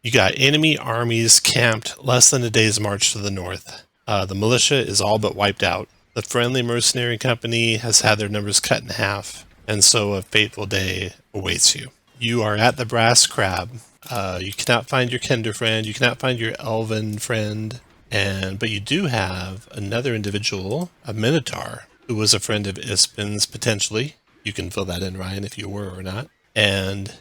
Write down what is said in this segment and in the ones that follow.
You got enemy armies camped less than a day's march to the north. The militia is all but wiped out. The friendly mercenary company has had their numbers cut in half, and so a fateful day awaits you. You are at the Brass Crab. You cannot find your Kender friend. You cannot find your Elven friend. But you do have another individual, a Minotaur, who was a friend of Ispin's, potentially. You can fill that in, Ryan, if you were or not. And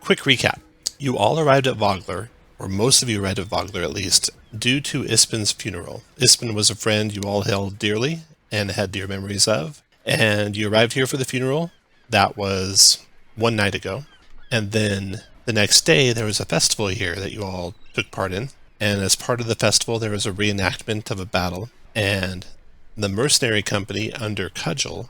quick recap. You all arrived at Vogler, or most of you arrived at Vogler at least, due to Ispin's funeral. Ispin was a friend you all held dearly and had dear memories of. And you arrived here for the funeral. That was one night ago. And then the next day, there was a festival here that you all took part in. And as part of the festival, there was a reenactment of a battle. And the mercenary company under Cudgel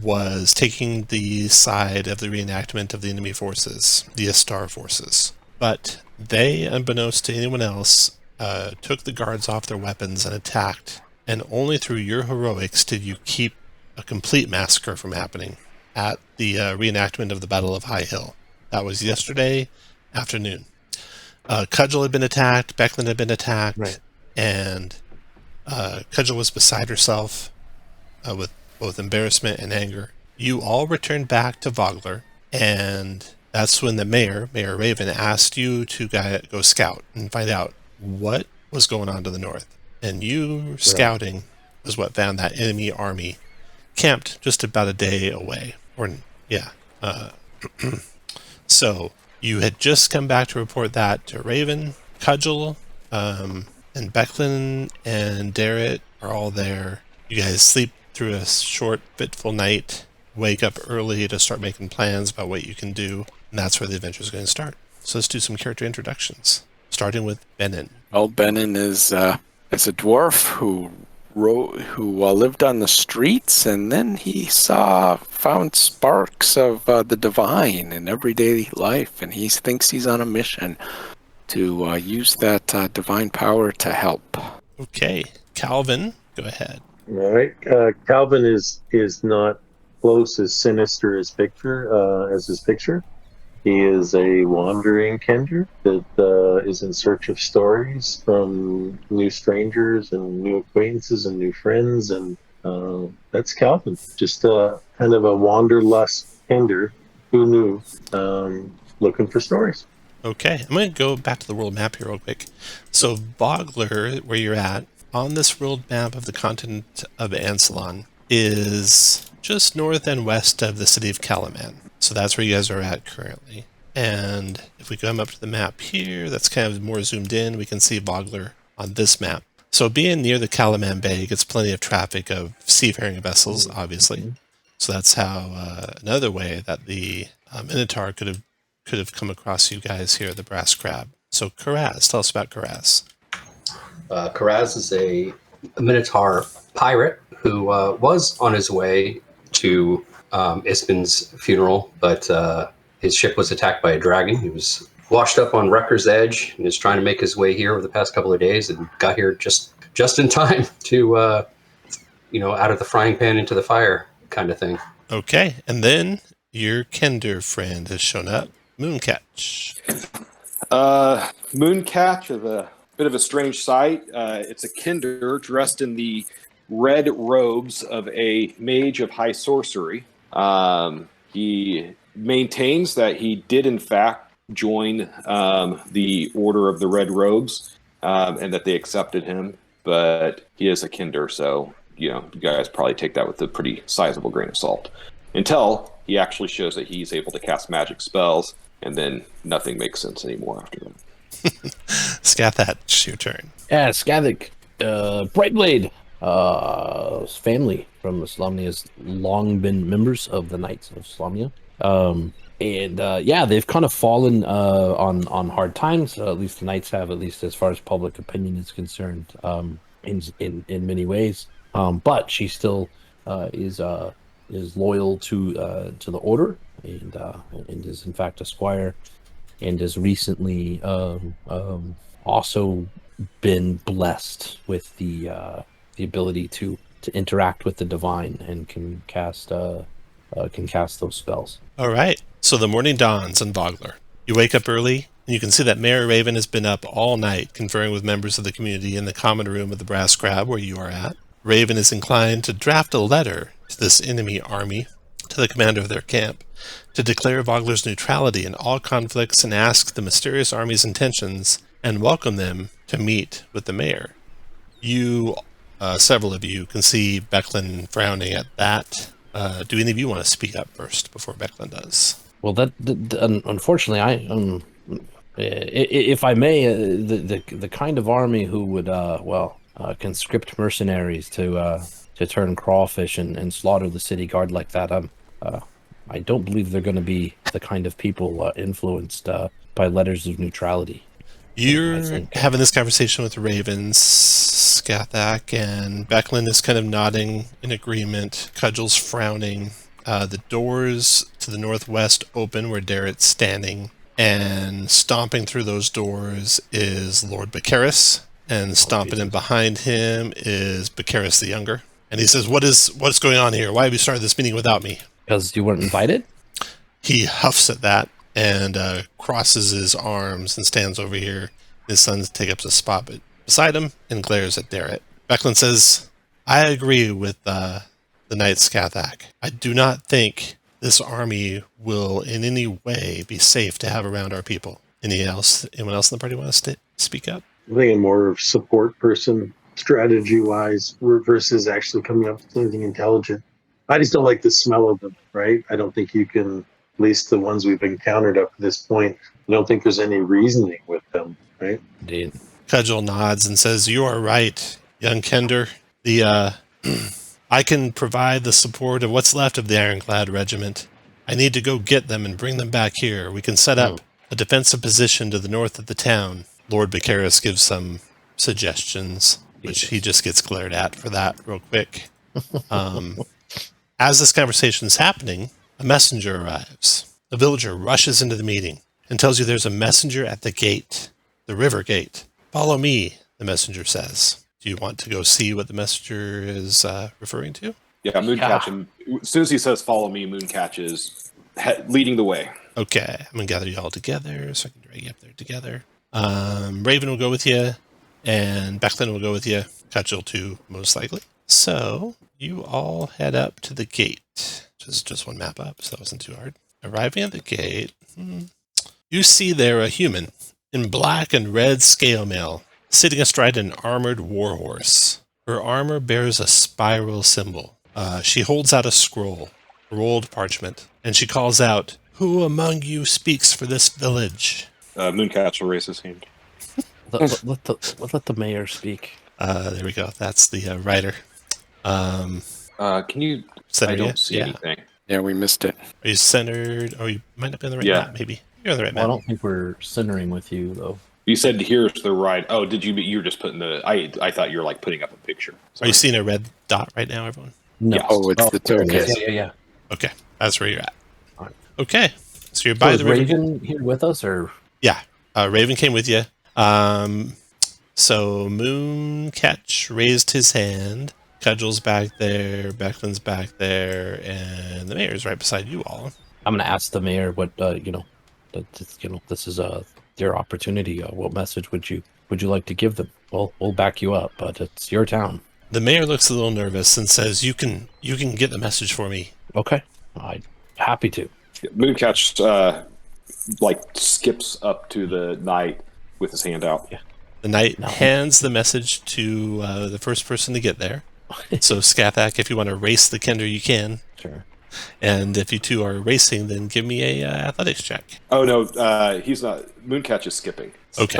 was taking the side of the reenactment of the enemy forces, the Istar forces. But they, unbeknownst to anyone else, took the guards off their weapons and attacked. And only through your heroics did you keep a complete massacre from happening at the reenactment of the Battle of High Hill. That was yesterday afternoon. Cudgel had been attacked, Becklin had been attacked, right. And Cudgel was beside herself with both embarrassment and anger. You all returned back to Vogler, and that's when the Mayor Raven, asked you to go scout and find out what was going on to the north. And you scouting was what found that enemy army camped just about a day away. So you had just come back to report that to Raven. Cudgel, and Becklin and Darrett are all there. You guys sleep through a short, fitful night, wake up early to start making plans about what you can do, and that's where the adventure is going to start. So let's do some character introductions, starting with Benin. Well, Benin is a dwarf who lived on the streets, and then he found sparks of the divine in everyday life, and he thinks he's on a mission to use that divine power to help. Okay, Calvin, go ahead. All right, Calvin is not close as sinister as his picture. He is a wandering Kender that is in search of stories from new strangers and new acquaintances and new friends, and that's Calvin. Just kind of a wanderlust Kender, who knew, looking for stories. Okay, I'm going to go back to the world map here real quick. So Vogler, where you're at, on this world map of the continent of Ansalon, is just north and west of the city of Calaman. So that's where you guys are at currently. And if we come up to the map here, that's kind of more zoomed in, we can see Vogler on this map. So being near the Calaman Bay gets plenty of traffic of seafaring vessels, obviously. So that's how another way that the Minotaur could have come across you guys here at the Brass Crab. So Karaz, tell us about Karaz. Karaz is a Minotaur pirate who was on his way to Ispin's funeral, but his ship was attacked by a dragon. He was washed up on Wrecker's Edge and is trying to make his way here over the past couple of days, and got here just in time to, out of the frying pan into the fire kind of thing. Okay, and then your Kender friend has shown up, Mooncatch. Mooncatch is a bit of a strange sight. It's a Kender dressed in the red robes of a mage of high sorcery. He maintains that he did in fact join the Order of the Red Robes, and that they accepted him, but he is a Kender, so you guys probably take that with a pretty sizable grain of salt, until he actually shows that he's able to cast magic spells, and then nothing makes sense anymore after that. Skathat, it's your turn. Yeah, Skathik, Brightblade, family from Solamnia has long been members of the Knights of Solamnia. They've kind of fallen on hard times. At least the Knights have, at least as far as public opinion is concerned, in many ways. But she still is loyal to the Order, and is in fact a squire, and has recently also been blessed with the ability to interact with the divine, and can cast those spells. All right. So the morning dawns in Vogler. You wake up early. And you can see that Mayor Raven has been up all night conferring with members of the community in the common room of the Brass Crab where you are at. Raven is inclined to draft a letter to this enemy army, to the commander of their camp, to declare Vogler's neutrality in all conflicts and ask the mysterious army's intentions and welcome them to meet with the mayor. You, several of you, can see Becklin frowning at that. Do any of you want to speak up first before Becklin does? Well, unfortunately, if I may, the kind of army who would, conscript mercenaries to turn crawfish and slaughter the city guard like that, I don't believe they're going to be the kind of people influenced by letters of neutrality. You're having this conversation with the Ravens, Skathak, and Becklin is kind of nodding in agreement. Cudgel's frowning. The doors to the northwest open where Darrett's standing, and stomping through those doors is Lord Bacaris, and stomping in behind him is Bacaris the Younger. And he says, what's going on here? Why have you started this meeting without me? Because you weren't invited? He huffs at that and crosses his arms and stands over here. His son takes up a spot beside him and glares at Darrett. Becklin says, I agree with the Knight Skathak. I do not think this army will in any way be safe to have around our people. Anyone else in the party want to speak up? I think I'm more of a support person, strategy-wise, versus actually coming up with something intelligent. I just don't like the smell of them, right? I don't think you can, at least the ones we've encountered up to this point, I don't think there's any reasoning with them, right? Indeed. Cudgel nods and says, you are right, young Kender. I can provide the support of what's left of the Ironclad Regiment. I need to go get them and bring them back here. We can set up a defensive position to the north of the town. Lord Bacaris gives some suggestions, which he just gets glared at for that real quick. As this conversation is happening, a messenger arrives. A villager rushes into the meeting and tells you there's a messenger at the gate, the river gate. Follow me, the messenger says. Do you want to go see what the messenger is referring to? Yeah, Mooncatch. And as soon as he says follow me, Mooncatch is leading the way. Okay, I'm going to gather you all together so I can drag you up there together. Raven will go with you, and Becklin will go with you. Cudgel too, most likely. So you all head up to the gate. Just one map up, so that wasn't too hard. Arriving at the gate, you see there a human in black and red scale mail, sitting astride an armored warhorse. Her armor bears a spiral symbol. She holds out a scroll, rolled parchment, and she calls out, "Who among you speaks for this village?" Mooncatch will raise his hand. Let the mayor speak. There we go. That's the writer. Can you? Center, I don't see anything. Yeah, we missed it. Are you centered? Oh, you might not be on the right map, maybe. You're on the right Well, I map. don't think we're centering with you, though. You said here's the right. Oh, did you? You're just putting the. I thought you were like putting up a picture. Are Sorry. you seeing a red dot right now, everyone? No. Yeah. Oh, it's the token. Yeah. Okay, that's where you're at. Alright. Okay, so you're So by is the river. Raven here with us, or? Yeah, Raven came with you. So Mooncatch raised his hand. Cudgel's back there. Becklin's back there, and the mayor's right beside you all. I'm going to ask the mayor what this is your opportunity. What message would you like to give them? Well, we'll back you up, but it's your town. The mayor looks a little nervous and says, "You can get the message for me." Okay, I'm happy to. Mooncatch skips up to the knight with his hand out. Yeah. The knight hands the message to the first person to get there. So Skathak, if you want to race the Kender, you can. Sure. And if you two are racing, then give me a athletics check. Oh no, he's not. Mooncatch is skipping. Okay.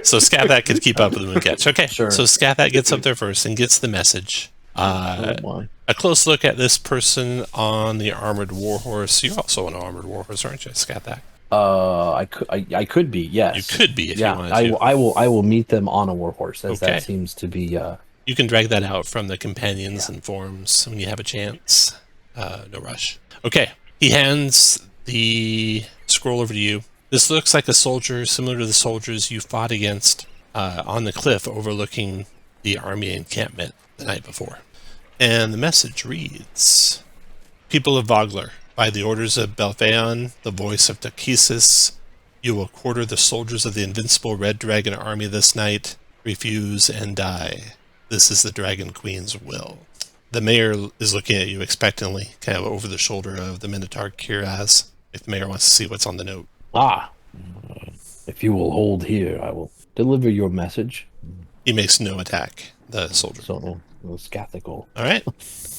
So Skathak could keep up with the Mooncatch. Okay. Sure. So Skathak gets up there first and gets the message. Oh, my. A close look at this person on the armored warhorse. You're also on an armored warhorse, aren't you, Skathak? I could be, yes. You could be if you wanted to. I will meet them on a warhorse, as Okay. that seems to be. You can drag that out from the companions and forums when you have a chance. No rush. Okay. He hands the scroll over to you. This looks like a soldier similar to the soldiers you fought against on the cliff overlooking the army encampment the night before. And the message reads, "People of Vogler, by the orders of Belphaon, the voice of Takesis, You will quarter the soldiers of the invincible Red Dragon army this night. Refuse and die. This is the Dragon Queen's will. The mayor is looking at you expectantly, kind of over the shoulder of the Minotaur Kiraz. If the mayor wants to see what's on the note. If you will hold here, I will deliver your message. He makes no attack, the soldier. So, skeptical. All right.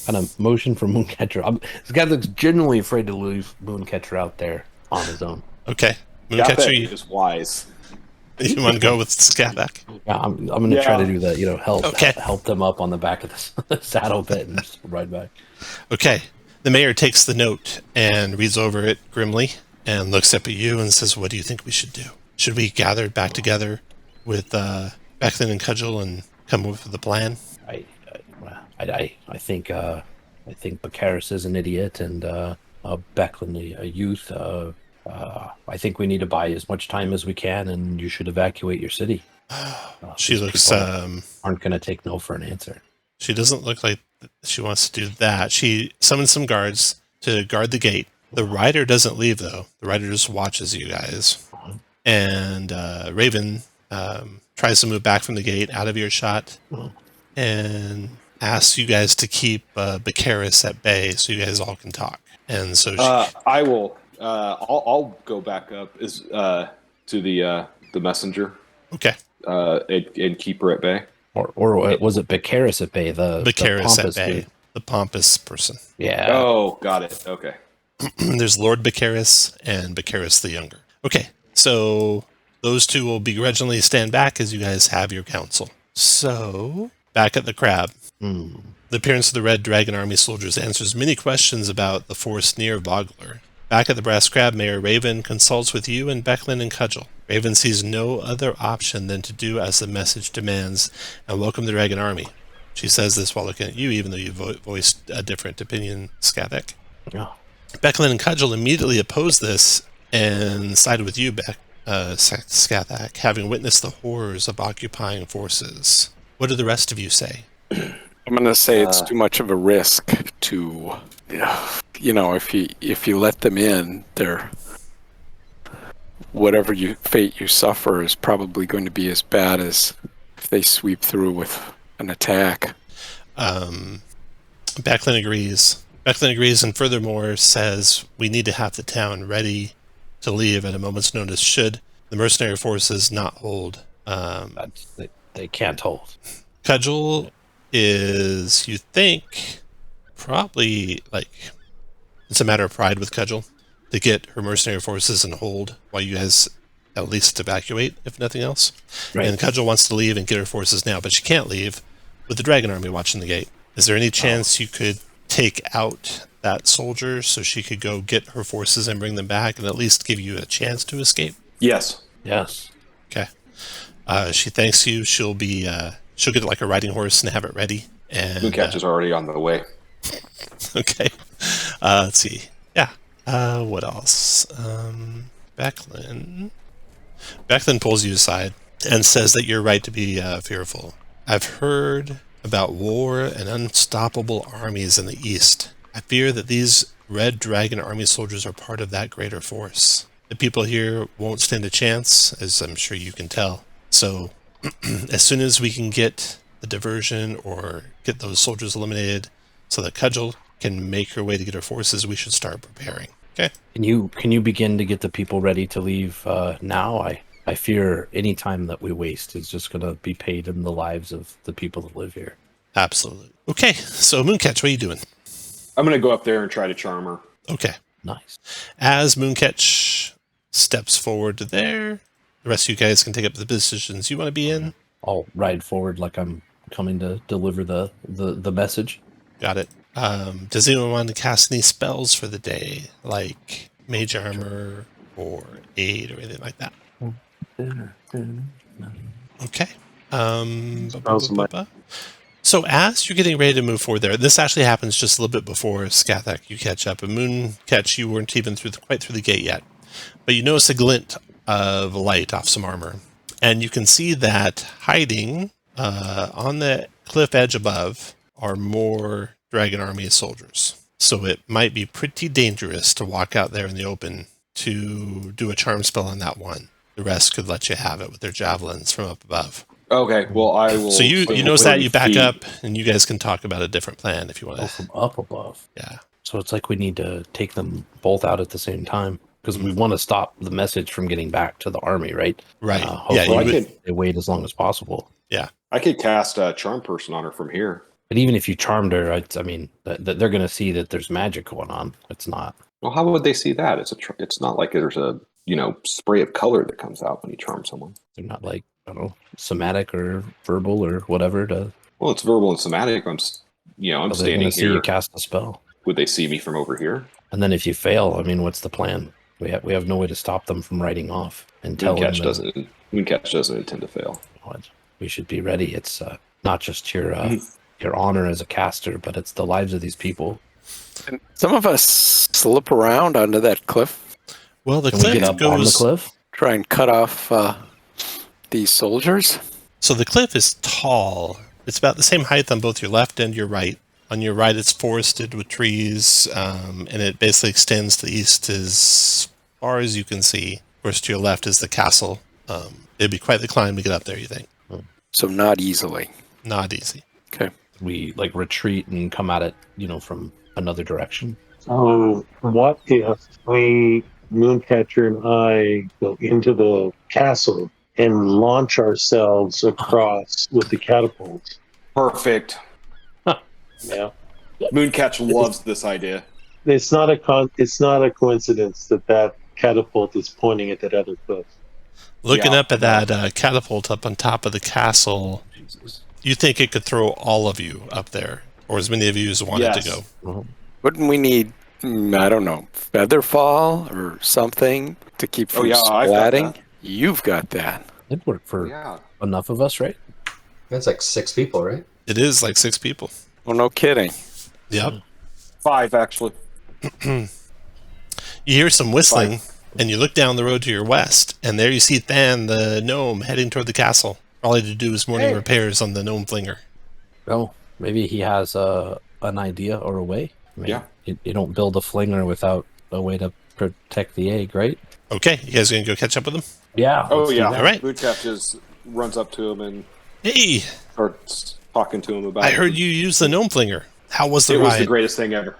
Kind of motion for Mooncatcher. This guy looks genuinely afraid to leave Mooncatcher out there on his own. Okay. Mooncatcher, Gapek is wise. you want to go with Skathak? Yeah, I'm going to try to do that. Help them up on the back of the saddle bit and just ride back. Okay. The mayor takes the note and reads over it grimly and looks up at you and says, what do you think we should do? Should we gather back together with Becklin and Cudgel and come up with a plan? I think Baccaris is an idiot and Becklin a youth. I think we need to buy as much time as we can, and you should evacuate your city. She looks aren't going to take no for an answer. She doesn't look like she wants to do that. She summons some guards to guard the gate. The rider doesn't leave, though. The rider just watches you guys. And Raven tries to move back from the gate, out of earshot, and asks you guys to keep Baccaris at bay so you guys all can talk. And so I will. I'll go back up to the messenger. Okay. And keep her at bay. Or was it Baccaris at bay? Baccaris at bay. The pompous person. Yeah. Oh, got it. Okay. There's Lord Baccaris and Baccaris the Younger. Okay. So those two will begrudgingly stand back as you guys have your council. So back at the crab. The appearance of the Red Dragon Army soldiers answers many questions about the force near Vogler. Back at the Brass Crab, Mayor Raven consults with you and Becklin and Cudgel. Raven sees no other option than to do as the message demands and welcome the Dragon Army. She says this while looking at you, even though you voiced a different opinion, Skathak. Yeah. Becklin and Cudgel immediately oppose this and sided with you, Skathak, having witnessed the horrors of occupying forces. What do the rest of you say? I'm going to say it's too much of a risk to, if you let them in, they're whatever fate you suffer is probably going to be as bad as if they sweep through with an attack. Becklin agrees. Becklin agrees and furthermore says we need to have the town ready to leave at a moment's notice should the mercenary forces not hold. They can't hold. Cudgel is, you think, probably it's a matter of pride with Cudgel to get her mercenary forces in hold while you guys at least evacuate, if nothing else. Right. And Cudgel wants to leave and get her forces now, but she can't leave with the Dragon Army watching the gate. Is there any chance you could take out that soldier so she could go get her forces and bring them back and at least give you a chance to escape? Yes. Okay. She thanks you. She'll get like a riding horse and have it ready. And Mooncatcher's already on the way. Okay. Let's see. Yeah. What else? Becklin pulls you aside and says that you're right to be fearful. I've heard about war and unstoppable armies in the east. I fear that these Red Dragon Army soldiers are part of that greater force. The people here won't stand a chance, as I'm sure you can tell. So, as soon as we can get the diversion or get those soldiers eliminated so that Cudgel can make her way to get her forces, we should start preparing. Okay? Can you begin to get the people ready to leave now? I fear any time that we waste is just going to be paid in the lives of the people that live here. Absolutely. Okay, so Mooncatch, what are you doing? I'm going to go up there and try to charm her. Okay. Nice. As Mooncatch steps forward to there, the rest of you guys can take up the positions you want to be in. I'll ride forward like I'm coming to deliver the message. Got it. Does anyone want to cast any spells for the day, like Mage Armor or Aid or anything like that? Okay. So as you're getting ready to move forward there, this actually happens just a little bit before Skathak, you catch up. And Mooncatch, you weren't even quite through the gate yet. But you notice a glint of light off some armor. And you can see that hiding on the cliff edge above are more Dragon Army soldiers. So it might be pretty dangerous to walk out there in the open to do a charm spell on that one. The rest could let you have it with their javelins from up above. Okay, well, I will. So you notice 30 that, you back feet. up, and you guys can talk about a different plan if you want Oh, to. from up above. Yeah. So it's like we need to take them both out at the same time because we want to stop the message from getting back to the army, right? Right. Hopefully Yeah, you would- they wait as long as possible. I could cast a charm person on her from here. But even if you charmed her, I mean, they're going to see that there's magic going on. It's not. Well, how would they see that? It's not like there's a spray of color that comes out when you charm someone. They're not like, I don't know, somatic or verbal or whatever. Well, it's verbal and somatic. I'm they're going standing to see you here. cast a spell. Would they see me from over here? And then if you fail, I mean, what's the plan? We have no way to stop them from riding off and telling them Mooncatch doesn't intend to fail. what we should be ready. It's not just your honor as a caster, but it's the lives of these people. And some of us slip around onto that cliff, Well, the Can we cliff get up on the goes. cliff? try and cut off these soldiers. So the cliff is tall. It's about the same height on both your left and your right. On your right, it's forested with trees, and it basically extends to the east as far as you can see. Of course, to your left is the castle. It'd be quite the climb to get up there, you think? So not easily. Not easy. Okay. We like retreat and come at it, from another direction. What if Mooncatcher and I go into the castle and launch ourselves across with the catapults? Perfect. Yeah, Mooncatch loves this idea. it's not a coincidence that catapult is pointing at that other cliff. Looking Yeah. up at that catapult up on top of the castle, Jesus. you think it could throw all of you up there, or as many of you as wanted to Yes. go. Wouldn't we need, I don't know, feather fall or something to keep from Oh, yeah, I've got splatting? that. You've got that. It'd work for Yeah. enough of us, right? That's like 6 people, right? It is like 6 people. Well, no kidding. Yep. 5, actually. You hear some whistling, and you look down the road to your west, and there you see Than, the gnome, heading toward the castle. All he had to do was morning repairs on the gnome flinger. Oh, maybe he has an idea or a way. I mean, Yeah. You don't build a flinger without a way to protect the egg, right? Okay, you guys gonna go catch up with him? Yeah. Oh, let's do yeah. that. All right. Mooncatch just runs up to him and Hey, starts talking to him about I heard you use the gnome flinger. How was the It was the ride? greatest thing ever.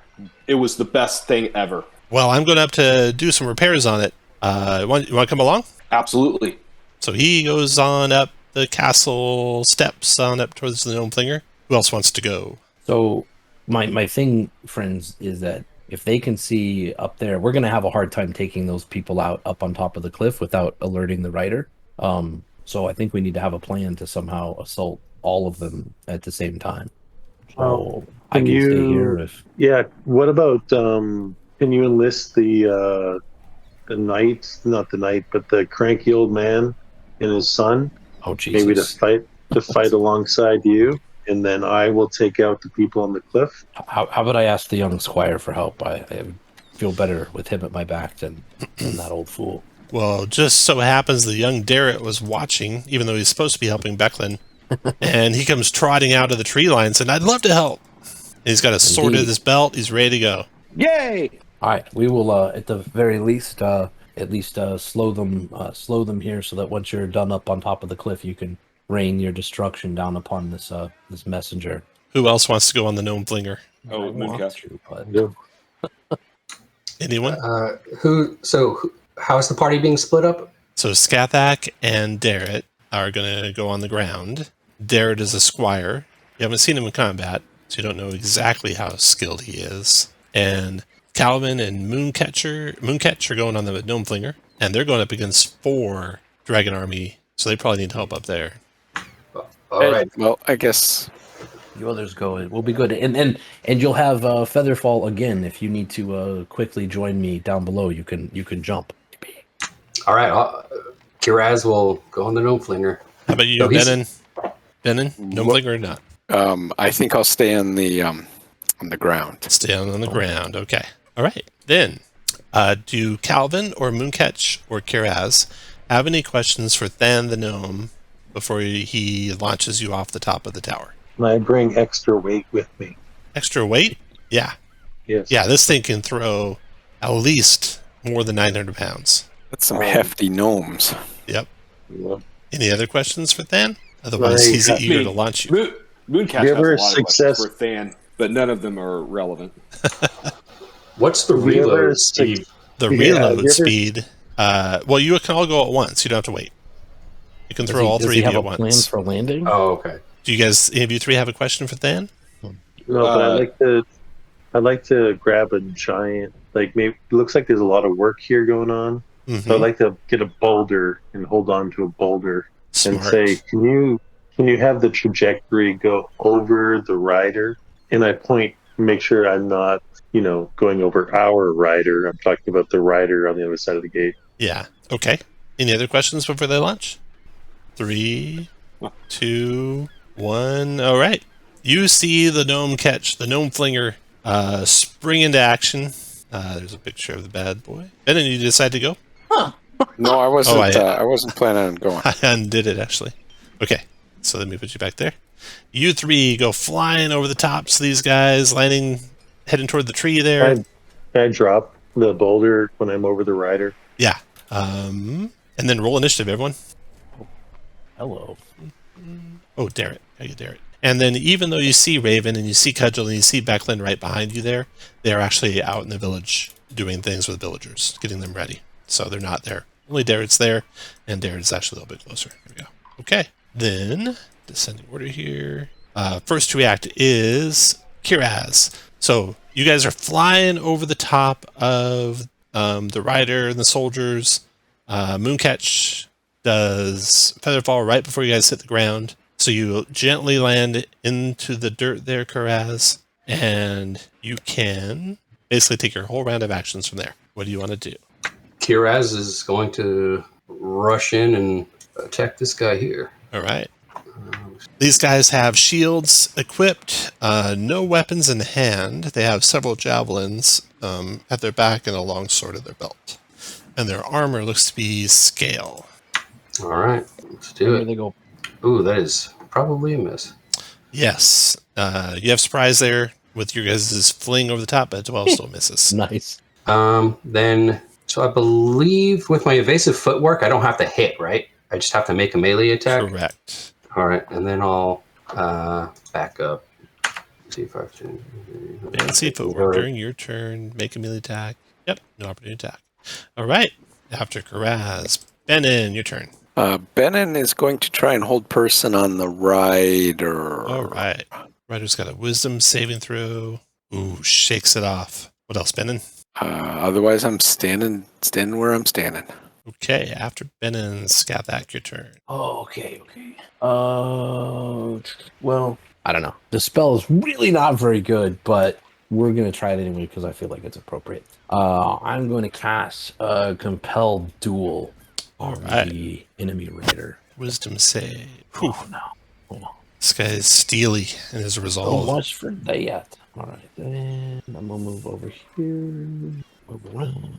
It was the best thing ever. Well, I'm going up to do some repairs on it. You want to come along? Absolutely. So he goes on up the castle steps on up towards the gnome flinger. Who else wants to go? So my thing, friends, is that if they can see up there, we're gonna have a hard time taking those people out up on top of the cliff without alerting the rider. So I think we need to have a plan to somehow assault all of them at the same time. So I can stay here if Yeah. What about can you enlist the knight, not the knight, but the cranky old man and his son, Jesus. maybe to fight alongside you, and then I will take out the people on the cliff. How about I ask the young squire for help? I would feel better with him at my back than that old fool. Well, just so happens the young Darrett was watching, even though he's supposed to be helping Becklin. And he comes trotting out of the tree line saying, I'd love to help. And he's got a sword at his belt. He's ready to go. Yay! All right, we will at the very least slow them here so that once you're done up on top of the cliff, you can rain your destruction down upon this messenger. Who else wants to go on the gnome flinger? Oh, I want Mooncatch. to, but Yeah. Anyone? How is the party being split up? So Skathak and Darrett are going to go on the ground. Darrett is a squire. You haven't seen him in combat, so you don't know exactly how skilled he is. And Calvin and Mooncatch are going on the gnome flinger, and they're going up against 4 dragon army, so they probably need help up there. All right. Well, I guess you others go. We'll be good, and you'll have Featherfall again if you need to quickly join me down below. You can jump. All right. Kiraz will go on the gnome flinger. How about you, So he's- Benin? Gnome flinger or not? I think I'll stay on the ground. Stay on the ground. Okay. All right. Then, do Calvin or Mooncatch or Kiraz have any questions for Than the gnome before he launches you off the top of the tower? And I bring extra weight with me. Extra weight? Yeah. Yes. Yeah, this thing can throw at least more than 900 pounds. That's some hefty gnomes. Yep. Yeah. Any other questions for Than? Otherwise, Like, he's eager to launch you. Mooncatch You has ever a lot of success- questions for Than, but none of them are relevant. What's the Have you ever reload speed? The Yeah, reload have you ever- speed. Well, you can all go at once. You don't have to wait. You can throw all Does three he of have you a at plan once. for landing? Oh, okay. Do you guys, any of you three, have a question for Than? No, but I'd like to grab a giant, like, maybe it looks like there's a lot of work here going on. Mm-hmm. So I'd like to get a boulder and hold on to a boulder and Smart. say, can you have the trajectory go over the rider? And I point, make sure I'm not, going over our rider. I'm talking about the rider on the other side of the gate. Yeah. Okay. Any other questions before they launch? 3, 2, 1. All right. You see the gnome catch, the gnome flinger, spring into action. There's a picture of the bad boy. And then you decide to go? No, I wasn't. Oh, I wasn't planning on going. I undid it, actually. Okay. So let me put you back there. You three go flying over the tops of these guys, heading toward the tree there. Can I drop the boulder when I'm over the rider? Yeah. And then roll initiative, everyone. Hello. Oh, dare it. How you dare it. And then even though you see Raven and you see Cudgel and you see Becklin right behind you there, they're actually out in the village doing things with villagers, getting them ready. So they're not there. Only Darrett's there, and Darrett's actually a little bit closer. Here we go. Okay. Then, descending order here. First to react is Kiraz. So you guys are flying over the top of the rider and the soldiers. Mooncatch does Featherfall right before you guys hit the ground. So you gently land into the dirt there, Kiraz, and you can basically take your whole round of actions from there. What do you want to do? Kiraz is going to rush in and attack this guy here. All right. These guys have shields equipped, no weapons in hand. They have several javelins at their back and a long sword at their belt. And their armor looks to be scale. All right, let's do Where it. they go? Ooh, that is probably a miss. Yes. You have surprise there with your guys' fling over the top, but 12 still misses. Nice. Then, so I believe with my evasive footwork, I don't have to hit, right? I just have to make a melee attack. Correct. All right, and then I'll back up. See if I can. Fancy footwork during your turn. Make a melee attack. Yep, no opportunity attack. All right. After Kiraz, Benin, your turn. Benin is going to try and hold person on the rider. All right. Rider's got a wisdom saving throw. Ooh, shakes it off. What else, Benin? Otherwise, I'm standing where I'm standing. Okay, after Benin, Scathak, your turn. Oh, okay. Well, I don't know. The spell is really not very good, but we're going to try it anyway because I feel like it's appropriate. I'm going to cast Compel Duel on the enemy rider. Wisdom save. Whew. Oh, no. Hold on. This guy is steely in his So resolve. much for that. All right, then I'm going to move over here, move around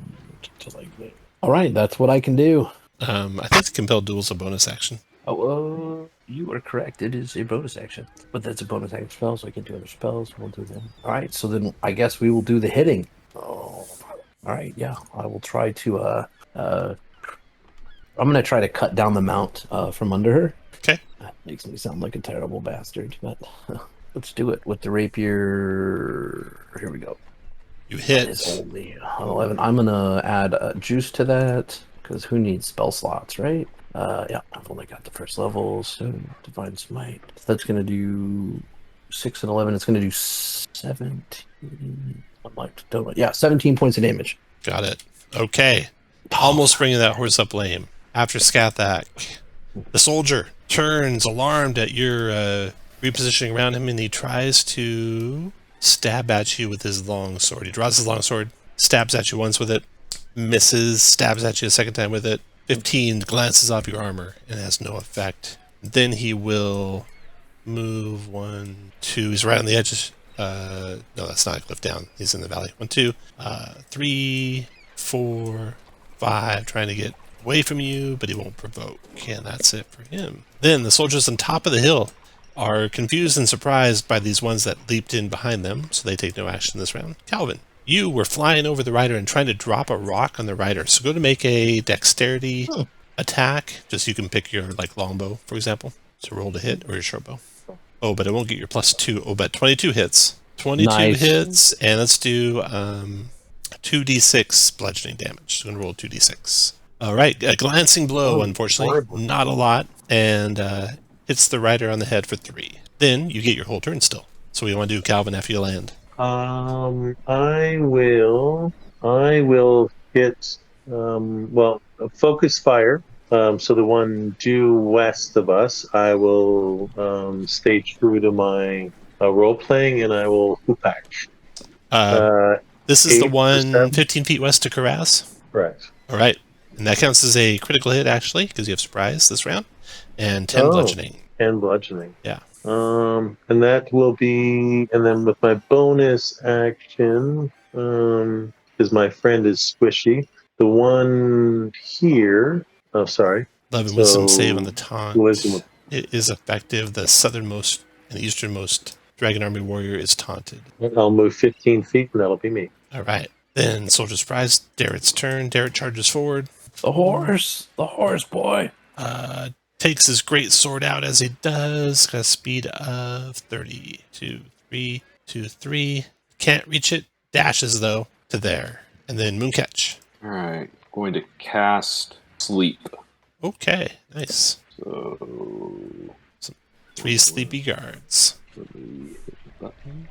to like that. All right, that's what I can do. I think the Compelled Duel is a bonus action. Oh, you are correct. It is a bonus action, but that's a bonus action spell, so I can do other spells. We'll do them. All right, so then I guess we will do the hitting. Oh, all right, yeah, I will try to. I'm gonna try to cut down the mount from under her. Okay. That makes me sound like a terrible bastard, but let's do it with the rapier. Here we go. You That hit. is only 11. I'm gonna add juice to that because who needs spell slots, right? Yeah, I've only got the first level, so Divine Smite. That's gonna do 6 and 11. It's gonna do 17. Yeah, 17 points of damage. Got it. Okay. Almost bringing that horse up lame. After Scathak, the soldier turns alarmed at your repositioning around him, and he tries to stab at you with his long sword. He draws his long sword, stabs at you once with it, misses, stabs at you a second time with it. 15 glances off your armor and has no effect. Then he will move 1, 2. He's right on the edges. No, that's not a cliff down. He's in the valley. 1, 2, 3, 4, 5. Trying to get away from you, but he won't provoke. And that's it for him. Then the soldiers on top of the hill are confused and surprised by these ones that leaped in behind them, so they take no action this round. Calvin, You were flying over the rider and trying to drop a rock on the rider. So go to make a dexterity attack. Just you can pick your like longbow, for example. So roll to hit or your short bow. Oh, but it won't get your +2. Oh, but 22 hits. 22 Nice. hits, and let's do 2d6 bludgeoning damage. So I'm going to roll 2d6. All right, a glancing blow, unfortunately. horrible. Not a lot, and hits the rider on the head for 3. Then you get your whole turn still. So what do you want to do, Calvin, after you land? I will hit, a focus fire. So the one due west of us, I will stay true to my role playing, and I will hoopack. This is the 8 one for 7. 15 feet west to Karaz. Correct. All right, and that counts as a critical hit, actually, because you have surprise this round, and 10 bludgeoning. And bludgeoning. Yeah. And that will be, and then with my bonus action, because my friend is squishy, the one here, 11 wisdom So, save on the taunt. wisdom. It is effective. The southernmost and easternmost Dragon Army warrior is taunted. I'll move 15 feet, and that'll be me. All right. Then Soldier's Surprise, Darrett's turn. Darrett charges forward. The horse boy. Takes his great sword out as he does. Got a speed of 30. 2, 3, 2, 3. Can't reach it. Dashes, though, to there. And then Mooncatch. All right. Going to cast Sleep. Okay, nice. So 3 sleepy guards. let me hit the button.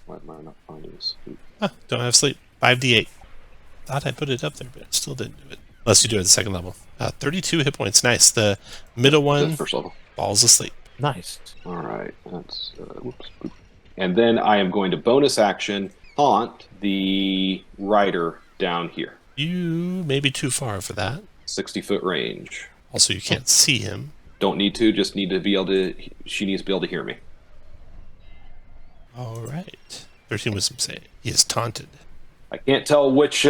Why am I not finding sleep? Don't have sleep. 5d8. Thought I put it up there, but it still didn't do it. Unless you do it at the second level. 32 hit points. Nice. The middle one First level. falls asleep. Nice. All right. That's whoops. Boop. And then I am going to bonus action taunt the rider down here. You may be too far for that. 60-foot range. Also, you can't see him. Don't need to. Just need to be able to. She needs to be able to hear me. All right. 13 wisdom save. He is taunted. I can't tell which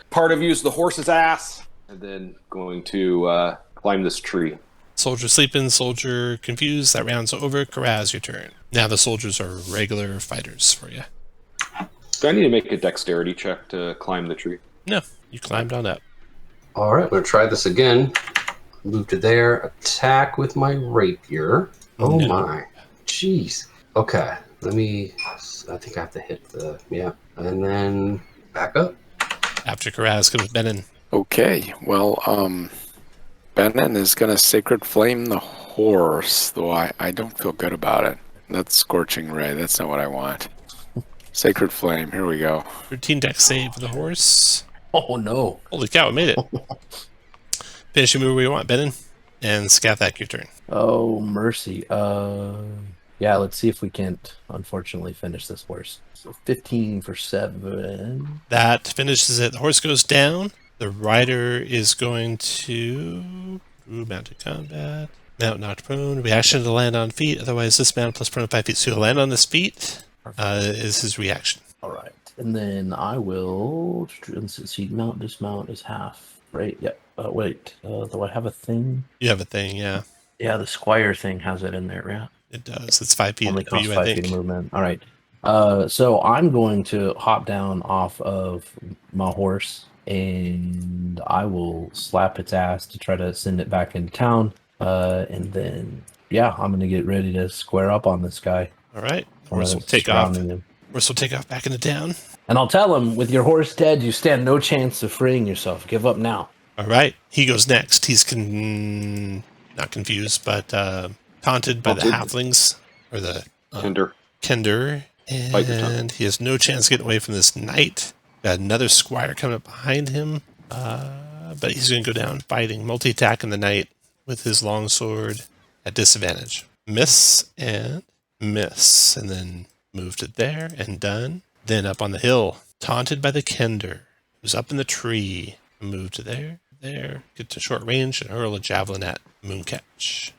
part of you is the horse's ass. And then going to climb this tree. Soldier sleeping, soldier confused. That round's over. Karaz, your turn. Now the soldiers are regular fighters for you. Do I need to make a dexterity check to climb the tree? No, you climbed on up. All right, I'm going to try this again. Move to there. Attack with my rapier. Oh No. my. Jeez. Okay. Let me... I think I have to hit the... Yeah. And then back up. After Karaz comes Benin. Okay, well, Benin is going to Sacred Flame the horse, though I don't feel good about it. That's Scorching Ray. That's not what I want. Sacred Flame, here we go. 13 dex save for the horse. Oh no. Holy cow, it made it. Finish your move where you want, Benin. And Scathak, your turn. Oh mercy. Yeah, let's see if we can't unfortunately finish this horse. So 15 for 7. That finishes it. The horse goes down. The rider is going to mounted combat. Mount knocked prone. Reaction to land on feet. Otherwise, dismount plus prone 5 feet. So he'll land on his feet. Is his reaction. All right. And then I will see mount dismount is half, right? Yep. Wait. Do I have a thing? You have a thing, yeah. Yeah, the squire thing has it in there, yeah. It does. It's 5 feet Only of costs you, 5 I feet think. of movement. All right. So I'm going to hop down off of my horse and I will slap its ass to try to send it back into town. And then, yeah, I'm going to get ready to square up on this guy. All right. The horse will take off. Surrounding him. Horse will take off back into town. And I'll tell him, with your horse dead, you stand no chance of freeing yourself. Give up now. All right. He goes next. He's not confused, but taunted by the halflings or the Kender. And he has no chance getting away from this knight. Got another squire coming up behind him. But he's going to go down fighting. Multi-attack in the knight with his longsword at disadvantage. Miss and miss. And then move to there and done. Then up on the hill. Taunted by the Kender. Who's up in the tree. Move to there. Get to short range and hurl a javelin at Mooncatch.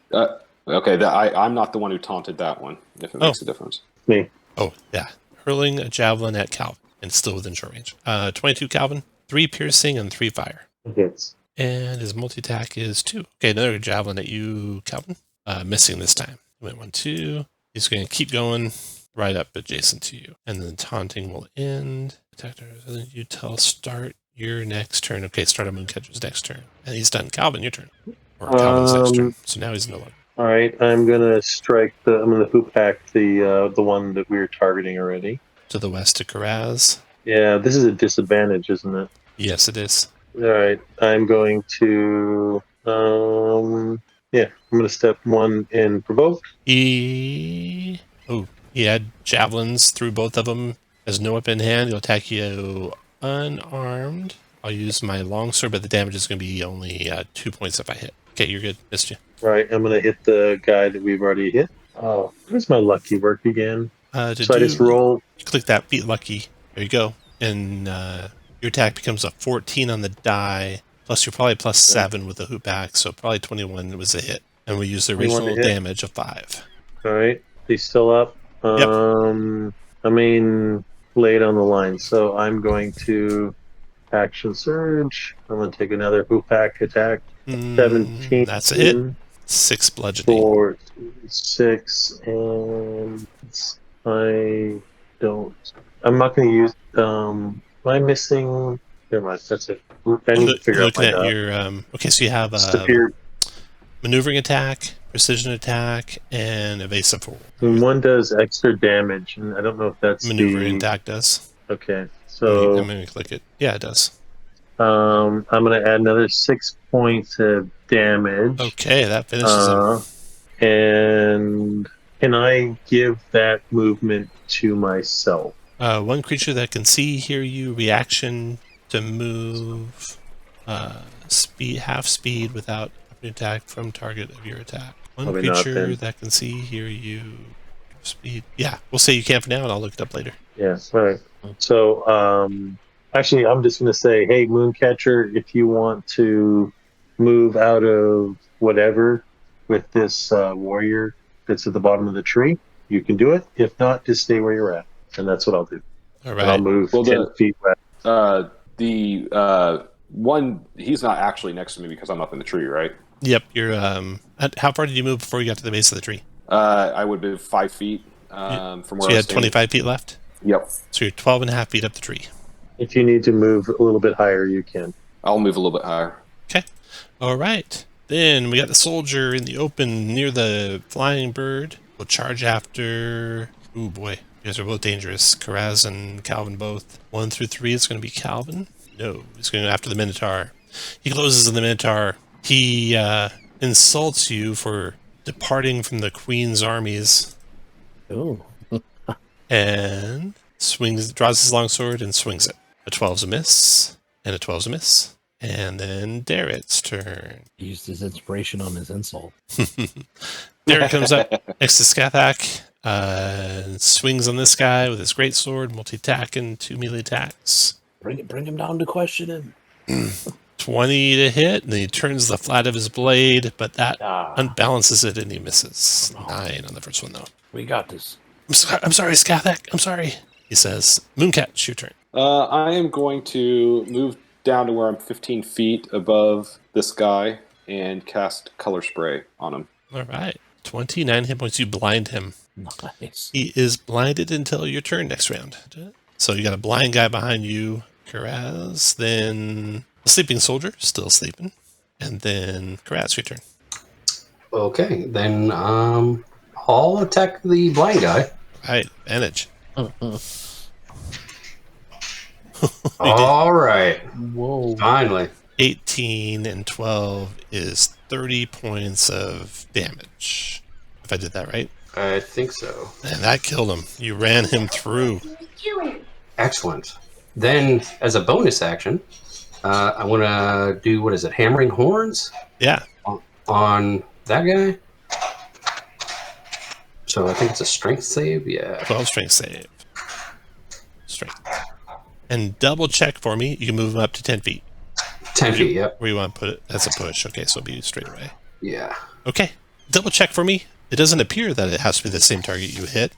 Okay, I'm not the one who taunted that one, if it makes a difference. Me. Oh, yeah. Hurling a javelin at Calvin. And still within short range. 22 Calvin, 3 piercing, and 3 fire. Hits. And his multi-attack is 2. Okay, another javelin at you, Calvin. Missing this time. Went 1, 2. He's going to keep going. right up adjacent to you. And then taunting will end. Detector, you tell start your next turn. Okay, start on Mooncatcher's next turn. And he's done. Calvin, your turn. Or Calvin's next turn. So now he's no longer. All right, I'm gonna strike the. I'm gonna hoop hack the one that we were targeting already. To the west to Karaz. Yeah, this is a disadvantage, isn't it? Yes, it is. All right, I'm going to. I'm gonna step 1 and provoke. He had javelins through both of them. Has no weapon in hand. He'll attack you unarmed. I'll use my longsword, but the damage is going to be only 2 points if I hit. Okay, you're good. Missed you. All right, I'm gonna hit the guy that we've already hit. Oh, where's my lucky work again? So I just roll. Click that beat lucky. There you go. And your attack becomes a 14 on the die. Plus, you're probably plus 7 with the hoop back, so probably 21 was a hit. And we use the original damage of 5. All right, he's still up. Yep. I mean, lay it on the line. So I'm going to action surge. I'm going to take another hoop hack attack. 17. That's a hit. 6 bludgeoning. 4, 6, and I don't. I'm not going to use. Am I missing? Never mind. That's it. I need to figure out my your. Okay, so you have maneuvering attack, precision attack, and evasive forward. And one does extra damage, and I don't know if that's maneuvering attack does. Okay, so I'm going to click it. Yeah, it does. I'm going to add another 6 points of damage. Okay, that finishes him. And can I give that movement to myself? One creature that can see, hear you, reaction to move, half speed without an attack from target of your attack. One Probably creature that can see, hear you, speed. Yeah, we'll say you can for now, and I'll look it up later. Yeah, all right. So, actually, I'm just going to say, hey, Mooncatcher, if you want to move out of whatever with this warrior that's at the bottom of the tree, you can do it. If not, just stay where you're at. And that's what I'll do. All right. And I'll move 10 feet west. The one, he's not actually next to me because I'm up in the tree, right? Yep. You're. How far did you move before you got to the base of the tree? I would move 5 feet from where so you had 25 feet left? Yep. So you're 12 and a half feet up the tree. If you need to move a little bit higher, you can. I'll move a little bit higher. Okay. All right. Then we got the soldier in the open near the flying bird. We'll charge after. Oh boy. You guys are both dangerous. Karaz and Calvin both. 1 through 3 is going to be Calvin. No, he's going after the Minotaur. He closes in the Minotaur. He insults you for departing from the Queen's armies. Oh. And draws his longsword and swings it. A 12's a miss, and a 12's a miss. And then Darrett's turn. He used his inspiration on his insult. Darrett comes up next to Skathak, swings on this guy with his greatsword, multi-attack and 2 melee attacks. Bring him down to question him. 20 to hit, and he turns the flat of his blade, but that unbalances it and he misses. 9 on the first one, though. We got this. I'm sorry, Skathak. I'm sorry, he says. Mooncat, it's your turn. I am going to move down to where I'm 15 feet above this guy and cast Color Spray on him. All right. 29 hit points. You blind him. Nice. He is blinded until your turn next round. So you got a blind guy behind you, Karaz, then a sleeping soldier, still sleeping, and then Karaz, your turn. Okay, then I'll attack the blind guy. All right, advantage. All right. Whoa. Finally. 18 and 12 is 30 points of damage. If I did that right. I think so. And that killed him. You ran him through. Excellent. Then, as a bonus action, I want to do, what is it, Hammering Horns? Yeah. On that guy. So I think it's a strength save, yeah. 12 strength save. Strength. And double check for me. You can move him up to 10 feet. 10 feet, yep. Where you want to put it? That's a push. Okay, so it'll be straight away. Yeah. Okay. Double check for me. It doesn't appear that it has to be the same target you hit,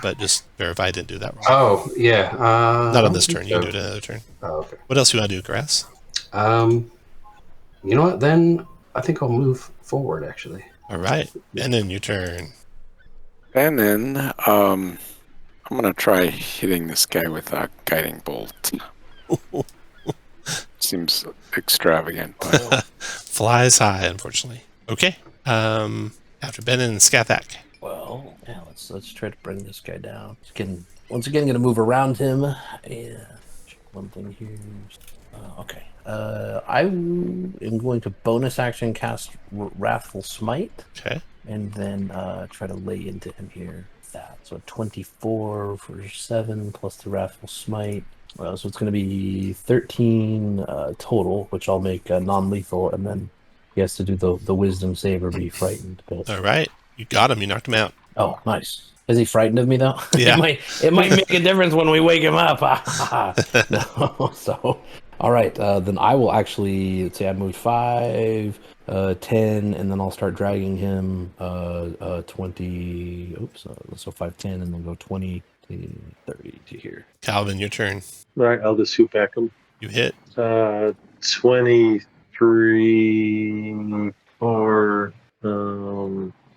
but just verify I didn't do that wrong. Oh, yeah. Not on this turn. You can do it another turn. Oh, okay. What else do you want to do, Grass? You know what? Then I think I'll move forward, actually. All right. And then your turn. And then I'm gonna try hitting this guy with a guiding bolt. Seems extravagant, but Flies high, unfortunately. Okay. After Benin and Skathak. Well, yeah, let's try to bring this guy down. Once again, gonna move around him. And check one thing here. Okay. I am going to bonus action cast Wrathful Smite, Okay. and then try to lay into him here. That so 24 for 7 plus the Wrathful Smite. So it's going to be 13 total, which I'll make non-lethal, and then he has to do the Wisdom save or be frightened. But... All right. You got him. You knocked him out. Oh, nice. Is he frightened of me though? Yeah. it might make a difference when we wake him up. No. So, all right. Then I will actually, let's say I moved 5, 10, and then I'll start dragging him 20. Oops. So 5, 10, and then go 20, 30 to here. Calvin, your turn. All right, I'll just hoop back him. You hit. 23 for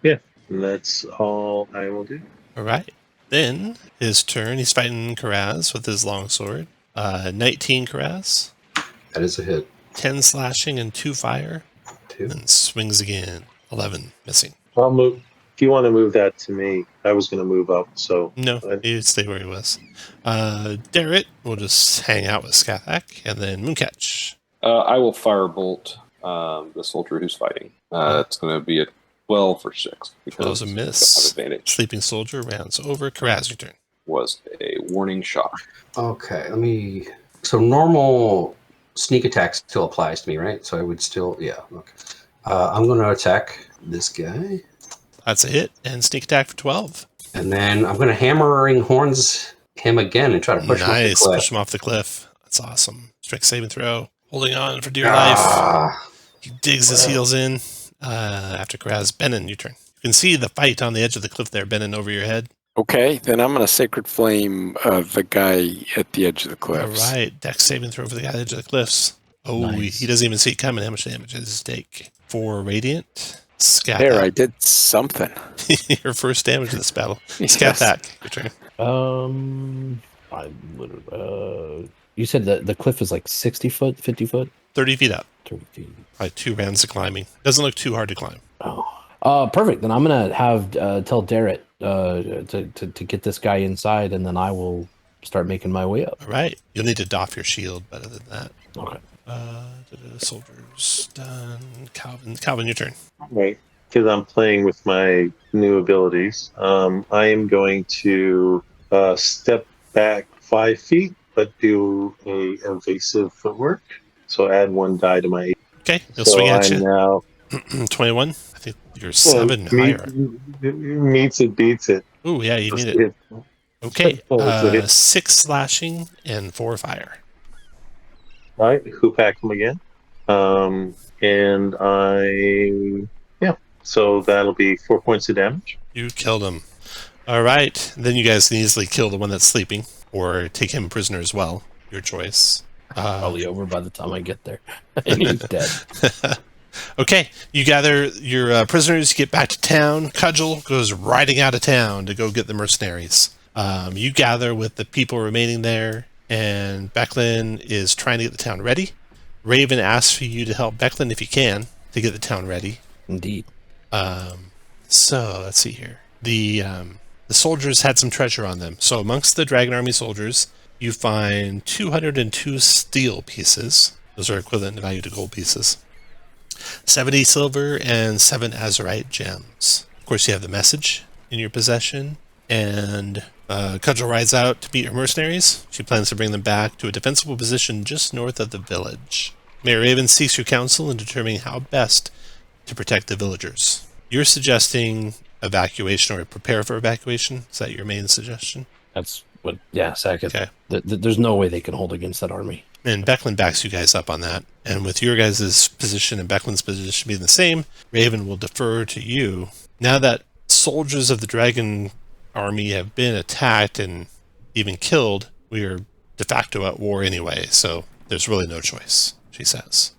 yeah, and that's all I will do. All right. Then his turn. He's fighting Karaz with his longsword. 19 Karaz. That is a hit. 10 slashing and 2 fire. 2. And swings again. 11 missing. I'll move. If you want to move that to me, I was going to move up. So No, he'd stay where he was. Darrett will just hang out with Skathak, and then Mooncatch. I will firebolt the soldier who's fighting. It's going to be a 12 for 6. Close a Because miss. advantage. Sleeping soldier rounds over. Karaz, your turn. Was a warning shot. Okay, let me. So normal sneak attack still applies to me, right? So I would still, yeah. Okay. I'm going to attack this guy, That's a hit. And sneak attack for 12. and then I'm going to hammering horns him again and try to push him off the Nice. cliff. Push him off the cliff. That's awesome. Strength saving throw. Holding on for dear life. Ah, He digs his heels in. After Karaz. Benin, your turn. You can see the fight on the edge of the cliff there, Benin, over your head. okay. Then I'm gonna Sacred Flame the guy at the edge of the cliffs. All right. Dex saving throw for the guy at the edge of the cliffs. Oh, Nice. he doesn't even see it coming. How much damage does he take? 4 radiant. Scat There, I that. did something. Your first damage of this battle. Yes. Scat that. Your turn. I literally, you said the cliff is like 60 foot, 50 foot, 30 feet up. 30 feet. Probably 2 rounds of climbing. Doesn't look too hard to climb. Oh, perfect. Then I'm gonna have tell Darrett to get this guy inside, and then I will start making my way up. All right. You'll need to doff your shield, but other than that. Okay. Soldiers done. Calvin, your turn. Right, because I'm playing with my new abilities. I am going to step back 5 feet, but do a evasive footwork. So add 1 die to my. Okay. He'll so swing at I'm you. now 21. I think you're 7 higher. Meets it, beats it. Ooh, yeah, you need it. Okay. Oh, it's a hit. 6 slashing and 4 fire. All right, hoop hack him again. And so that'll be 4 points of damage. You killed him. All right. Then you guys can easily kill the one that's sleeping or take him prisoner as well. Your choice. Probably over by the time I get there. And he's dead. Okay. You gather your prisoners, get back to town. Cudgel goes riding out of town to go get the mercenaries. You gather with the people remaining there, and Becklin is trying to get the town ready. Raven asks for you to help Becklin if you can to get the town ready. Indeed. So let's see here. The soldiers had some treasure on them. So amongst the Dragon Army soldiers, you find 202 steel pieces. Those are equivalent in value to gold pieces. 70 silver and 7 azurite gems. Of course, you have the message in your possession. And Cudgel rides out to beat her mercenaries. She plans to bring them back to a defensible position just north of the village. Mayor Raven seeks your counsel in determining how best to protect the villagers. You're suggesting evacuation or prepare for evacuation? Is that your main suggestion? That's what. Yeah, second. Okay. There's no way they can hold against that army. And Becklin backs you guys up on that. And with your guys' position and Becklin's position being the same, Raven will defer to you. Now that soldiers of the Dragon Army have been attacked and even killed, we are de facto at war anyway, so there's really no choice, she says.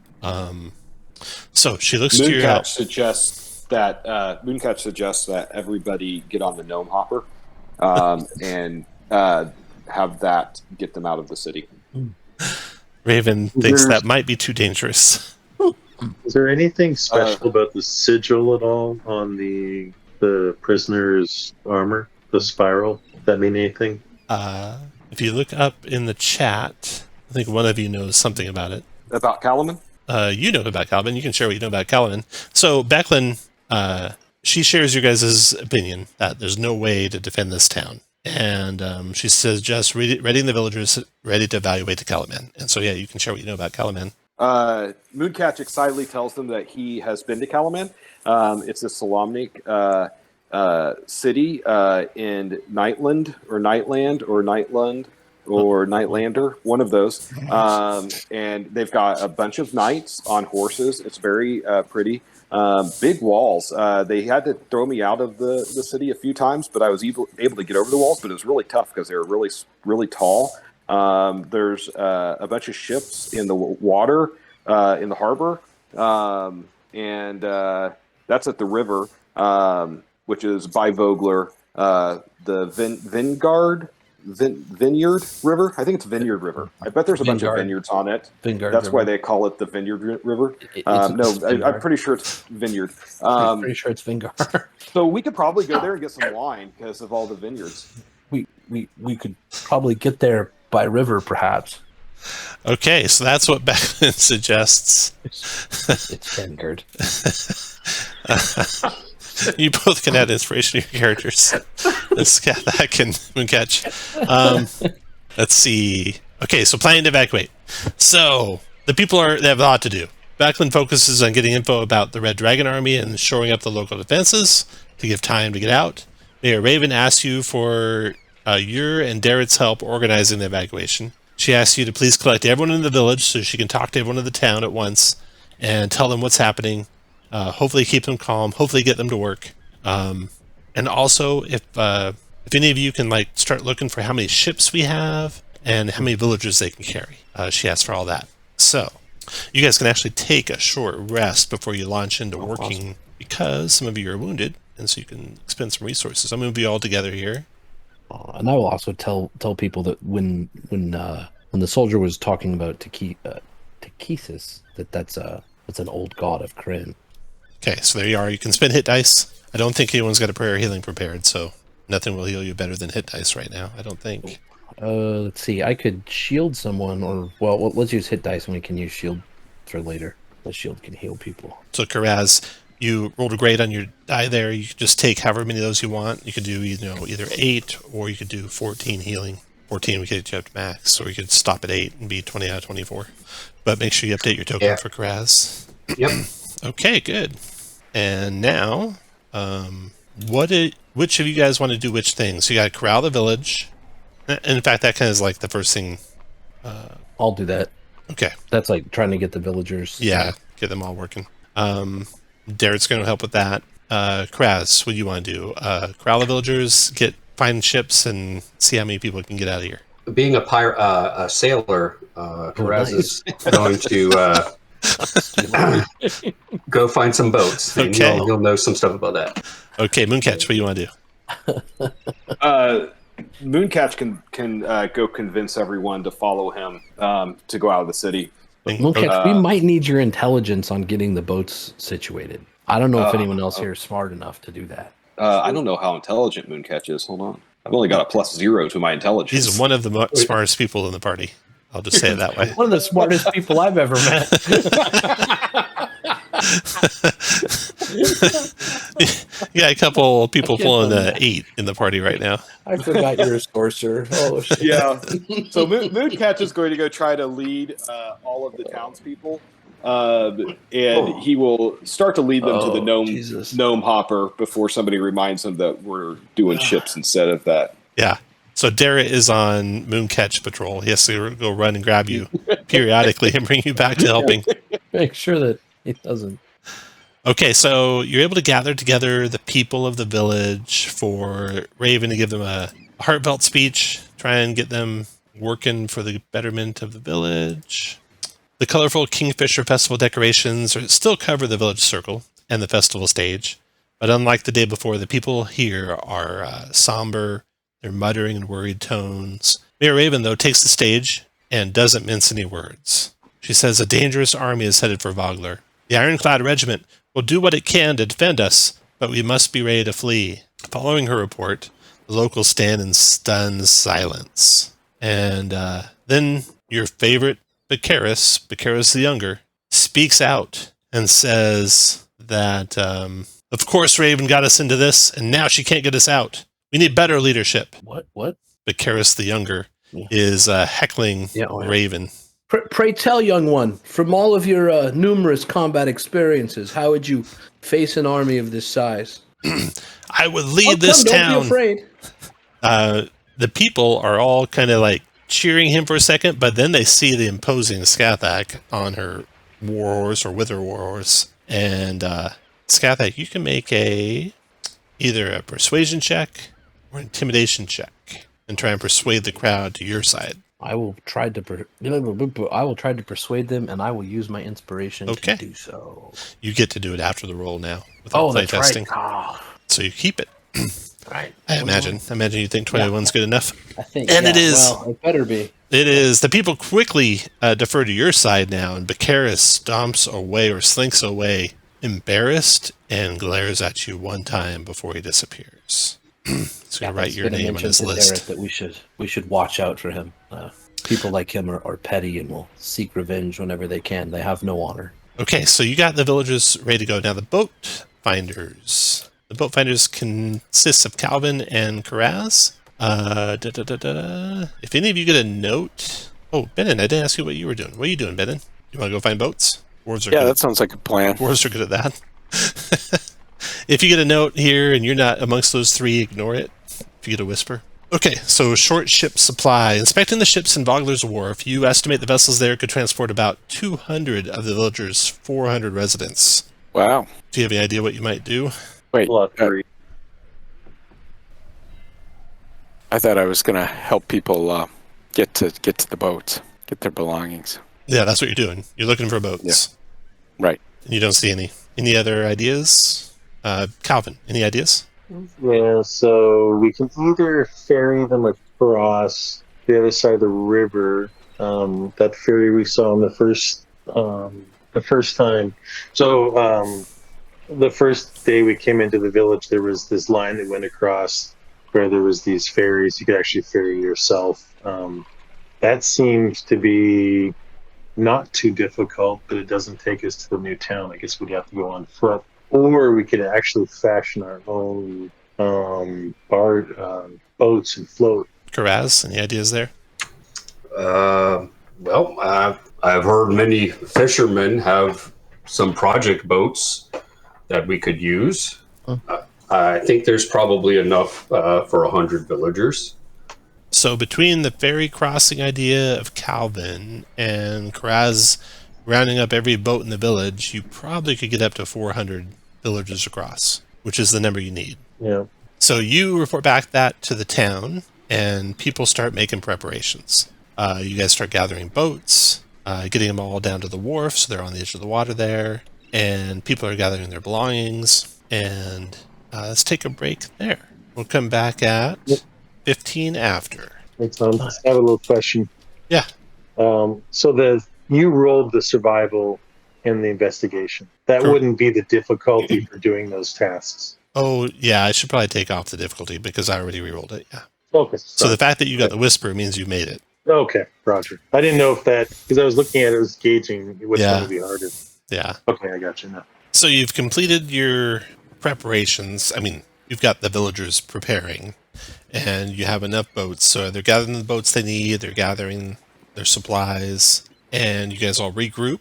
So she looks to your help. Mooncatch suggests that everybody get on the gnome hopper and have that get them out of the city. Raven thinks that might be too dangerous. Is there anything special about the sigil at all on the prisoner's armor? The spiral? Does that mean anything? If you look up in the chat, I think one of you knows something about it. About Calaman? You know about Calaman. You can share what you know about Calaman. So Becklin, she shares your guys' opinion that there's no way to defend this town. And she says just readying the villagers ready to evaluate the Calaman. And so, yeah, you can share what you know about Calaman. Mooncatch excitedly tells them that he has been to Calaman. It's a Solamnic city in Nightland or Nightlander, one of those. And they've got a bunch of knights on horses. It's very pretty. Big walls. They had to throw me out of the city a few times, but I was able to get over the walls, but it was really tough because they were really, really tall. There's a bunch of ships in the water in the harbor, and that's at the river, which is by Vogler, the Vineyard River. I think it's Vineyard River. I bet there's a bunch of vineyards on it. That's why they call it the Vineyard River. I'm pretty sure it's Vineyard. I'm pretty sure it's Vingard. So we could probably go there and get some wine because of all the vineyards. We could probably get there by river, perhaps. Okay, so that's what Becklin suggests. It's Vingard. You both can add inspiration to your characters. That can catch. Let's see. Okay, so planning to evacuate. So the people they have a lot to do. Becklin focuses on getting info about the Red Dragon Army and shoring up the local defenses to give time to get out. Mayor Raven asks you for your and Darrett's help organizing the evacuation. She asks you to please collect everyone in the village so she can talk to everyone in the town at once and tell them what's happening. Hopefully keep them calm. Hopefully get them to work. And also, if any of you can start looking for how many ships we have and how many villagers they can carry. She asks for all that. So you guys can actually take a short rest before you launch into working because some of you are wounded, and so you can expend some resources. I'm going to be all together here. And I will also tell people that when the soldier was talking about Takesis, that's an old god of Kryn. Okay, so there you are. You can spend hit dice. I don't think anyone's got a prayer healing prepared, so nothing will heal you better than hit dice right now, I don't think. Let's see. I could shield someone, or let's use hit dice, and we can use shield for later. The shield can heal people. So Karaz, you rolled a great on your die there. You could just take however many of those you want. You could do either 8 or you could do 14 healing. 14 we could get you up to max, or you could stop at 8 and be 20 out of 24. But make sure you update your token for Karaz. Yep. Okay, good. And now, which of you guys want to do which thing? So you got to corral the village. And in fact, that kind of is like the first thing. I'll do that. Okay. That's like trying to get the villagers. Yeah, get them all working. Darrett's going to help with that. Kraz, what do you want to do? Corral the villagers, find ships, and see how many people can get out of here. Being a sailor, Perez is going to go find some boats. And Okay. You'll know some stuff about that. Okay, Mooncatch, what do you want to do? Mooncatch can go convince everyone to follow him to go out of the city. Mooncatch, we might need your intelligence on getting the boats situated. I don't know if anyone else here is smart enough to do that. I don't know how intelligent Mooncatch is. Hold on. I've only got a +0 to my intelligence. He's one of the smartest people in the party. I'll just say it that way. One of the smartest people I've ever met. Yeah, a couple people pulling 8 in the party right now. I forgot you're a sorcerer. Oh, shit. Yeah. So Mooncatch is going to go try to lead all of the townspeople. And he will start to lead them to the gnome hopper before somebody reminds them that we're doing ships instead of that. Yeah. So Darrett is on Mooncatch patrol. He has to go run and grab you periodically and bring you back to helping. Make sure that it doesn't. Okay, so you're able to gather together the people of the village for Raven to give them a heartfelt speech, try and get them working for the betterment of the village. The colorful Kingfisher Festival decorations still cover the village circle and the festival stage, but unlike the day before, the people here are somber They're muttering in worried tones. Mayor Raven, though, takes the stage and doesn't mince any words. She says a dangerous army is headed for Vogler. The Ironclad Regiment will do what it can to defend us, but we must be ready to flee. Following her report, the locals stand in stunned silence. And then your favorite Vicaris the Younger, speaks out and says that, of course Raven got us into this, and now she can't get us out. We need better leadership. What? Vicaris the Younger is heckling Raven. Pray tell, young one, from all of your numerous combat experiences, how would you face an army of this size? I would leave this town. Don't be afraid. The people are all kind of like cheering him for a second, but then they see the imposing Skathak on her warhorse or with her warhorse. And Skathak, you can make either a persuasion check or intimidation check and try and persuade the crowd to your side. I will try to persuade them, and I will use my inspiration to do so. You get to do it after the roll now without play testing. Right. So you keep it. Right. I imagine you think 21's good enough. I think, and it is. Well, it better be. It is. The people quickly defer to your side now, and Vicaris stomps away or slinks away, embarrassed, and glares at you one time before he disappears. So you write your name on his list. That we should watch out for him. People like him are petty and will seek revenge whenever they can. They have no honor. Okay, so you got the villagers ready to go. Now the boat finders. The boat finders consists of Calvin and Karaz. If any of you get a note... Oh, Benin, I didn't ask you what you were doing. What are you doing, Benin? You want to go find boats? That sounds like a plan. Dwarves are good at that. If you get a note here and you're not amongst those three, ignore it. If you get a whisper. Okay, so short ship supply. Inspecting the ships in Vogler's Wharf, you estimate the vessels there could transport about 200 of the villagers' 400 residents. Wow. Do you have any idea what you might do? Wait. I thought I was going to help people get to the boats, get their belongings. Yeah, that's what you're doing. You're looking for boats. Yeah. Right. And you don't see any. Any other ideas? Calvin, any ideas? Yeah, so we can either ferry them across the other side of the river. That ferry we saw on the first time. So the first day we came into the village, there was this line that went across where there was these ferries. You could actually ferry yourself. That seems to be not too difficult, but it doesn't take us to the new town. I guess we'd have to go on foot. Or we could actually fashion our own boats and float. Karaz, any ideas there? Well, I've heard many fishermen have some project boats that we could use. I think there's probably enough for 100 villagers. So between the ferry crossing idea of Calvin and Karaz rounding up every boat in the village, you probably could get up to 400 villagers across, which is the number you need. Yeah. So you report back that to the town, and people start making preparations. You guys start gathering boats, getting them all down to the wharf, so they're on the edge of the water there, and people are gathering their belongings, and let's take a break there. We'll come back at 15 after. Hey, Tom, I have a little question. Yeah. So you rolled the survival in the investigation. That wouldn't be the difficulty for doing those tasks. Oh, yeah, I should probably take off the difficulty because I already rerolled it, yeah. Okay. So the fact that you got the whisper means you made it. Okay, roger. I didn't know if that, because I was looking at it, was gauging which one would be harder. Yeah. Okay, I got you now. So you've completed your preparations. I mean, you've got the villagers preparing, and you have enough boats. So they're gathering the boats they need, they're gathering their supplies, and you guys all regroup.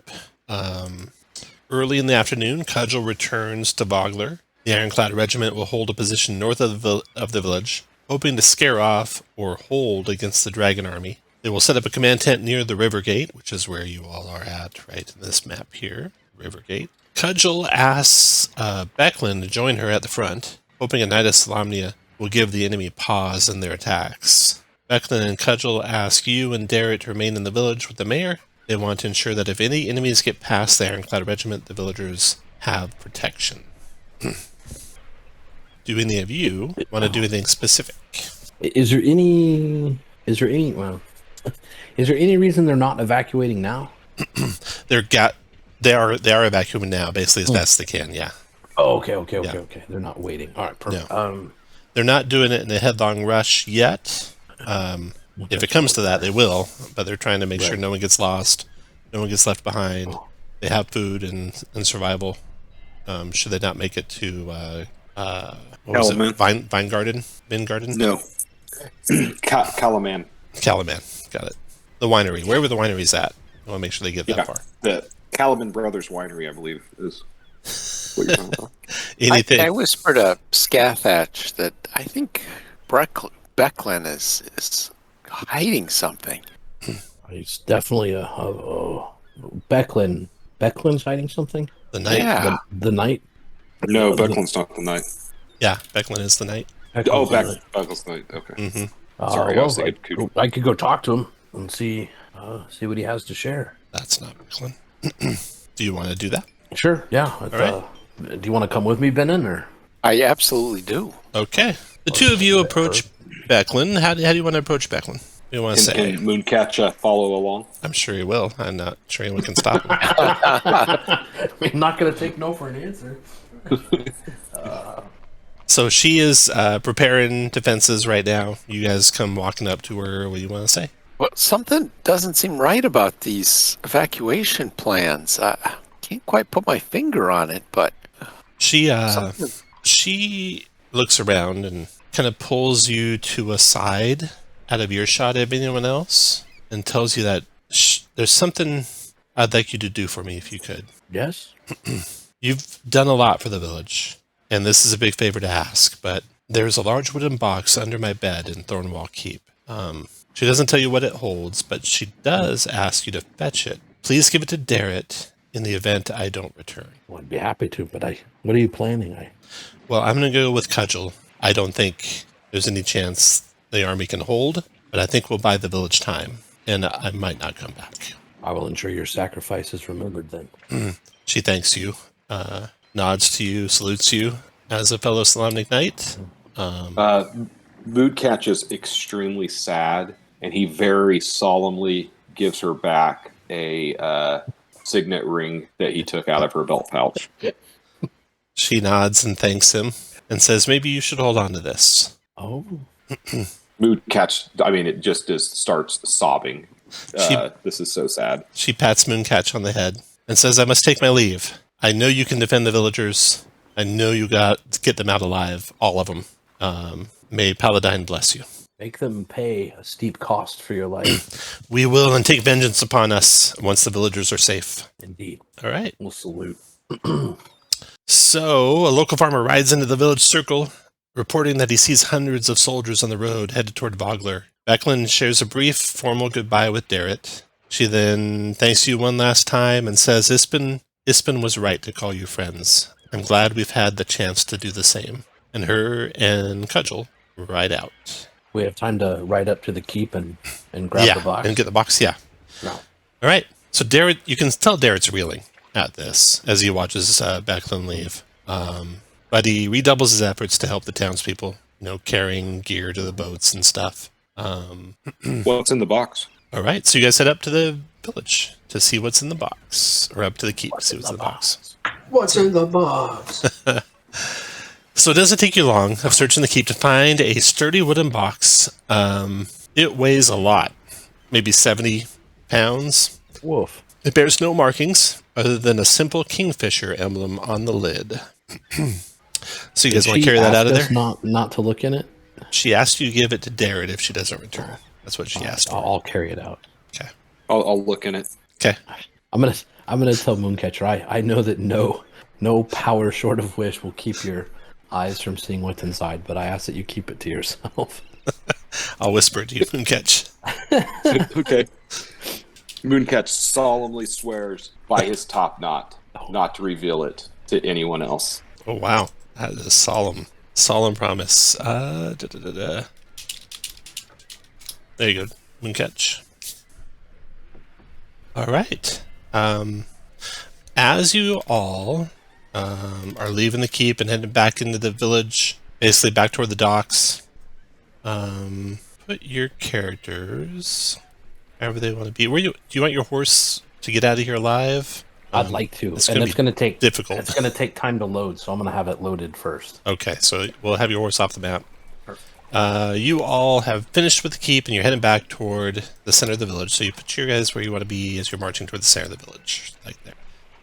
Early in the afternoon, Cudgel returns to Vogler. The Ironclad Regiment will hold a position north of the village, hoping to scare off or hold against the Dragon Army. They will set up a command tent near the River Gate, which is where you all are at, right in this map here, River Gate. Cudgel asks Becklin to join her at the front, hoping a night of Solamnia will give the enemy pause in their attacks. Becklin and Cudgel ask you and Darrett to remain in the village with the mayor. They want to ensure that if any enemies get past the Ironclad Regiment, the villagers have protection. Do any of you want to do anything specific? Is there any? Well, is there any reason they're not evacuating now? They are evacuating now, basically as fast as they can. Yeah. Oh, okay. They're not waiting. All right, perfect. No. They're not doing it in a headlong rush yet. If it comes to that, they will, but they're trying to make sure no one gets lost, no one gets left behind. They have food and survival. Should they not make it to what was it? Vine Garden? Bin Garden? No. Calaman. Calaman. Got it. The winery. Where were the wineries at? I want to make sure they get that far. The Calaman Brothers Winery, I believe, is what you're talking about. Anything? I whispered to Scathatch that I think Becklin is hiding something. It's definitely a Becklin. Becklin's hiding something. The Knight. Yeah. The Knight. No, Becklin's not the Knight. Yeah, Becklin is the Knight. Becklin's the Knight. Okay. Mm-hmm. Sorry, I was thinking Cootie. I could go talk to him and see what he has to share. That's not Becklin. Do you want to do that? Sure. Yeah. All right. Do you want to come with me, Benin, or? I absolutely do. Okay. The two of you approach Becklin. How do you want to approach Becklin? What do you want to say? Can Mooncatch follow along? I'm sure he will. I'm not sure anyone can stop him. I'm not going to take no for an answer. So she is preparing defenses right now. You guys come walking up to her. What do you want to say? Well, something doesn't seem right about these evacuation plans. I can't quite put my finger on it, but She something- she looks around and kind of pulls you to a side out of earshot of anyone else and tells you that there's something I'd like you to do for me if you could. Yes. You've done a lot for the village, and this is a big favor to ask, but there's a large wooden box under my bed in Thornwall Keep. She doesn't tell you what it holds, but she does ask you to fetch it. Please give it to Darrett in the event I don't return. Well, I'd be happy to, but what are you planning? Well, I'm going to go with Cudgel. I don't think there's any chance the army can hold, but I think we'll buy the village time, and I might not come back. I will ensure your sacrifice is remembered then. She thanks you, nods to you, salutes you as a fellow Solamnic Knight. Moodcatch is extremely sad, and he very solemnly gives her back a signet ring that he took out of her belt pouch. She nods and thanks him and says, maybe you should hold on to this. Oh. Moodcatch, I mean, it just starts sobbing. This is so sad. She pats Mooncatch on the head and says, I must take my leave. I know you can defend the villagers. I know you got to get them out alive, all of them. May Paladine bless you. Make them pay a steep cost for your life. We will, and take vengeance upon us once the villagers are safe. Indeed. All right. We'll salute. So, a local farmer rides into the village circle, reporting that he sees hundreds of soldiers on the road headed toward Vogler. Becklin shares a brief, formal goodbye with Darrett. She then thanks you one last time and says, Ispin was right to call you friends. I'm glad we've had the chance to do the same. And her and Cudgel ride out. We have time to ride up to the keep and grab the box. And get the box, yeah. No. All right. So Darrett, you can tell Darrett's reeling at this as he watches Becklin leave. But he redoubles his efforts to help the townspeople, carrying gear to the boats and stuff. What's in the box? All right. So you guys head up to the village to see what's in the box, or up to the keep to see what's in the box. What's in the box? So it doesn't take you long of searching the keep to find a sturdy wooden box. It weighs a lot, maybe 70 pounds. Woof. It bears no markings other than a simple kingfisher emblem on the lid. So you guys want to carry that out of there? Not to look in it? She asked you to give it to Darrett if she doesn't return. That's what she asked for. I'll carry it out. Okay. I'll look in it. Okay. I'm gonna tell Mooncatcher. I know that no power short of wish will keep your eyes from seeing what's inside, but I ask that you keep it to yourself. I'll whisper it to you, Mooncatch. Okay. Mooncatch solemnly swears by his top knot not to reveal it to anyone else. Oh, wow. That is a solemn promise. There you go, Mooncatch. All right. As you all are leaving the keep and heading back into the village, basically back toward the docks, Put your characters however they want to be. Do you want your horse to get out of here alive? I'd like to, it's and it's going to take difficult. It's going to take time to load, so I'm going to have it loaded first. Okay, so we'll have your horse off the map. You all have finished with the keep, and you're heading back toward the center of the village. So you put your guys where you want to be as you're marching toward the center of the village, like there.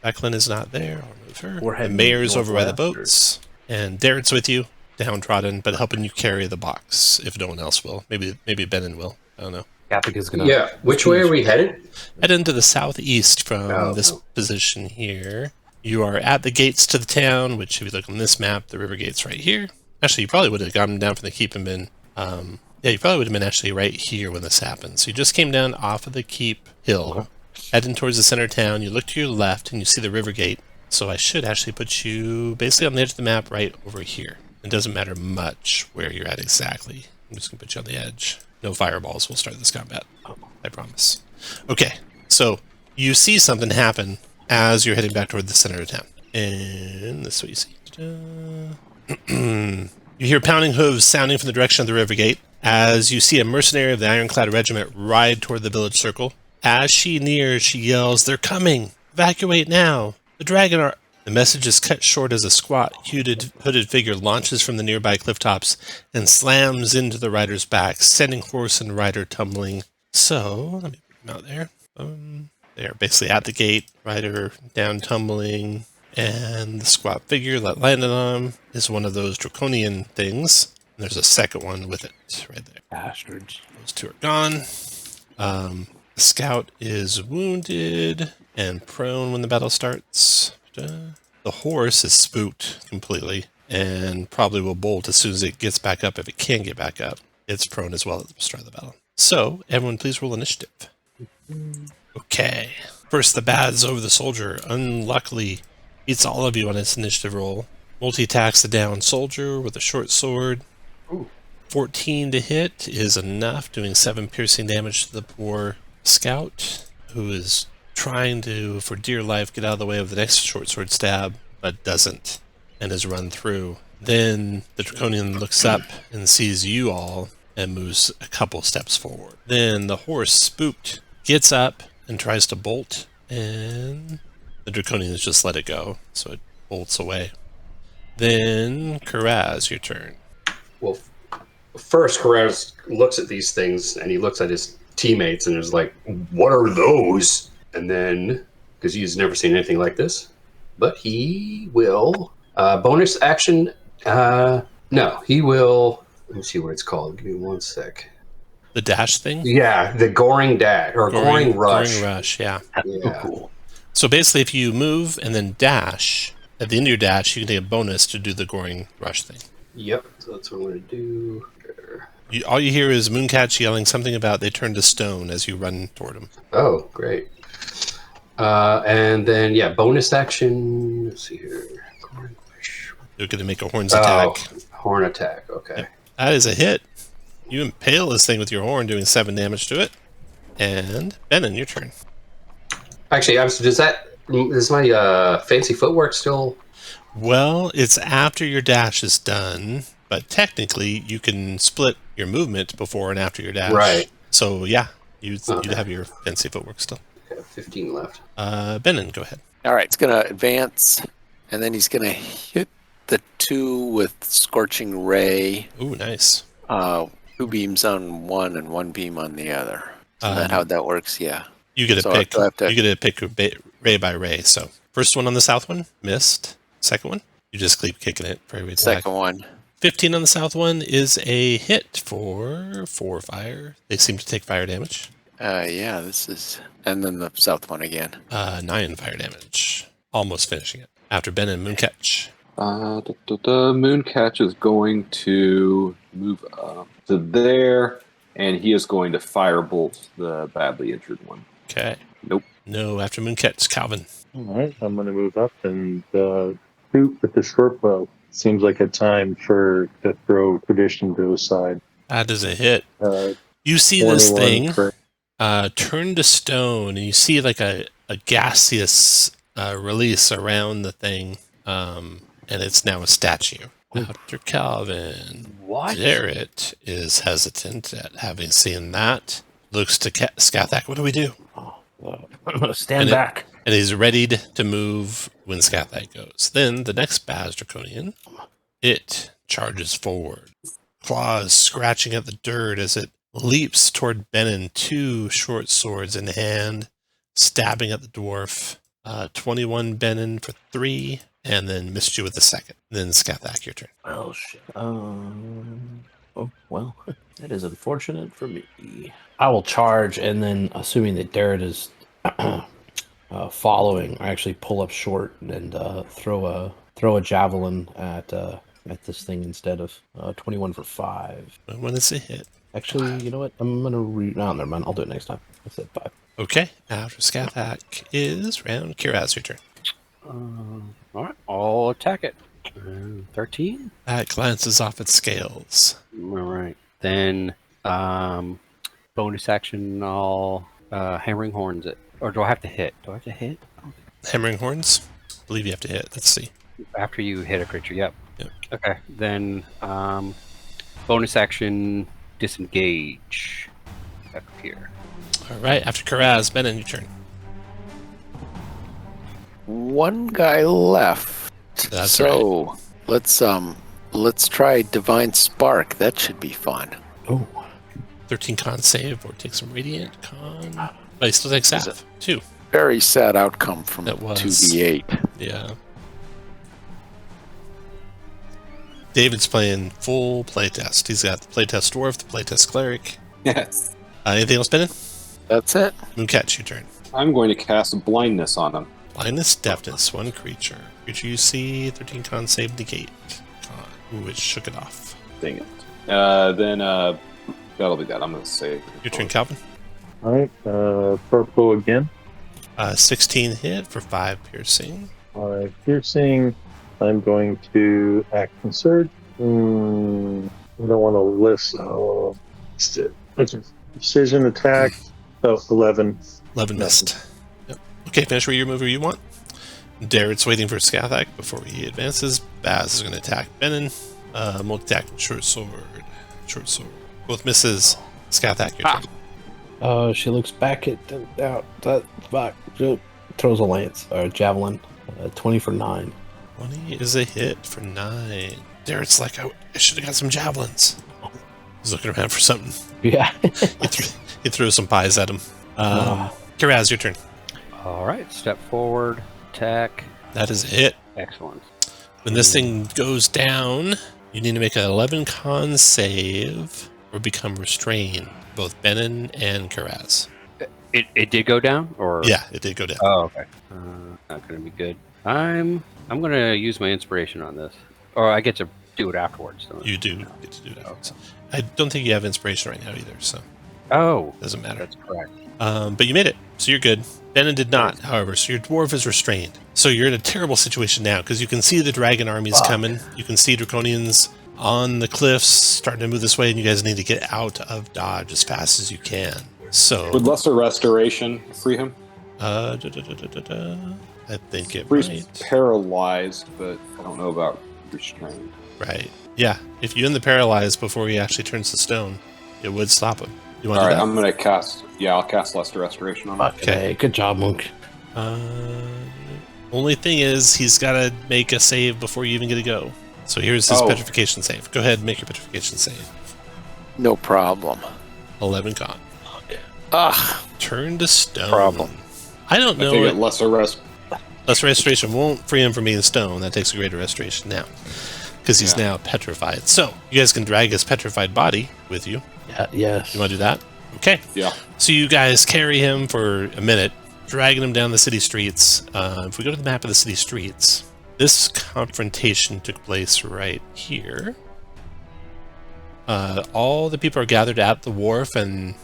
Becklin is not there. I'll move her. The mayor's over by the boats, and Darren's with you, downtrodden, but helping you carry the box if no one else will. Maybe Benin will. I don't know. Capic's gonna. Yeah. Which way are we headed? Head into the southeast from this position here. You are at the gates to the town, which if you look on this map, the river gate's right here. Actually, you probably would have gone down from the keep and been, you probably would have been actually right here when this happened. So you just came down off of the keep hill, heading towards the center of town. You look to your left and you see the river gate. So I should actually put you basically on the edge of the map right over here. It doesn't matter much where you're at exactly. I'm just going to put you on the edge. No fireballs will start this combat. I promise. Okay, so you see something happen as you're heading back toward the center of town. And this is what you see. You hear pounding hooves sounding from the direction of the river gate as you see a mercenary of the Ironclad Regiment ride toward the village circle. As she nears, she yells, "They're coming! Evacuate now! The dragon are..." The message is cut short as a squat, hooded figure launches from the nearby cliff tops and slams into the rider's back, sending horse and rider tumbling. So, let me put them out there. They're basically at the gate, rider down tumbling, and the squat figure that landed on him is one of those draconian things. And there's a second one with it right there. Bastards. Those two are gone. The scout is wounded and prone when the battle starts. The horse is spooked completely and probably will bolt as soon as it gets back up, if it can get back up. It's prone as well at the start of the battle. So, everyone please roll initiative. Okay. First, the bad's over the soldier. Unluckily, beats all of you on its initiative roll. Multi-attacks the down soldier with a short sword. Ooh. 14 to hit is enough, doing 7 piercing damage to the poor scout, who is trying to, for dear life, get out of the way of the next short sword stab, but doesn't, and is run through. Then the Draconian looks up and sees you all and moves a couple steps forward. Then the horse, spooked, gets up and tries to bolt, and the Draconians just let it go, so it bolts away. Then, Karaz, your turn. Well, first, Karaz looks at these things, and he looks at his teammates, and is like, "What are those?" And then, because he's never seen anything like this, but he will bonus action. No, he will. Let me see what it's called. Give me one sec. The dash thing? Yeah, the goring dash or goring rush. Goring rush, yeah. Yeah. Cool. So basically, if you move and then dash, at the end of your dash, you can take a bonus to do the goring rush thing. Yep. So that's what I'm going to do. All you hear is Mooncatch yelling something about they turn to stone as you run toward him. Oh, great. And then, yeah, bonus action. Let's see here. You're going to make a horns attack. Horn attack. Okay. Yep. That is a hit. You impale this thing with your horn, doing 7 damage to it. And Benin, your turn. Actually, is my fancy footwork still? Well, it's after your dash is done, but technically you can split your movement before and after your dash. Right. So yeah, you'd have your fancy footwork still. Okay, 15 left. Benin, go ahead. All right, it's going to advance, and then he's going to hit the 2 with Scorching Ray. Ooh, nice. 2 beams on one and 1 beam on the other. Is that how that works? Yeah. You get to So pick. I have to- You get to pick ray by ray. So first one on the south one missed. Second one, you just keep kicking it for every attack. Second one. 15 on the south one is a hit for 4 fire. They seem to take fire damage. Yeah, this is... And then the south one again. 9 fire damage. Almost finishing it. After Ben and Mooncatch. Mooncatch is going to move up to there, and he is going to firebolt the badly injured one. Okay. Nope. No, after Mooncatch, Calvin. All right, I'm going to move up and shoot with the short bow. Seems like a time to throw tradition to the side. That is a hit. Uh, You see this 21 thing for- turn to stone, and you see like a gaseous release around the thing, and it's now a statue. After Calvin. What? Garrett is hesitant at having seen that. Looks to Skathak. What do we do? Stand back. And he's ready to move when Skathak goes. Then the next Baz Draconian, it charges forward. Claws scratching at the dirt as it leaps toward Benin, 2 short swords in hand, stabbing at the dwarf. 21 Benin for 3, and then missed you with the second. Then Skathak, your turn. Oh, shit. Oh, well, that is unfortunate for me. I will charge, and then, assuming that Darrett is following, I actually pull up short and throw a javelin at this thing instead of 21 for 5. When is it hit? Actually, you know what? I'm gonna never mind. I'll do it next time. I said 5. Okay, after Skathak is round. Kiraz, your turn. All right, I'll attack it. 13. That glances off its scales. All right, then bonus action. I'll hammering horns it. Or do I have to hit? Do I have to hit? Hammering horns? I believe you have to hit. Let's see. After you hit a creature, yep. Yep. Okay, then bonus action disengage. Back up here. All right, after Kiraz, Benin, your turn. One guy left. That's so let's try Divine Spark. That should be fun. Oh, 13 con save, or take some radiant con. But he still takes half, 2. Very sad outcome from That was. 2d8. Yeah. David's playing full playtest. He's got the playtest dwarf, the playtest cleric. Yes. Anything else, Benin? That's it. Mooncat, your turn. I'm going to cast blindness on him. Blindness, deafness, 1 creature. Creature you see, 13 con save, negate. Con. Ooh, it shook it off. Dang it. Then that'll be that. I'm going to save. Your turn, Calvin. All right, purple again. 16 hit for 5 piercing. All right, piercing. I'm going to action surge. I don't want to list. Oh, it's it. Okay. Precision attack. Oh, 11. 11 missed. Yep. Okay, finish where your mover you want. Darrett's waiting for Skathak before he advances. Baz is going to attack Benin. Multi-attack, short sword. Short sword. Both misses. Skathak, your turn. She looks back at throws a lance or a javelin. 20 for 9. 20 is a hit for 9. Darrett's like, I should have got some javelins. He's looking around for something. Yeah. He threw some pies at him. Kiraz, your turn. All right, step forward, attack. That is a hit. Excellent. When this thing goes down, you need to make an 11 con save or become restrained. Both Benin and Kiraz. It did go down, or Yeah, it did go down. Oh, okay. Not gonna be good. I'm gonna use my inspiration on this, or I get to do it afterwards. Don't I? You do get to do that. I don't think you have inspiration right now either, so Oh, doesn't matter. that's correct. But you made it, so you're good. Benin did not, however, so your dwarf is restrained. So you're in a terrible situation now, because you can see the dragon armies coming. You can see Draconians on the cliffs starting to move this way, and you guys need to get out of Dodge as fast as you can. So Would Lesser Restoration free him? I think it Free's might. paralyzed, but I don't know about restrained. Right. Yeah, if you end the paralyzed before he actually turns to stone, it would stop him. You want All to right, do that? I'm going to cast... Yeah, I'll cast Lesser Restoration on him. Okay, good job, Monk. Only thing is, he's got to make a save before you even get to go. So here's his petrification save. Go ahead and make your petrification save. No problem. 11 con. Ah, Turn to stone. Problem. I don't I know. take it Lesser Lesser restoration won't free him from being stone. That takes a greater restoration now. Because he's now petrified. So, you guys can drag his petrified body with you. Yeah, yes. You want to do that? Okay. Yeah. So you guys carry him for a minute, dragging him down the city streets. If we go to the map of the city streets, this confrontation took place right here. All the people are gathered at the wharf, and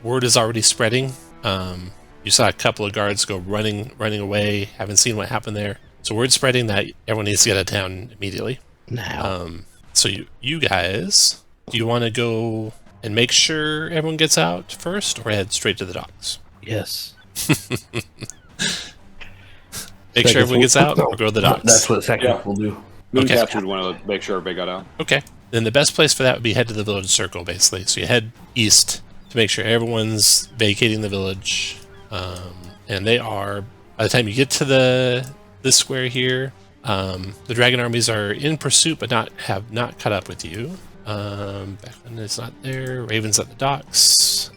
word is already spreading. You saw a couple of guards go running away. Haven't seen what happened there. So word's spreading that everyone needs to get out of town immediately. Now. So you guys, do you want to go and make sure everyone gets out first, or head straight to the docks? Yes. Make sure everyone gets out, or go to the docks. That's what second Yeah. will do. Mooncat would want to make sure everybody got out. Okay. then the best place for that would be head to the village circle, basically. So you head east to make sure everyone's vacating the village. And they are, by the time you get to this square here, the dragon armies are in pursuit, but have not caught up with you. Beckman is not there. Raven's at the docks.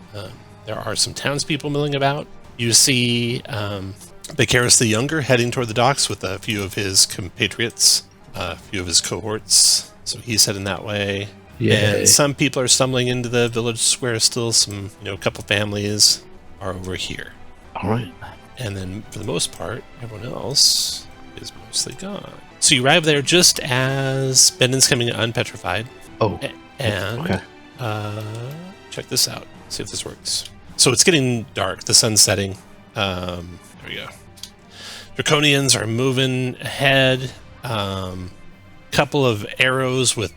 There are some townspeople milling about. You see Becaris the Younger heading toward the docks with a few of his compatriots, a few of his cohorts. So he's heading that way. Yay. And some people are stumbling into the village square still. Some, a couple families are over here. All right. And then for the most part, everyone else is mostly gone. So you arrive there just as Benden's coming unpetrified. Oh. And okay. Check this out. See if this works. So it's getting dark. The sun's setting. There we go. Draconians are moving ahead. Couple of arrows with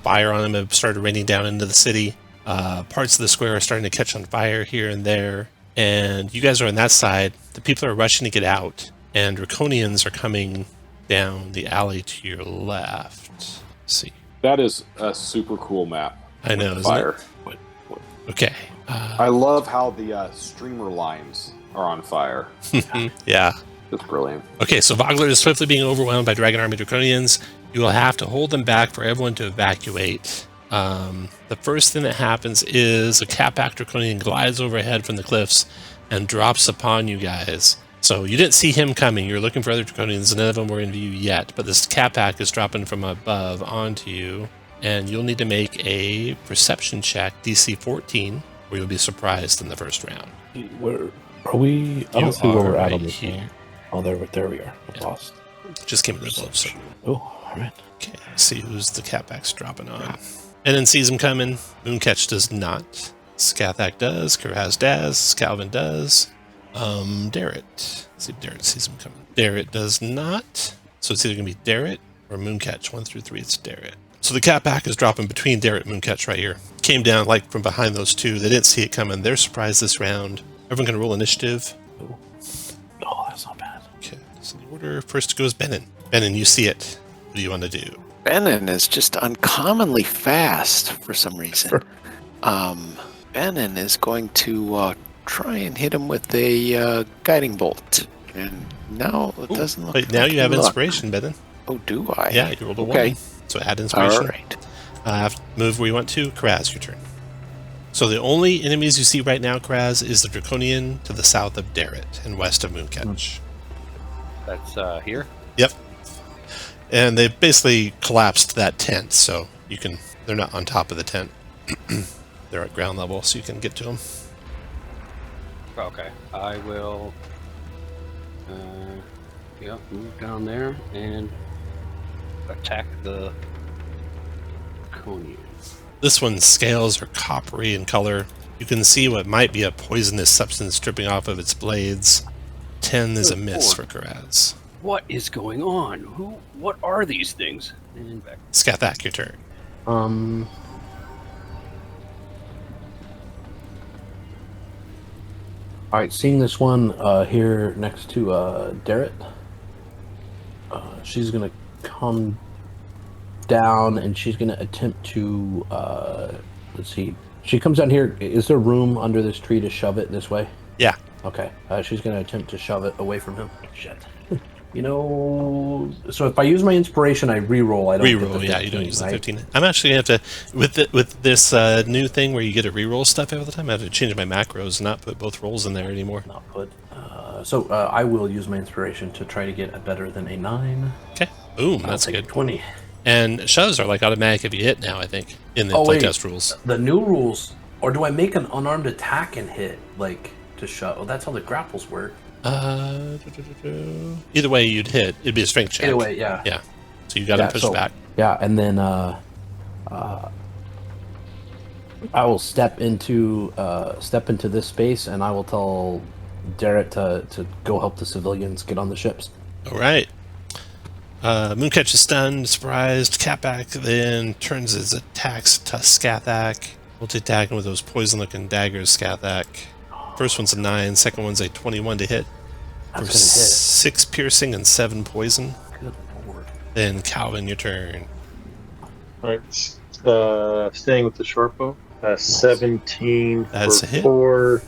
fire on them have started raining down into the city. Parts of the square are starting to catch on fire here and there. And you guys are on that side. The people are rushing to get out. And Draconians are coming down the alley to your left. Let's see. That is a super cool map. I know, isn't Fire. it? Okay. I love how the streamer lines are on fire. Yeah. That's brilliant. Okay, so Vogler is swiftly being overwhelmed by Dragon Army Draconians. You will have to hold them back for everyone to evacuate. The first thing that happens is a Catpack Draconian glides overhead from the cliffs and drops upon you guys. So you didn't see him coming. You're looking for other Draconians. None of them were in view yet. But this Catpack is dropping from above onto you. And you'll need to make a perception check, DC 14, or you'll be surprised in the first round. Where are we? I don't You see where we're are at on right this here. one. Oh, there we are. I'm lost. Just came in the close. Oh, all right. Okay, let's see who's the Catpack's dropping on. And then sees him coming. Mooncatch does not. Skathak does. Karaz does. Calvin does. Darrett. Let's see if Darrett sees him coming. Darrett does not. So it's either going to be Darrett or Mooncatch. 1 through 3, it's Darrett. So the Catpack is dropping between Darrett and Mooncatch right here. Came down like from behind those two. They didn't see it coming. They're surprised this round. Everyone can roll initiative. Oh, that's not bad. Okay, so the order first goes Benin. Benin, you see it. What do you want to do? Benin is just uncommonly fast for some reason. Benin is going to try and hit him with a guiding bolt. And now it doesn't look Wait, now like you have luck. inspiration, Benin. Oh, do I? Yeah, you rolled a 1. Okay. So add inspiration. All right. Move where you want to. Karaz, your turn. So the only enemies you see right now, Karaz, is the Draconian to the south of Darrett and west of Mooncatch. That's here. Yep. And they basically collapsed that tent, so they're not on top of the tent. They're at ground level, so you can get to them. Okay. I will. Move down there and attack the Draconian. This one's scales are coppery in color. You can see what might be a poisonous substance dripping off of its blades. 10 is a miss for Karaz. What is going on? What are these things? And back. Skathak, your turn. All right, seeing this one here next to Darrett, she's gonna come down and she's gonna attempt to let's see. She comes down here. Is there room under this tree to shove it this way? Yeah. Okay. She's gonna attempt to shove it away from him. Shit. So if I use my inspiration, I re-roll. I don't get the Reroll, yeah, 15, you don't use the right? 15. I'm actually going to have to, with this new thing where you get to reroll stuff all the time, I have to change my macros and not put both rolls in there anymore. Not put. So I will use my inspiration to try to get a better than a 9. Okay. Boom, I'll that's take good. 20. And shoves are like automatic if you hit now, I think, in the wait. playtest rules. The new rules, or do I make an unarmed attack and hit, like, to shove? Oh, that's how the grapples work. Either way you'd hit, it'd be a strength check. Either way, yeah. Yeah. So you got to push back. Yeah, and then I will step into this space, and I will tell Darrett to go help the civilians get on the ships. All right. Mooncatch is stunned, surprised. Catback then turns his attacks to Skathak. Multi-attacking with those poison-looking daggers, Skathak. First one's a 9, second one's a 21 to hit. That's For gonna hit. 6 piercing and 7 poison. Good lord. Then Calvin, your turn. Right. Staying with the short bow. 17 That's for a hit. 4.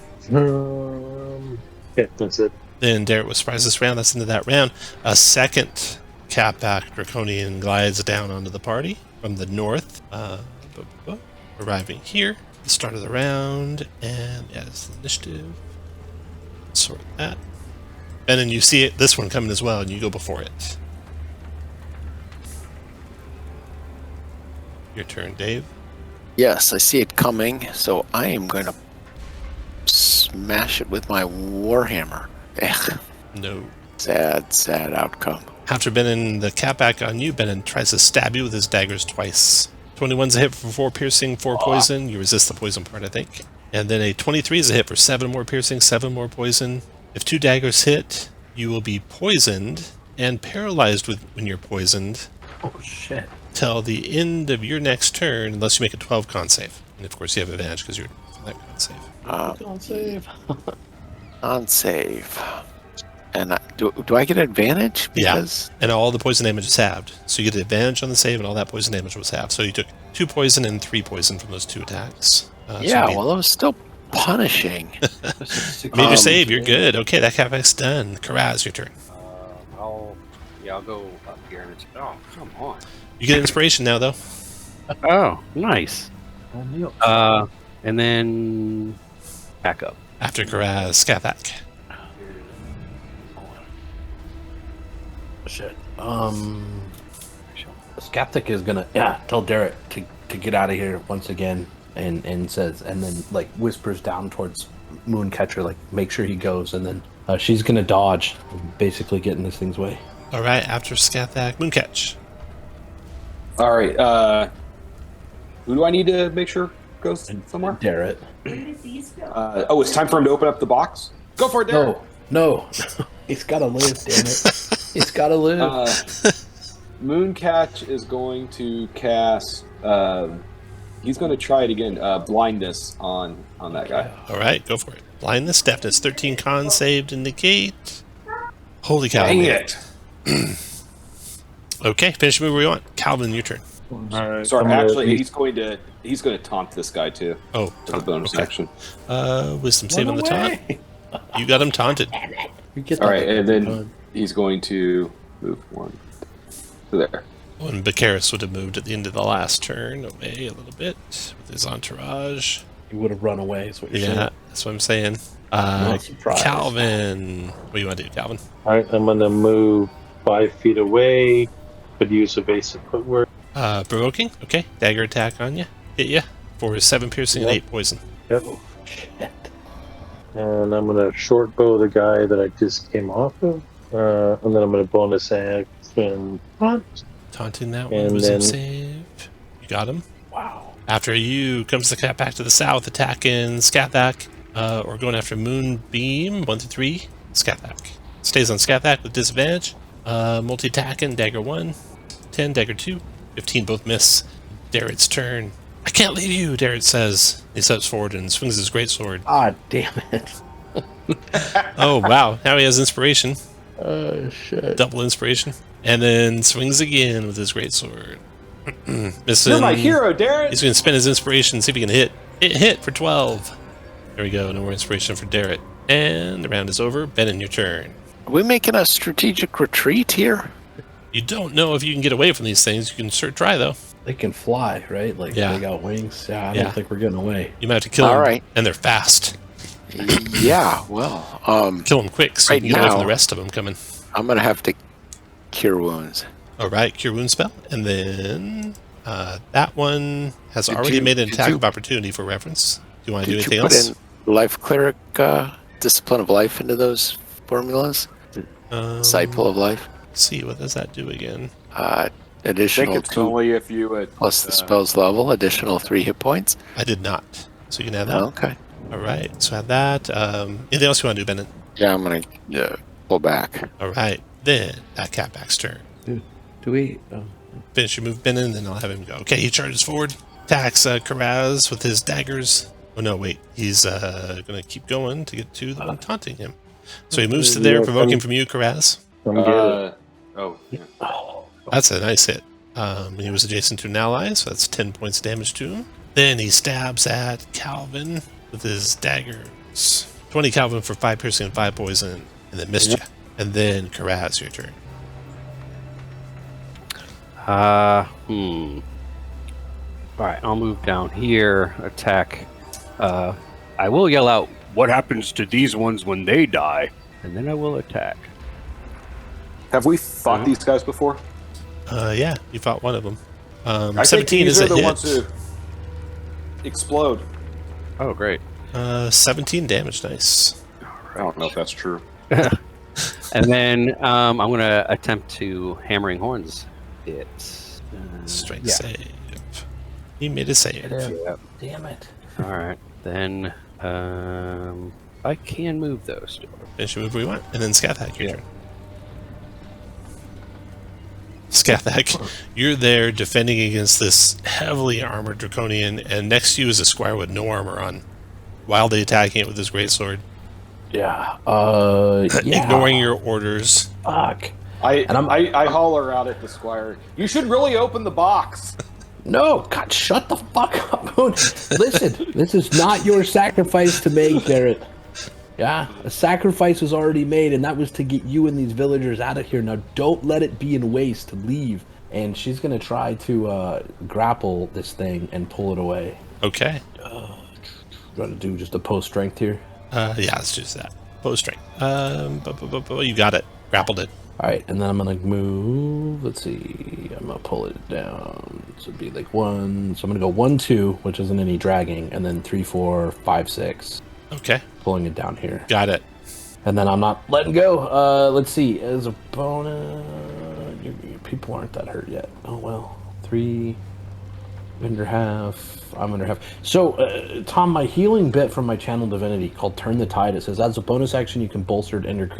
Yeah, that's it. Then Derek was surprised this round. That's into that round. A second Catback Draconian glides down onto the party from the north, arriving here. The start of the round, and yeah, it's the initiative. Sort that. And then you see it, this one coming as well, and you go before it. Your turn, Dave. Yes, I see it coming, so I am going to smash it with my warhammer. Ugh, No. sad outcome. After Benin, the Catback on you, Benin tries to stab you with his daggers twice. 21's a hit for 4 piercing, 4 poison. You resist the poison part, I think. And then a 23 is a hit for 7 more piercing, 7 more poison. If 2 daggers hit, you will be poisoned and paralyzed when you're poisoned Oh shit! till the end of your next turn, unless you make a 12 con save. And of course, you have advantage because you're that con save. Don't save. On save. And do I get advantage? Because And all the poison damage is halved. So you get advantage on the save, and all that poison damage was halved. So you took 2 poison and 3 poison from those 2 attacks. yeah, well, that was still punishing. Made your save, you're good. Okay, that Catback's done. Karaz, your turn. I'll go up here and it's. Oh, come on. You get inspiration now, though. Oh, nice. Neil. And then back up. After Karaz, Catback. Shit. Skeptic is gonna tell Derek to get out of here once again, and says, and then like whispers down towards Mooncatcher, like make sure he goes, and then she's gonna dodge, basically get in this thing's way. All right, after Skathack, Mooncatch. All right. Who do I need to make sure goes somewhere? Derek. It's time for him to open up the box. Go for it, Derek. No. He's gotta live, damn it. He's gotta live. Mooncatch is going to cast. He's going to try it again. Blindness on that guy. All right, go for it. Blindness, deafness, 13 con saved to negate. Holy cow. Dang it. Okay, finish the move where you want. Calvin, your turn. All right. Sorry, I'm gonna actually, be- he's going to taunt this guy too. Oh, For the bonus okay. action. Wisdom save on the taunt. You got him taunted. All right, and then he's going to move 1 to there. When Bakaris would have moved at the end of the last turn away a little bit with his entourage. He would have run away, is what you're Yeah, saying. that's what I'm saying. Not surprised. Calvin. What do you want to do, Calvin? All right, I'm gonna move 5 feet away, but use evasive footwork. Provoking. Okay, dagger attack on you. Hit you for 7 piercing and 8 poison. Yep. And I'm gonna short bow the guy that I just came off of, and then I'm gonna bonus action taunt. Taunting that one. And Wisdom then- save. You got him. Wow. After you comes the cat back to the south, attacking Skathack, or going after Moonbeam, 1 through 3, Skathack. Stays on Skathack with disadvantage. Multi-attacking, dagger 1, 10, dagger 2, 15 both miss. Darrett's turn. I can't leave you, Darrett says. He steps forward and swings his greatsword. Ah, damn it. Oh, wow. Now he has inspiration. Oh, shit. Double inspiration. And then swings again with his greatsword. Missing. You're my hero, Darren. He's going to spend his inspiration, see if he can hit. Hit for 12. There we go. No more inspiration for Darrett. And the round is over. Benin, your turn. Are we making a strategic retreat here? You don't know if you can get away from these things. You can try, though. They can fly, right? Like, Yeah. they got wings. Yeah, I Yeah. don't think we're getting away. You might have to kill All them. right. And they're fast. Yeah, well, Kill them quick so Right you can get away from now- the rest of them coming. I'm gonna have to cure wounds. All right, Cure Wound spell. And then that one has Did already you- made an did attack you- of opportunity for reference. Do you want to do Did anything you put else? in life cleric discipline of life into those formulas? Disciple of life. Let's see, what does that do again? I think Additional it's 2 only if you would. plus the spell's level. Additional 3 hit points. I did not. So you can have that. Okay. All right, so have that. Anything else you want to do, Bennett? Yeah, I'm gonna pull back. All right, then that Catback's turn. Do we? Finish your move, Bennett, and then I'll have him go. Okay, he charges forward, attacks Karaz with his daggers. Oh no, wait, he's going to keep going to get to the one taunting him. So he moves to there, Yeah, provoking from you, Karaz. I'm good. Oh, yeah. That's a nice hit. He was adjacent to an ally, so that's 10 points of damage to him. Then he stabs at Calvin with his daggers. 20 Calvin for 5 piercing and 5 poison, and then missed you. And then Karaz, your turn. Alright, I'll move down here, attack. I will yell out, "What happens to these ones when they die?" And then I will attack. Have we fought these guys before? Yeah, you fought one of them. I think 17 these is are a the hit. ones who explode. Oh, great. 17 damage, nice. I don't know if that's true. And then I'm going to attempt to Hammering Horns. It's Strength yeah. save. He made a save. Yep. Damn it. All right, then I can move those. Finish your move where you want, and then Scathak, your turn. Scathak, you're there defending against this heavily armored draconian, and next to you is a squire with no armor on, wildly attacking it with his greatsword. Yeah. Ignoring your orders. Fuck. I holler out at the squire. You should really open the box. No, God, shut the fuck up. Listen, this is not your sacrifice to make, Garrett. Yeah, a sacrifice was already made, and that was to get you and these villagers out of here. Now, don't let it be in waste. Leave. And she's going to try to grapple this thing and pull it away. Okay. Got to do just a post strength here. Yeah, let's do that. Post strength. You got it. Grappled it. All right, and then I'm going to move. Let's see. I'm going to pull it down. So it'd be like 1. So I'm going to go 1, 2, which isn't any dragging, and then 3, 4, 5, 6. Okay. Pulling it down here. Got it. And then I'm not letting go. Let's see. As a bonus, your people aren't that hurt yet. Oh, well. 3, under half. I'm under half. So, Tom, my healing bit from my channel divinity called Turn the Tide, it says, as a bonus action, you can bolster injured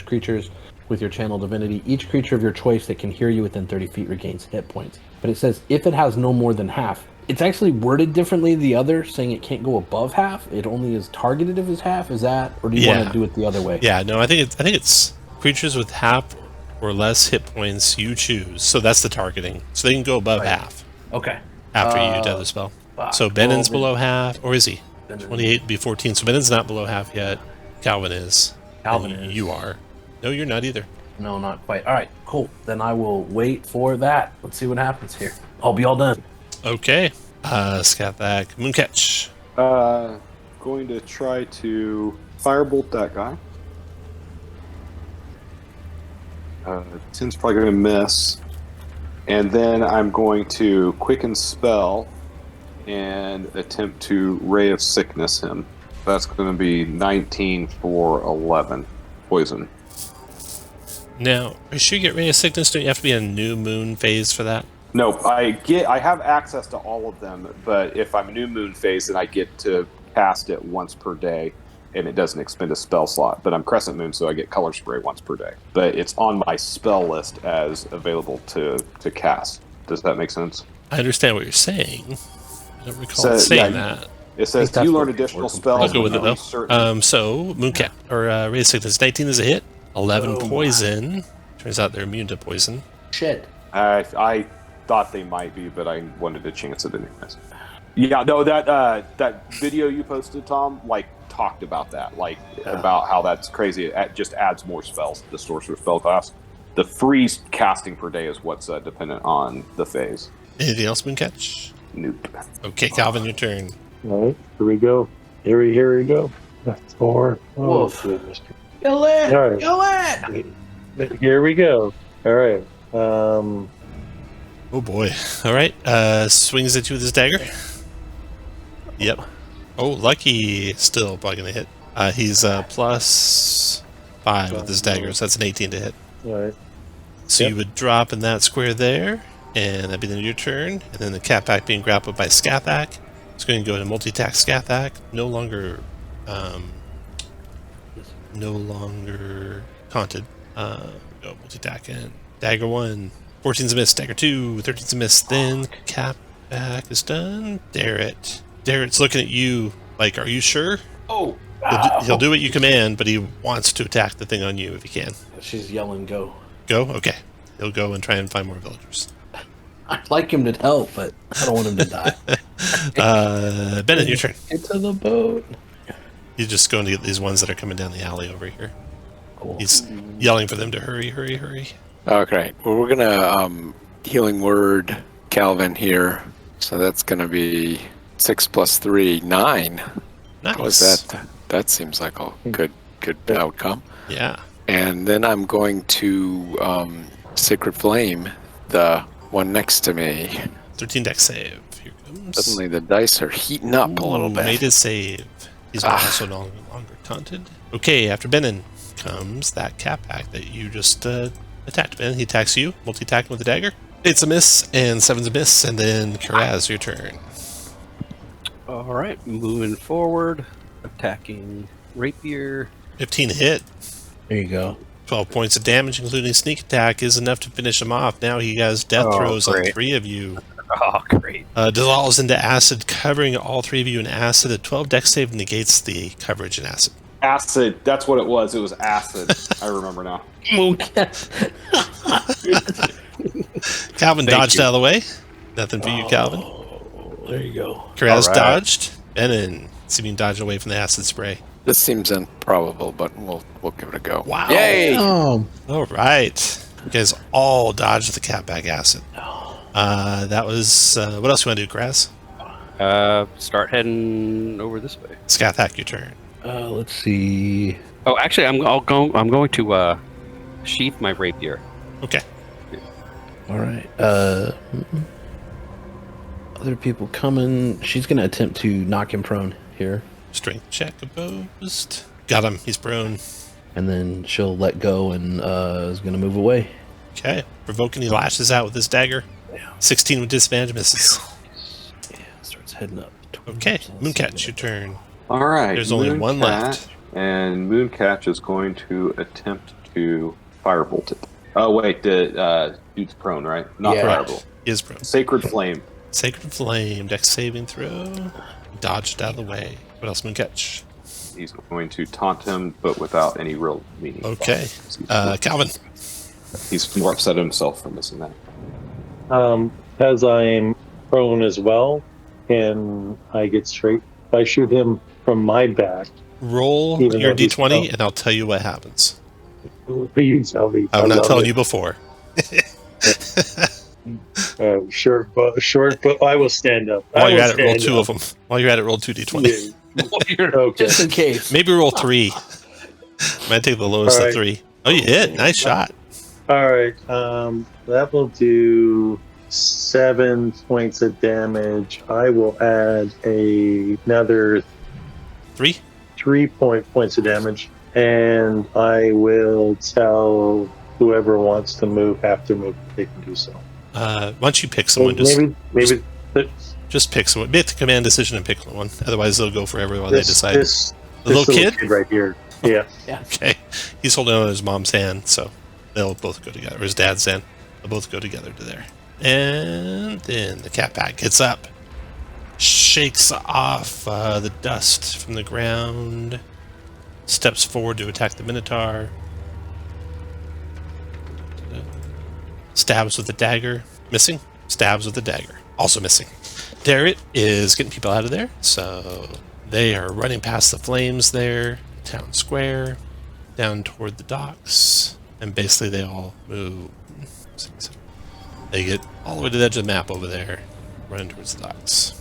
creatures with your channel divinity. Each creature of your choice that can hear you within 30 feet regains hit points. But it says, if it has no more than half. It's actually worded differently the other, saying it can't go above half. It only is targeted if it's half. Is that, or do you want to do it the other way? Yeah, no, I think it's creatures with half or less hit points you choose. So that's the targeting. So they can go above half. Okay. After you do the spell. So Benen's below half, or is he? 28 would be 14. So Benen's not below half yet. Calvin is. Calvin And is. You are. No, you're not either. No, not quite. All right, cool. Then I will wait for that. Let's see what happens here. I'll be all done. Okay. Scathak, Mooncatch. Going to try to firebolt that guy. 10's probably going to miss. And then I'm going to quicken spell and attempt to Ray of Sickness him. That's going to be 19 for 11 poison. Now, are you sure you get Ray of Sickness? Don't you have to be in a new moon phase for that? Nope, I have access to all of them, but if I'm new moon phase, then I get to cast it once per day, and it doesn't expend a spell slot. But I'm crescent moon, so I get color spray once per day. But it's on my spell list as available to cast. Does that make sense? I understand what you're saying. I don't recall saying that. It says you learn additional spells. I'll go with it though. Certain... So Mooncat or Ray of Sickness, 19 is a hit. 11 poison. Turns out they're immune to poison. Shit. I thought they might be, but I wanted to chance it anyways. Yeah, no, that video you posted, Tom, talked about that, about how that's crazy. It just adds more spells to the sorcerer spell class. The free casting per day is what's dependent on the phase. Anything else, Mooncatch? Nope. Okay, Calvin, your turn. All right, here we go. Here we go. That's 4. Oh, goodness. Kill it! All right. Kill it! Here we go. All right. Oh boy. All right. Swings at you with his dagger. Yep. Oh, lucky. Still probably gonna hit. He's +5 with his dagger, so that's an 18 to hit. All right. So you would drop in that square there, and that'd be the end of your turn. And then the Catback being grappled by Scathak. It's going to go to multi-attack Scathak. No longer taunted. Go multi-attack and dagger 1. 14's a miss. Dagger 2. 13's a miss. Then Catback is done. Darrett's looking at you like, are you sure? Oh. He'll do what you command, but he wants to attack the thing on you if he can. She's yelling, go. Go? Okay. He'll go and try and find more villagers. I'd like him to help, but I don't want him to die. Bennett, your turn. Get to the boat. He's just going to get these ones that are coming down the alley over here. Cool. He's yelling for them to hurry, hurry, hurry. Okay. Well, we're gonna healing word Calvin here. So that's gonna be 6 + 3, 9. Nice. How was that? That seems like a good outcome. Yeah. And then I'm going to Sacred Flame, the one next to me. 13 dex save. Here comes. Suddenly the dice are heating up a little bit. Made his save. He's also no longer taunted. Okay, after Benin comes that cat pack that you just attacked. Benin, he attacks you, multi-attacking with a dagger. 8's a miss, and 7's a miss, and then Karaz, your turn. All right, moving forward, attacking rapier. 15 hit. There you go. 12 points of damage, including sneak attack, is enough to finish him off. Now he has death throws on great. 3 of you. Oh, great. Dissolves into acid, covering all 3 of you in acid. A 12 dex save negates the coverage in acid. Acid. That's what it was. It was acid. I remember now. Calvin Thank dodged you. out of the way. Nothing for you, Calvin. There you go. Karaz All right. dodged. Benin, seeming dodged away from the acid spray. This seems improbable, but we'll give it a go. Wow. Yay! Oh, All right. You guys all dodged the catback acid. That was... what else you want to do, Karaz? Start heading over this way. Scathak, your turn. let's see. Oh, actually, I'm going to sheath my rapier. Okay. All right. Other people coming. She's going to attempt to knock him prone here. Strength check opposed. Got him. He's prone. And then she'll let go and is going to move away. Okay. Provoking, he lashes out with his dagger. Yeah. 16 with disadvantage misses. Yeah, starts heading up. Okay. So let's Mooncatch, see your turn. All right. There's only one left. And Mooncatch is going to attempt to firebolt it. Oh, wait. The dude's prone, right? Not Yeah. firebolt. He is prone. Sacred Flame. Sacred Flame, dex saving throw. Dodged out of the way. What else, Mooncatch? He's going to taunt him, but without any real meaning. Okay. Calvin. He's more upset at himself for missing that. As I'm prone as well, can I get straight? If I shoot him from my back, Roll Even your though he's d20 prone. and I'll tell you what happens. you tell me. I'm not telling you before. Short, but I will stand up. While I you're will at it, roll stand 2 up. of them. While you're at it, roll 2 d20. Yeah. Okay. Just in case. Maybe roll 3. Might take the lowest All of right. 3. Oh, you hit. Nice shot. All right. That will do 7 points of damage. I will add another 3. 3 points of damage, and I will tell whoever wants to have to move. They can do so. Once you pick someone, just maybe pick someone. Make the command decision and pick one. Otherwise, they'll go forever while they decide. This The little kid? right here. Yeah. Okay. He's holding on to his mom's hand, so they'll both go together. Or his dad's hand. They'll both go together to there. And then the cat pack gets up, shakes off the dust from the ground, steps forward to attack the Minotaur, stabs with a dagger, missing, stabs with a dagger, also missing. Darrett is getting people out of there, so they are running past the flames there, town square, down toward the docks, and basically they all move. They get all the way to the edge of the map over there, running towards the docks.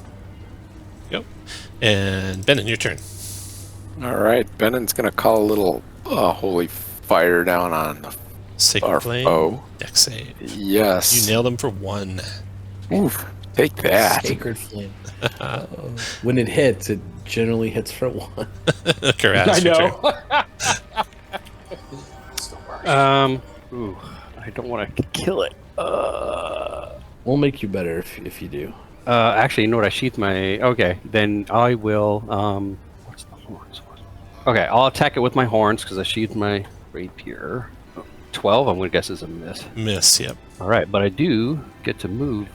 Go. And Benin, your turn. All right, Bennon's gonna call a little holy fire down on our Sacred Flame, foe. dex save. Yes. You nailed them for 1. Oof, take that. Sacred flame. When it hits, it generally hits for 1. Karaz, your turn. Ooh, I don't want to kill it. We'll make you better if you do. Actually, you know what? I sheath my. Okay, then I will. What's the horns? Okay, I'll attack it with my horns because I sheathed my rapier. 12. I'm gonna guess is a miss. Miss, yep. All right, but I do get to move.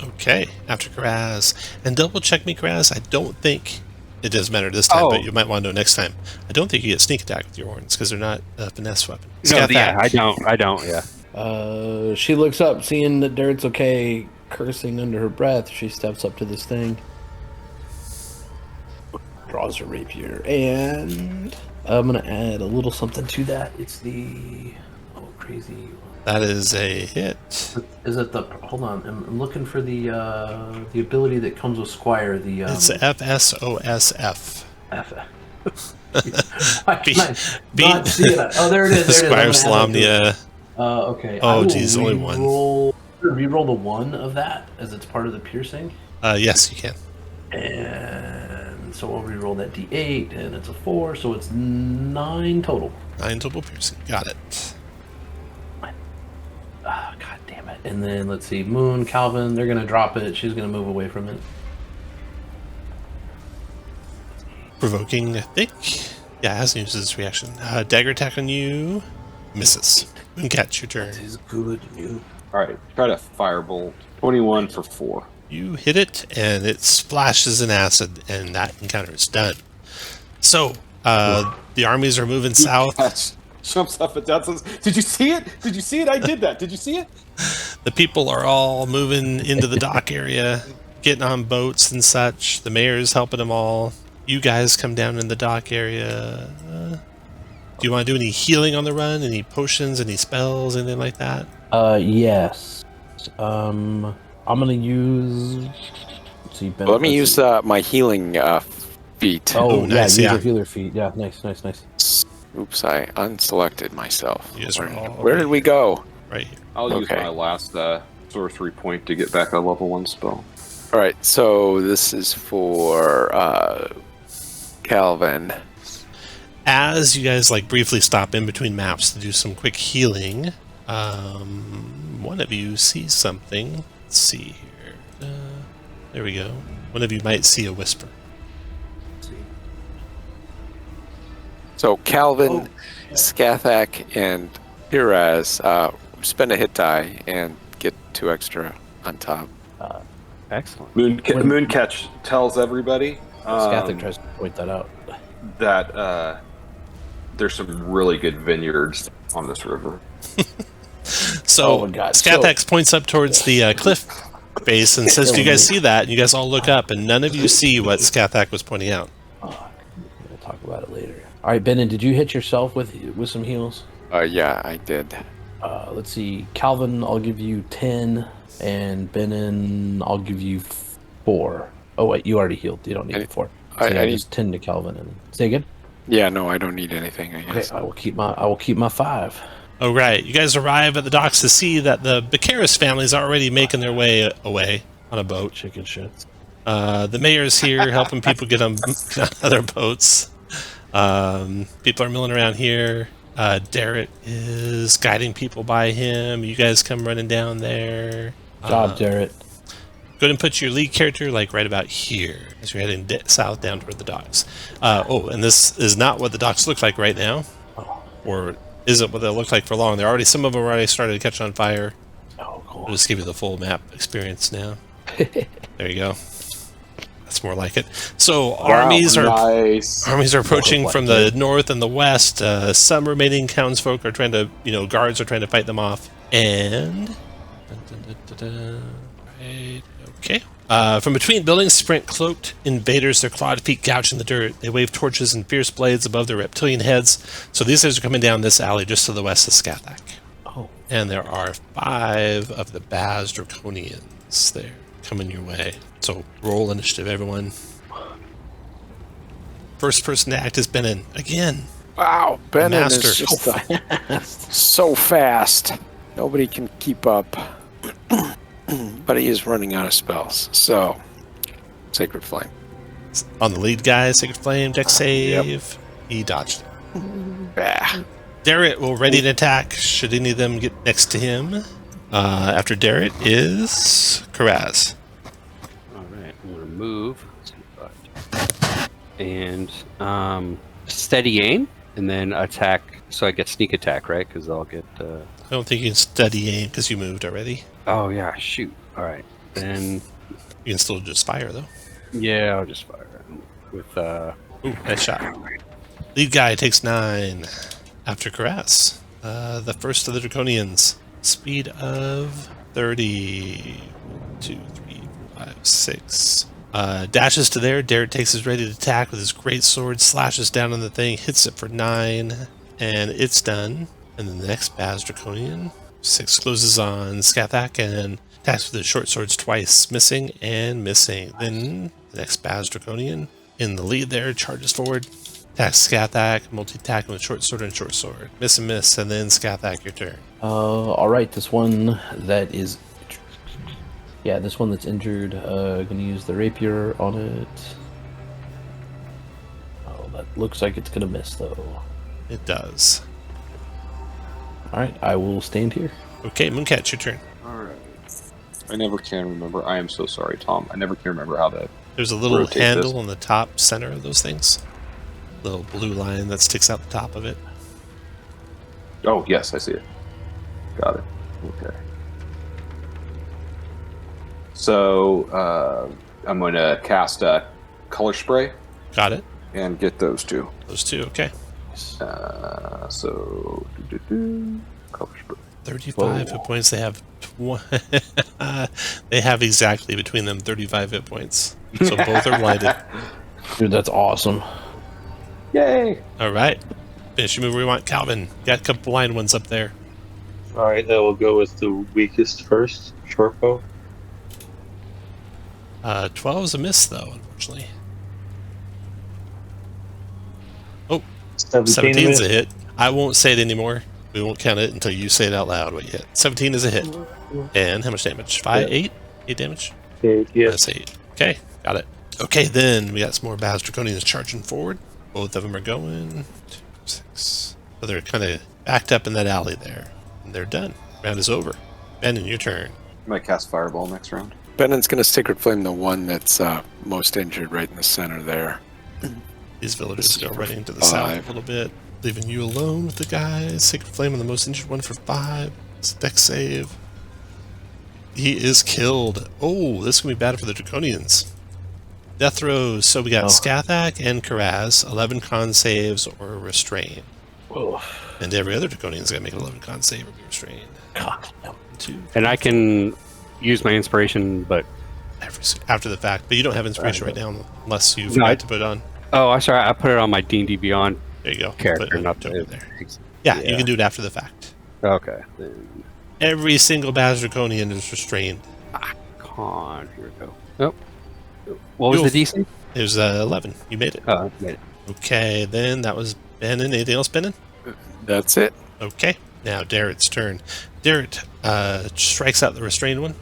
Okay, after Karaz. And double check me, Karaz. I don't think it does matter this time, Oh. but you might want to know next time. I don't think you get sneak attack with your horns because they're not a finesse weapon. No, Scathak. yeah, I don't. Yeah. She looks up, seeing that Dirt's okay, cursing under her breath. She steps up to this thing, draws her rapier, and I'm gonna add a little something to that. It's the crazy. That is a hit. Is it the? Hold on, I'm looking for the ability that comes with Squire. The It's FSOSF. F. Why can I not see it? Oh, there it is. There it is. Squire Solamnia. Okay. Oh, geez, only one. Reroll the 1 of that as it's part of the piercing. Yes, you can. And so I'll reroll that D8, and it's a 4, so it's 9 total. 9 total piercing. Got it. Ah, God damn it. And then let's see, Moon, Calvin, they're gonna drop it. She's gonna move away from it. Provoking, I think. Yeah, it hasn't used its reaction. Dagger attack on you. Misses. Catch your turn. Is good news. All right, try to firebolt. 21 for 4. You hit it, and it splashes in acid, and that encounter is done. So, the armies are moving south. Jumps up and down. Says, "Did you see it? Did you see it? I did that. Did you see it?" The people are all moving into the dock area, getting on boats and such. The mayor's helping them all. You guys come down in the dock area. Do you want to do any healing on the run? Any potions? Any spells? Anything like that? Yes. I'm gonna use. Let's see, Ben, Let me use my healing feat. Oh, nice, use yeah. your healer feet. Yeah, nice. Oops, I unselected myself. You guys are all Where did we go? right here. I'll use Okay. my last sorcery point to get back a level 1 spell. All right, so this is for Calvin. As you guys like briefly stop in between maps to do some quick healing, one of you sees something. Let's see here. There we go. One of you might see a whisper. So Calvin, Skathak, and Piraz spend a hit die and get 2 extra on top. Excellent. Mooncatch tells everybody Skathak tries to point that out. that there's some really good vineyards on this river. So Oh my God. Skathex points up towards the cliff base and says, "Do you guys see that?" And you guys all look up, and none of you see what Skathak was pointing out. We'll talk about it later. All right, Benin, did you hit yourself with some heals? Yeah, I did. Let's see. Calvin, I'll give you 10, and Benin, I'll give you 4. Oh wait, you already healed. You don't need 4. So I need- just 10 to Calvin. And say again. Yeah, no, I don't need anything, I guess. Okay, I will keep my 5. Oh, right. You guys arrive at the docks to see that the Becaris family is already making their way away on a boat. Chicken shits. The mayor's here helping people get on other boats. People are milling around here. Derek is guiding people by him. You guys come running down there. Job, Jarrett. Go ahead and put your lead character like right about here as you're heading south down toward the docks. And this is not what the docks look like right now, or isn't what they look like for long. They're already, some of them already started to catch on fire. Oh, cool. I'll just give you the full map experience now. There you go. That's more like it. So armies are approaching from the north and the west. Some remaining townsfolk are trying to, guards are trying to fight them off. And right, okay. From between buildings sprint cloaked invaders, their clawed feet gouging the dirt. They wave torches and fierce blades above their reptilian heads. So these guys are coming down this alley just to the west of Skathak. Oh. And there are 5 of the Baz Draconians there coming your way. So roll initiative, everyone. First person to act has Benin again. Wow, Benin Master. is just so fast. Nobody can keep up. But he is running out of spells. So, Sacred Flame. On the lead guy, Sacred Flame, deck save. Yep. He dodged it. Bah. Darret will ready to attack should any of them get next to him. After Darret is Karaz. All right, I'm gonna move. And steady aim, and then attack. So I get sneak attack, right? Because I'll get. I don't think you can steady aim because you moved already. Oh yeah, shoot. All right, then. You can still just fire though. Yeah, I'll just fire with. Ooh, nice shot. Lead guy takes 9 after Karaz. The first of the Draconians. Speed of 30. 2, 3, 5, 6. Dashes to there. Derek takes his ready to attack with his great sword, slashes down on the thing, hits it for 9, and it's done. And then the next Baz Draconian. 6 closes on Skathak and attacks with his short swords twice, missing and missing. Then the next Baz Draconian in the lead there charges forward. Attacks Skathak, multi-attacking with short sword and short sword. Miss and miss, and then Skathak, your turn. All right, this one that is... Yeah, this one that's injured, gonna use the rapier on it. Oh, that looks like it's gonna miss, though. It does. Alright, I will stand here. Okay, Mooncat, your turn. Alright. I never can remember. I am so sorry, Tom. I never can remember how to... There's a little rotate handle this. on the top center of those things. Little blue line that sticks out the top of it. Oh, yes, I see it. Got it. Okay. So, I'm going to cast a color spray Got it. and get those two. Those two, okay. So, color spray. 35 hit points. They have they have exactly between them 35 hit points. So both are blighted. Dude, that's awesome. Yay! All right. Finish your move where you want. Calvin, got a couple blind ones up there. All right, I will go with the weakest first. Short bow. 12 is a miss, though, unfortunately. Oh, 17 is a hit. I won't say it anymore. We won't count it until you say it out loud what you hit. 17 is a hit. And how much damage? 5, 8? 8 damage? 8, yeah. That's 8. Okay, got it. Okay, then we got some more Baz Draconians charging forward. Both of them are going. 2, 6. So they're kind of backed up in that alley there. And they're done. Round is over. Benin, your turn. I might cast Fireball next round. Bennon's going to Sacred Flame the one that's most injured right in the center there. These villagers This is go for running to the south 5. a little bit, leaving you alone with the guys. Sacred Flame on the most injured one for 5. It's a dex save. He is killed. Oh, this is going to be bad for the Draconians. Death throws. So we got Skathak and Karaz, 11 con saves or restrain. Whoa. And every other Draconian's got to make an 11 con save or be restrained. God. 2. And I can use my inspiration, but After the fact. But you don't have inspiration right now unless you No, forgot I- to put it on. oh, I'm sorry, I put it on my D&D Beyond There you go. character, Put it not over the there. Yeah, you can do it after the fact. Okay. Every single Baz Draconian is restrained. Con. Here we go. Nope. What was You'll- the DC? It was 11. You made it. Oh, I made it. Okay, then that was Benin. Anything else, Benin? That's it. Okay, now Darrett's turn. Darrett strikes out the restrained one.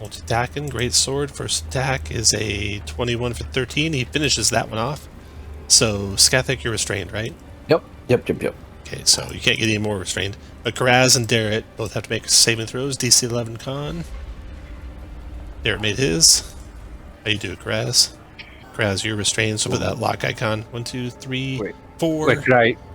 Multi-attacking, great sword. First attack is a 21 for 13. He finishes that one off. So, Skathak, you're restrained, right? Yep. Okay, so you can't get any more restrained. But Karaz and Darrett both have to make saving throws. DC 11 con. Darrett made his. How you do, Karaz? Karaz, you're restrained, so put that lock icon. 1, 2, 3, Wait. 4. Wait,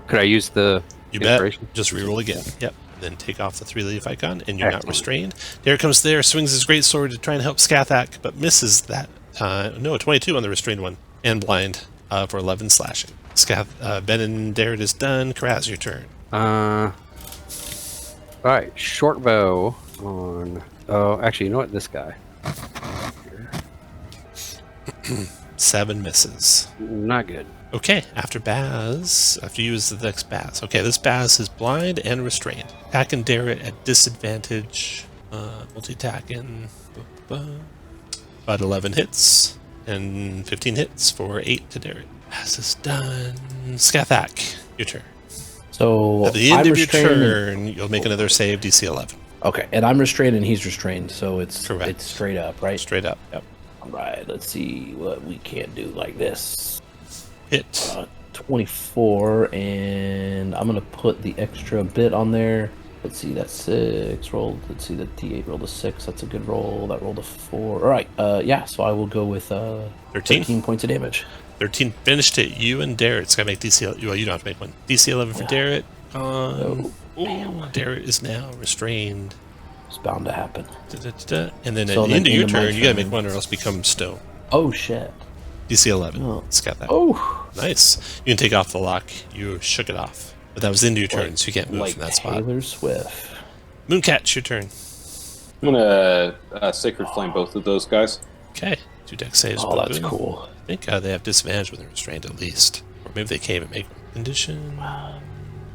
could I use the You bet. inspiration? Just reroll again. Yep. Then take off the 3-leaf icon, and you're not Excellent. restrained. Darrett comes there, swings his great sword to try and help Skathak, but misses that. No, a 22 on the restrained one, and blind for 11 slashing. Ben and Darrett is done. Karaz, your turn. All right, short bow on. Oh, actually, you know what? This guy. 7 misses. Not good. Okay, after you is the next Baz. Okay, this Baz is blind and restrained. Attacking Darrett at disadvantage. Multi-attacking. About 11 hits. And 15 hits for 8 to Darrett. Baz is done. Skathak, your turn. So At the end I'm of your restrained turn, you'll make another save, DC 11. Okay, and I'm restrained and he's restrained, so it's Correct. straight up, right? Straight up, yep. All right, let's see what we can do like this. Hit. 24, and I'm gonna put the extra bit on there. Let's see, that's 6 rolled. Let's see, the D8 rolled a 6. That's a good roll. That rolled a 4. All right, yeah. So I will go with 13 points of damage. 13 finished it. You and Darrett's got to make DC. Well, you don't have to make one. DC 11 for Darrett. Ooh, Darrett is now restrained. It's bound to happen. And then So at the then end of your end of my turn, you got to turn. make one or else become stone. Oh shit! DC 11. Oh. It's got that. Oh, Nice. You can take off the lock. You shook it off. But that was into your turn, so you can't move like from that spot. Taylor Swift. Mooncat, your turn. I'm gonna Sacred Flame both of those guys. Okay, 2 dex saves. Oh, that's boom. cool. I think they have disadvantage when they're restrained at least. Or maybe they can't even make condition.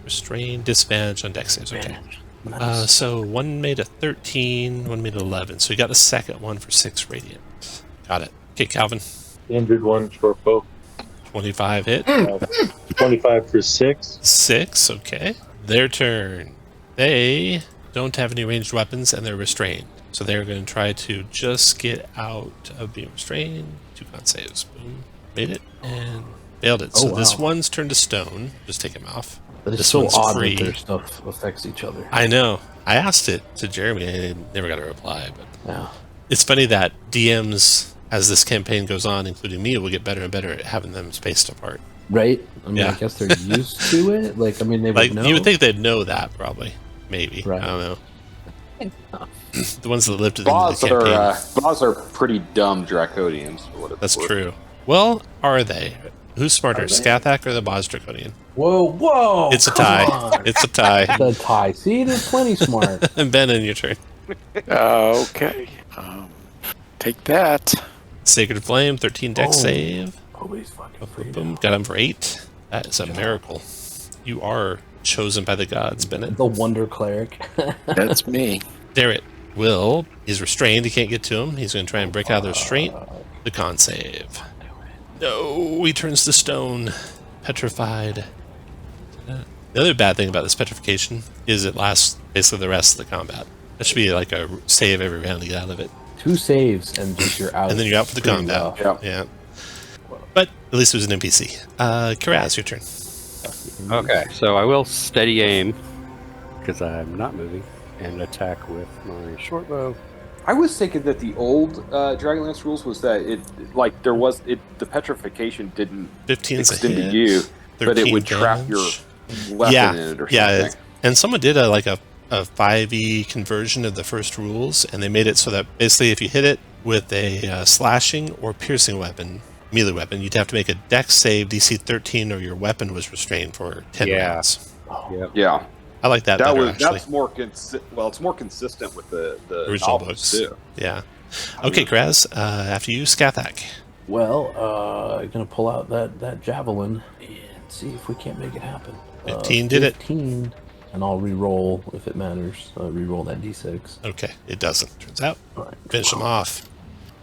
Restrained, disadvantage on dex saves. Okay. Nice. So one made a 13, one made 11. So you got the second one for 6 radiant. Got it. Okay, Calvin. Injured one, short bow. 25 hit. 25 for 6. 6, okay. Their turn. They don't have any ranged weapons and they're restrained. So they're going to try to just get out of being restrained. 2 con saves. Boom. Made it and failed it. So wow. this one's turned to stone. Just take him off. But it's this so one's odd free. that their stuff affects each other. I know. I asked it to Jeremy and I never got a reply. But Yeah. it's funny that DMs, as this campaign goes on, including me, will get better and better at having them spaced apart. Right? I mean, Yeah. I guess they're used to it. Like, I mean, they would Like, know. you would think they'd know that, probably. Maybe. Right. I don't know. The ones that lived in the Boss campaign. are pretty dumb Draconians. For what it's That's worth. true. Well, are they? Who's smarter, Are they? Scathak or the Boz Draconian? Whoa! It's a come tie. on. It's a tie. The tie. See, it is plenty smart. And Ben, in your turn. Okay. Take that. Sacred Flame, 13 dex Oh. save. Always fucking free. Boom, got him for 8. That is a miracle. You are chosen by the gods, Bennett. The Wonder Cleric. That's me. Darrett will. He's restrained. He can't get to him. He's going to try and break out of the restraint. The con save. No, he turns to stone. Petrified. The other bad thing about this petrification is it lasts basically the rest of the combat. That should be like a save every round to get out of it. 2 saves and just you're out. And then you're out for the Pretty combat. rough. Yeah. But at least it was an NPC. Karaz, your turn. Okay, so I will steady aim because I'm not moving and attack with my short bow. I was thinking that the old Dragonlance rules was that the petrification didn't 15 is a extend to hit. you, but it 13 would trap your damage. weapon Yeah, in it or yeah. something. And someone did a 5e conversion of the first rules, and they made it so that basically if you hit it with a slashing or piercing weapon, melee weapon, you'd have to make a dex save DC 13 or your weapon was restrained for 10 Yeah. rounds. Yeah, I like that better, actually. that's more it's more consistent with the Original novels, books. too. Yeah. Okay, Kraz, after you, Scathak. Well, I'm going to pull out that javelin and see if we can't make it happen. 15 did it. 15, and I'll re-roll if it matters. Re-roll that d6. Okay, it doesn't. Turns out. All right. Finish him off.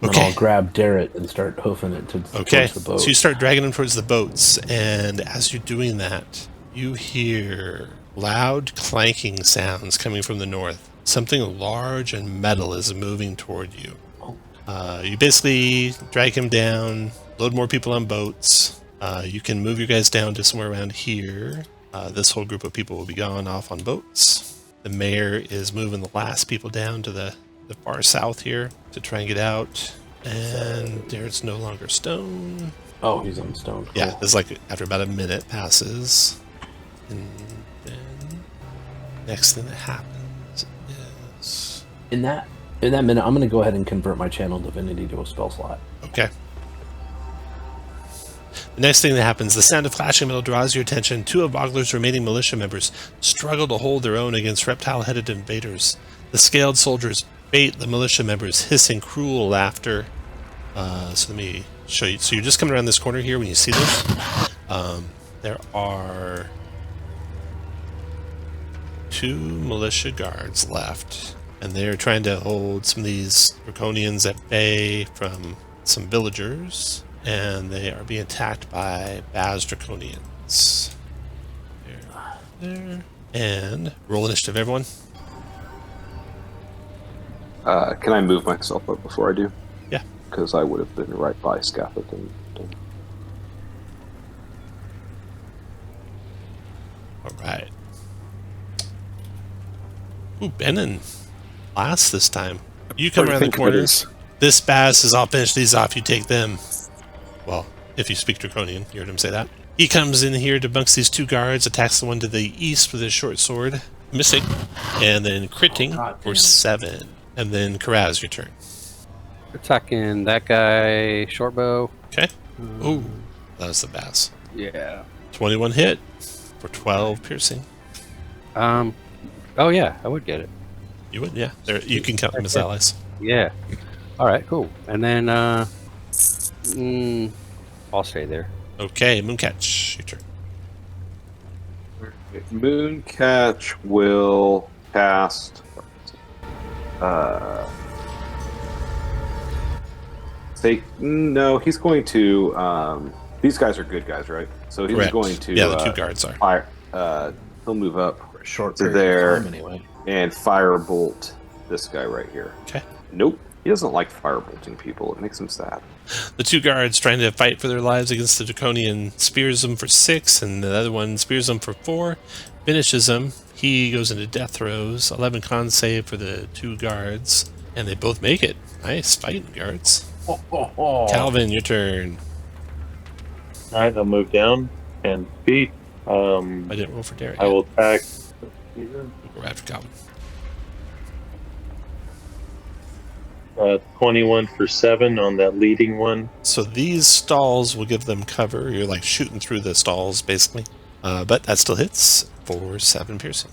And Okay. then I'll grab Darrett and start hoofing it Okay, towards the boat. so you start dragging him towards the boats, and as you're doing that, you hear loud clanking sounds coming from the north. Something large and metal is moving toward you. You basically drag him down, load more people on boats. You can move your guys down to somewhere around here. This whole group of people will be gone off on boats. The mayor is moving the last people down to the far south here to try and get out. And Darrett's no longer stone. Oh, he's on stone. Cool. Yeah, it's like after about a minute passes. And then next thing that happens is... In that minute, I'm going to go ahead and convert my channel divinity to a spell slot. Okay. The next thing that happens, the sound of clashing metal draws your attention. 2 of Bogler's remaining militia members struggle to hold their own against reptile-headed invaders. The scaled soldiers bait the militia members, hissing cruel laughter. So let me show you. So you're just coming around this corner here when you see this. There are 2 militia guards left, and they're trying to hold some of these Draconians at bay from some villagers, and they are being attacked by Baz Draconians. There. And roll initiative, everyone. Can I move myself up before I do? Yeah. Because I would have been right by Scaffold. All right. Ooh, Benin. Last this time. You come What do you around the think of it corner. is? This Baz says, I'll finish these off. You take them. Well, if you speak Draconian, you heard him say that. He comes in here to amongst these 2 guards, attacks the one to the east with his short sword, missing, and then critting for 7. And then Karaz, your turn. Attacking that guy, short bow. Okay. Ooh, that was the Baz. Yeah. 21 hit for 12 piercing. Oh yeah, I would get it. You would, yeah. You can count them as allies. Yeah. All right, cool. And then I'll stay there. Okay, Mooncatch, your turn. Mooncatch will cast. No, he's going to. These guys are good guys, right? So he's Correct. going to. Yeah, the 2 guards are. Fire. He'll move up For a short to period there of time, anyway. and firebolt this guy right here. Okay. Nope. He doesn't like firebolting people. It makes him sad. The 2 guards trying to fight for their lives against the Draconian spears them for 6, and the other one spears them for 4, finishes him. He goes into death throes. 11 con save for the 2 guards, and they both make it. Nice fighting, guards. Calvin, your turn. All right, I'll move down and beat. I didn't roll for Derek. I will attack. We're after Calvin. 21 for 7 on that leading one. So these stalls will give them cover. You're like shooting through the stalls, basically. But that still hits for 7 piercing.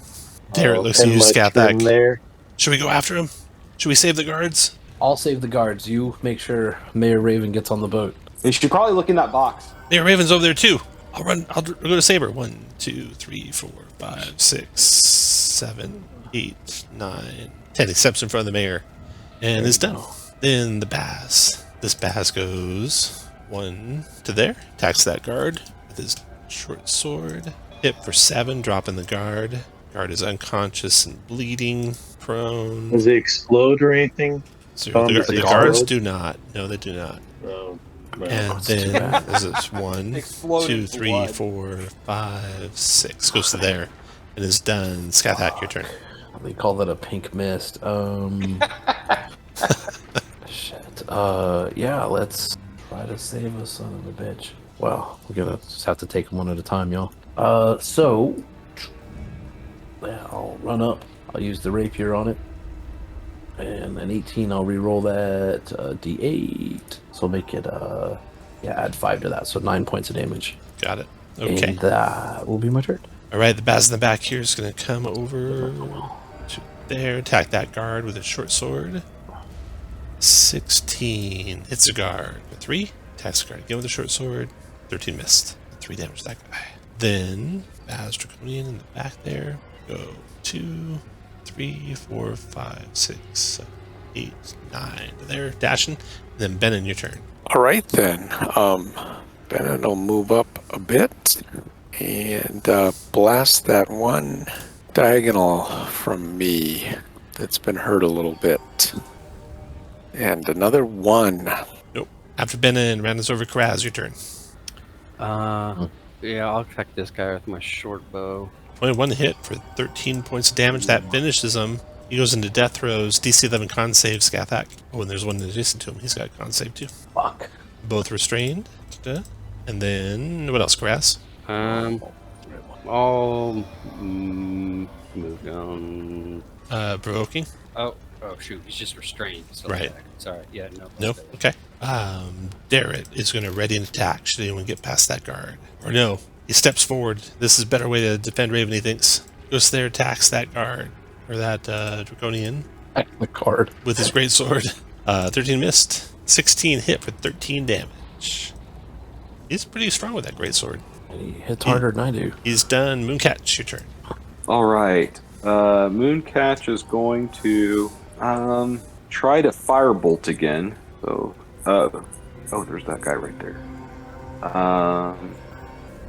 Derek looks at you, scat back. There. Should we go after him? Should we save the guards? I'll save the guards. You make sure Mayor Raven gets on the boat. You should probably look in that box. There, Raven's over there too. I'll go to Saber. 1, 2, 3, 4, 5, 6, 7, 8, 9, 10. He steps in front of the mayor and is done. Then the Baz. This Baz goes 1 to there. Attacks that guard with his short sword. Hit for 7, dropping the guard. Guard is unconscious and bleeding, prone. Does it explode or anything? So Does the it guards explode? do not. No, they do not. No. And then this is 1, Exploded 2, 3, blood. 4, 5, 6. Goes to there. It is done. Scathak, your turn. They call that a pink mist. Shit. Yeah, let's try to save us, son of a bitch. Well, we're gonna just have to take them one at a time, y'all. So yeah, I'll run up. I'll use the rapier on it. And an 18, I'll re-roll that D8. So make it, add 5 to that. So 9 points of damage. Got it. Okay. And that will be my turn. All right, the Baz in the back here is going to come over to there, attack that guard with a short sword. 16 hits a guard for 3. Attacks the guard again with a short sword. 13 missed. 3 damage to that guy. Then Baz Draconian in the back there. Go 2, 3, 4, 5, 6, 7, 8, 9. There, dashing. And then Benin, your turn. All right, then. Benin will move up a bit and blast that one diagonal from me that's been hurt a little bit. And another 1. Nope. After Benin, round over Karaz, your turn. Yeah, I'll attack this guy with my short bow. 21 hit for 13 points of damage. That finishes him. He goes into death throes. DC 11 con save, Scathak. Oh, and there's one adjacent to him. He's got con save too. Fuck. Both restrained. And then, what else, Grass? I'll move down. Provoking? Oh, shoot. He's just restrained. So Right. Sorry. Yeah, no. No? Okay. Darrett is going to ready an attack should anyone get past that guard. Or no, he steps forward. This is a better way to defend Raven, he thinks. Goes there, attacks that guard. Or that Draconian. The card. With his great sword. 13 missed. 16 hit for 13 damage. He's pretty strong with that great sword. He hits harder than I do. He's done. Mooncatch, your turn. All right. Mooncatch is going to try to firebolt again. So, there's that guy right there. I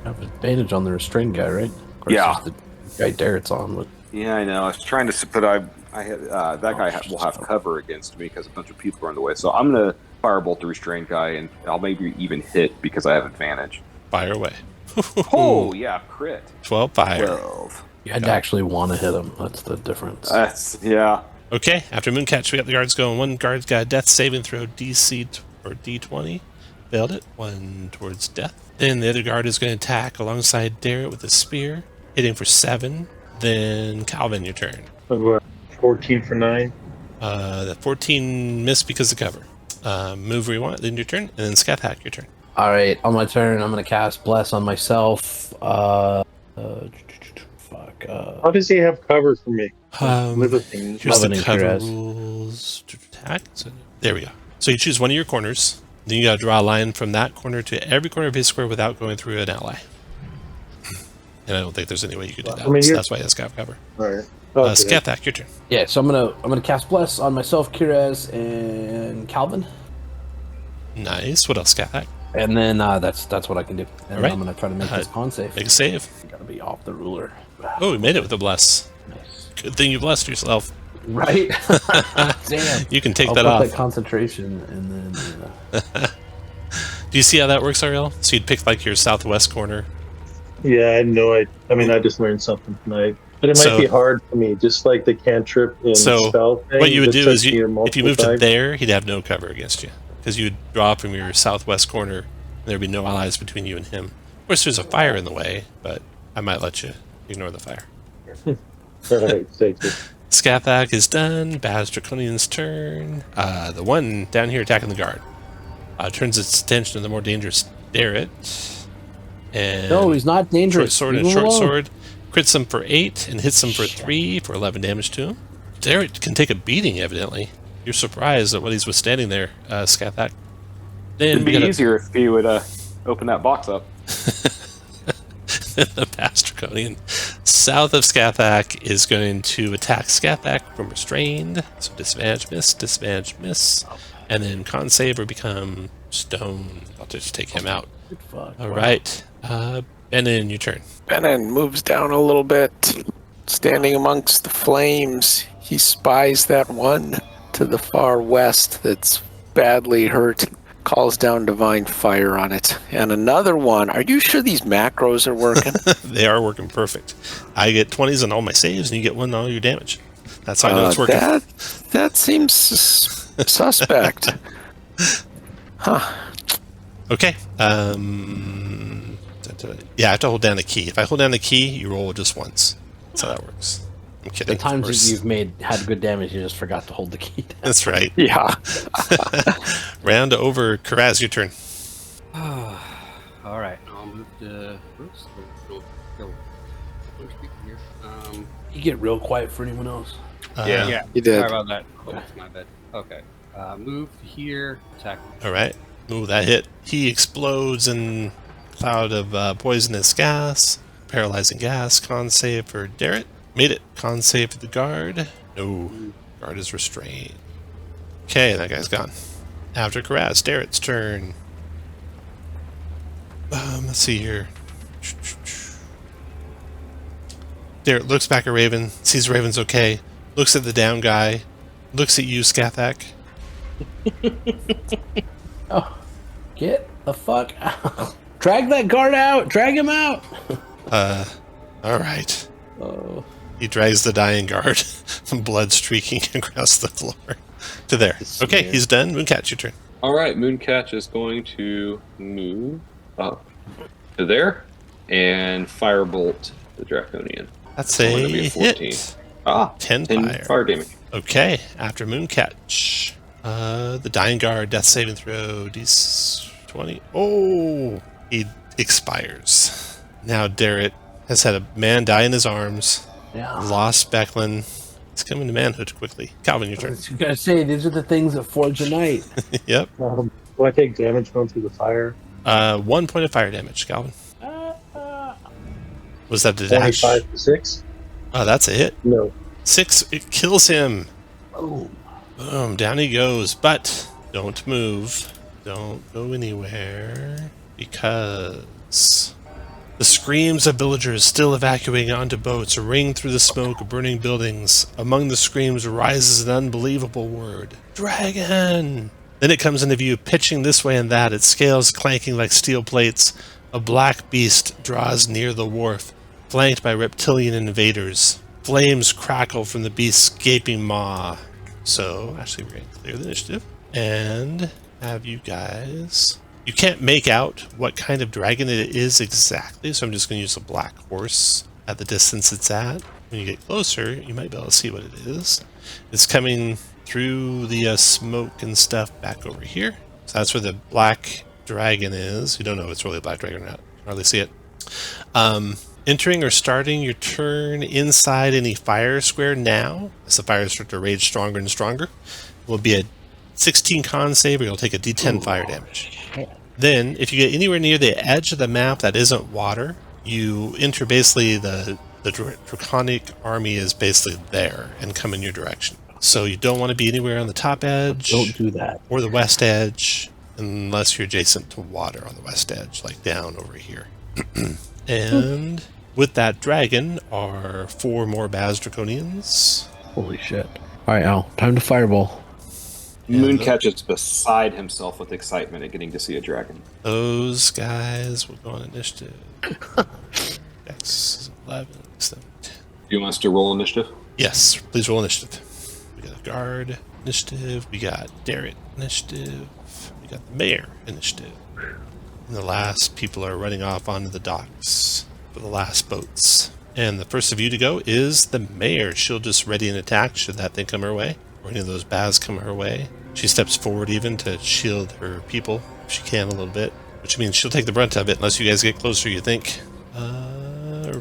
have advantage on the restrained guy, right? Of course, Yeah. it's the guy Darrett's on with. Yeah, I know. I was trying to, but I had that guy will have cover against me because a bunch of people are in the way. So I'm gonna firebolt the restrained guy, and I'll maybe even hit because I have advantage. Fire away. Oh yeah, crit. 12 fire. 12. You had to actually want to hit him. That's the difference. That's yeah. Okay, after Mooncatch, we got the guards going. One guard's got a death saving throw, DC or D20. Failed it. 1 towards death. Then the other guard is going to attack alongside Darrett with a spear, hitting for 7. Then Calvin, your turn. 14 for 9. That 14 missed because of cover. Move where you want, then your turn, and then Scathak, your turn. All right, on my turn, I'm gonna cast Bless on myself. Fuck. Spark. How does he have cover for me? Live with me. Here's Loving the and cover Cuirass. rules. To attack. So, there we go. So you choose one of your corners. Then you got to draw a line from that corner to every corner of his square without going through an ally. And I don't think there's any way you could do that. I mean, so you're- that's why he has cover. All right. Okay. Scathach, your turn. Yeah, so I'm gonna cast Bless on myself, Kiraz, and Calvin, Nice. What else, Scathach? and then that's what I can do. And All right. I'm gonna try to make this con save. Make a save. Gotta be off the ruler. Oh, we made it with a bless. Nice. Good thing you blessed yourself. Right? Damn. You can take I'll that put off. that concentration, and then Do you see how that works, Ariel? So you'd pick like your southwest corner. Yeah, I know. I mean, I just learned something tonight. But it might So- be hard for me, just like the cantrip in So, spell thing. What you would that do says is, here if you multiple moved to times. there, he'd have no cover against you. Because you would draw from your southwest corner, and there'd be no allies between you and him. Of course, there's a fire in the way, but I might let you ignore the fire. All right, thank you. Scathach is done. Baz Draconian's turn. The one down here attacking the guard. Turns its attention to the more dangerous Darrett. And no, he's not dangerous. short sword Leave and him short alone. sword. Crits him for 8 and hits him for 3 for 11 damage to him. Darrett can take a beating, evidently. You're surprised at what he's withstanding there, Scathach. Then It'd be we got easier if you would open that box up. the Past Draconian. South of Scathach is going to attack Scathach from restrained. So disadvantage, miss. And then con save or become stone. I'll just take him out. Good fuck. All right. Benin, your turn. Benin moves down a little bit, standing amongst the flames. He spies that one to the far west that's badly hurt, calls down divine fire on it. And another one, are you sure these macros are working? They are working perfect. I get 20s on all my saves, and you get 1 on all your damage. That's how I know it's working. That seems suspect. Okay. Yeah, I have to hold down a key. If I hold down the key, you roll just once. That's how that works. I'm kidding. The of times course. that you've had good damage, you just forgot to hold the key down. That's right. Yeah. Round over. Karaz, your turn. All right, I'll move to. Oops, go. Here. You get real quiet for anyone else. Yeah. You did. Sorry about that. Oh, that's my bad. Okay. Move here. Attack. All right. Ooh, that hit. He explodes in a cloud of poisonous gas, paralyzing gas. Con save for Darrett. Made it. Con save for the guard. No. Guard is restrained. Okay, that guy's gone. After Karaz, Darrett's turn. Let's see here. Darrett looks back at Raven, sees Raven's okay, looks at the down guy, looks at you, Scathach. Oh, get the fuck out. Drag that guard out. Drag him out. All right. Oh. He drags the dying guard, blood streaking across the floor to there. Okay, he's done. Mooncatch, your turn. All right, Mooncatch is going to move up to there and firebolt the Draconian. That's Going a to be a 14. hit. Ah, 10 10 fire damage. Okay, after Mooncatch, the dying guard, death saving throw, D20. Oh, he expires. Now Darrett has had a man die in his arms, Yeah. lost Becklin. He's coming to manhood quickly. Calvin, your turn. You gotta say, these are the things that forge a knight. Yep. Do I take damage going through the fire? 1 point of fire damage, Calvin. Was that the dash? 25 to 6? Oh, that's a hit. No. 6, it kills him. Oh. Boom, down he goes. But don't move. Don't go anywhere. Because the screams of villagers still evacuating onto boats ring through the smoke of burning buildings. Among the screams rises an unbelievable word. Dragon! Then it comes into view, pitching this way and that, its scales clanking like steel plates. A black beast draws near the wharf, flanked by reptilian invaders. Flames crackle from the beast's gaping maw. So, actually, we're going to clear the initiative. And have you guys... You can't make out what kind of dragon it is exactly, so I'm just going to use a black horse at the distance it's at. When you get closer, you might be able to see what it is. It's coming through the smoke and stuff back over here. So that's where the black dragon is. You don't know if it's really a black dragon or not. You can hardly see it. Entering or starting your turn inside any fire square now, as the fires start to rage stronger and stronger, will be a 16 con save, or you'll take a d10 fire damage. Then, if you get anywhere near the edge of the map that isn't water, you enter basically the draconic army is basically there and come in your direction. So you don't want to be anywhere on the top edge. Don't do that. Or the west edge, unless you're adjacent to water on the west edge, like down over here. And with that dragon are 4 more Baz Draconians. Holy shit. All right, Al, time to fireball. Mooncatch is beside himself with excitement at getting to see a dragon. Those guys will go on initiative. Dex is 11. So. Do you want us to roll initiative? Yes, please roll initiative. We got a guard initiative. We got Darrett initiative. We got the mayor initiative. And the last people are running off onto the docks for the last boats. And the first of you to go is the mayor. She'll just ready an attack should that thing come her way, or any of those Baz come her way. She steps forward even to shield her people if she can a little bit, which means she'll take the brunt of it unless you guys get closer, you think.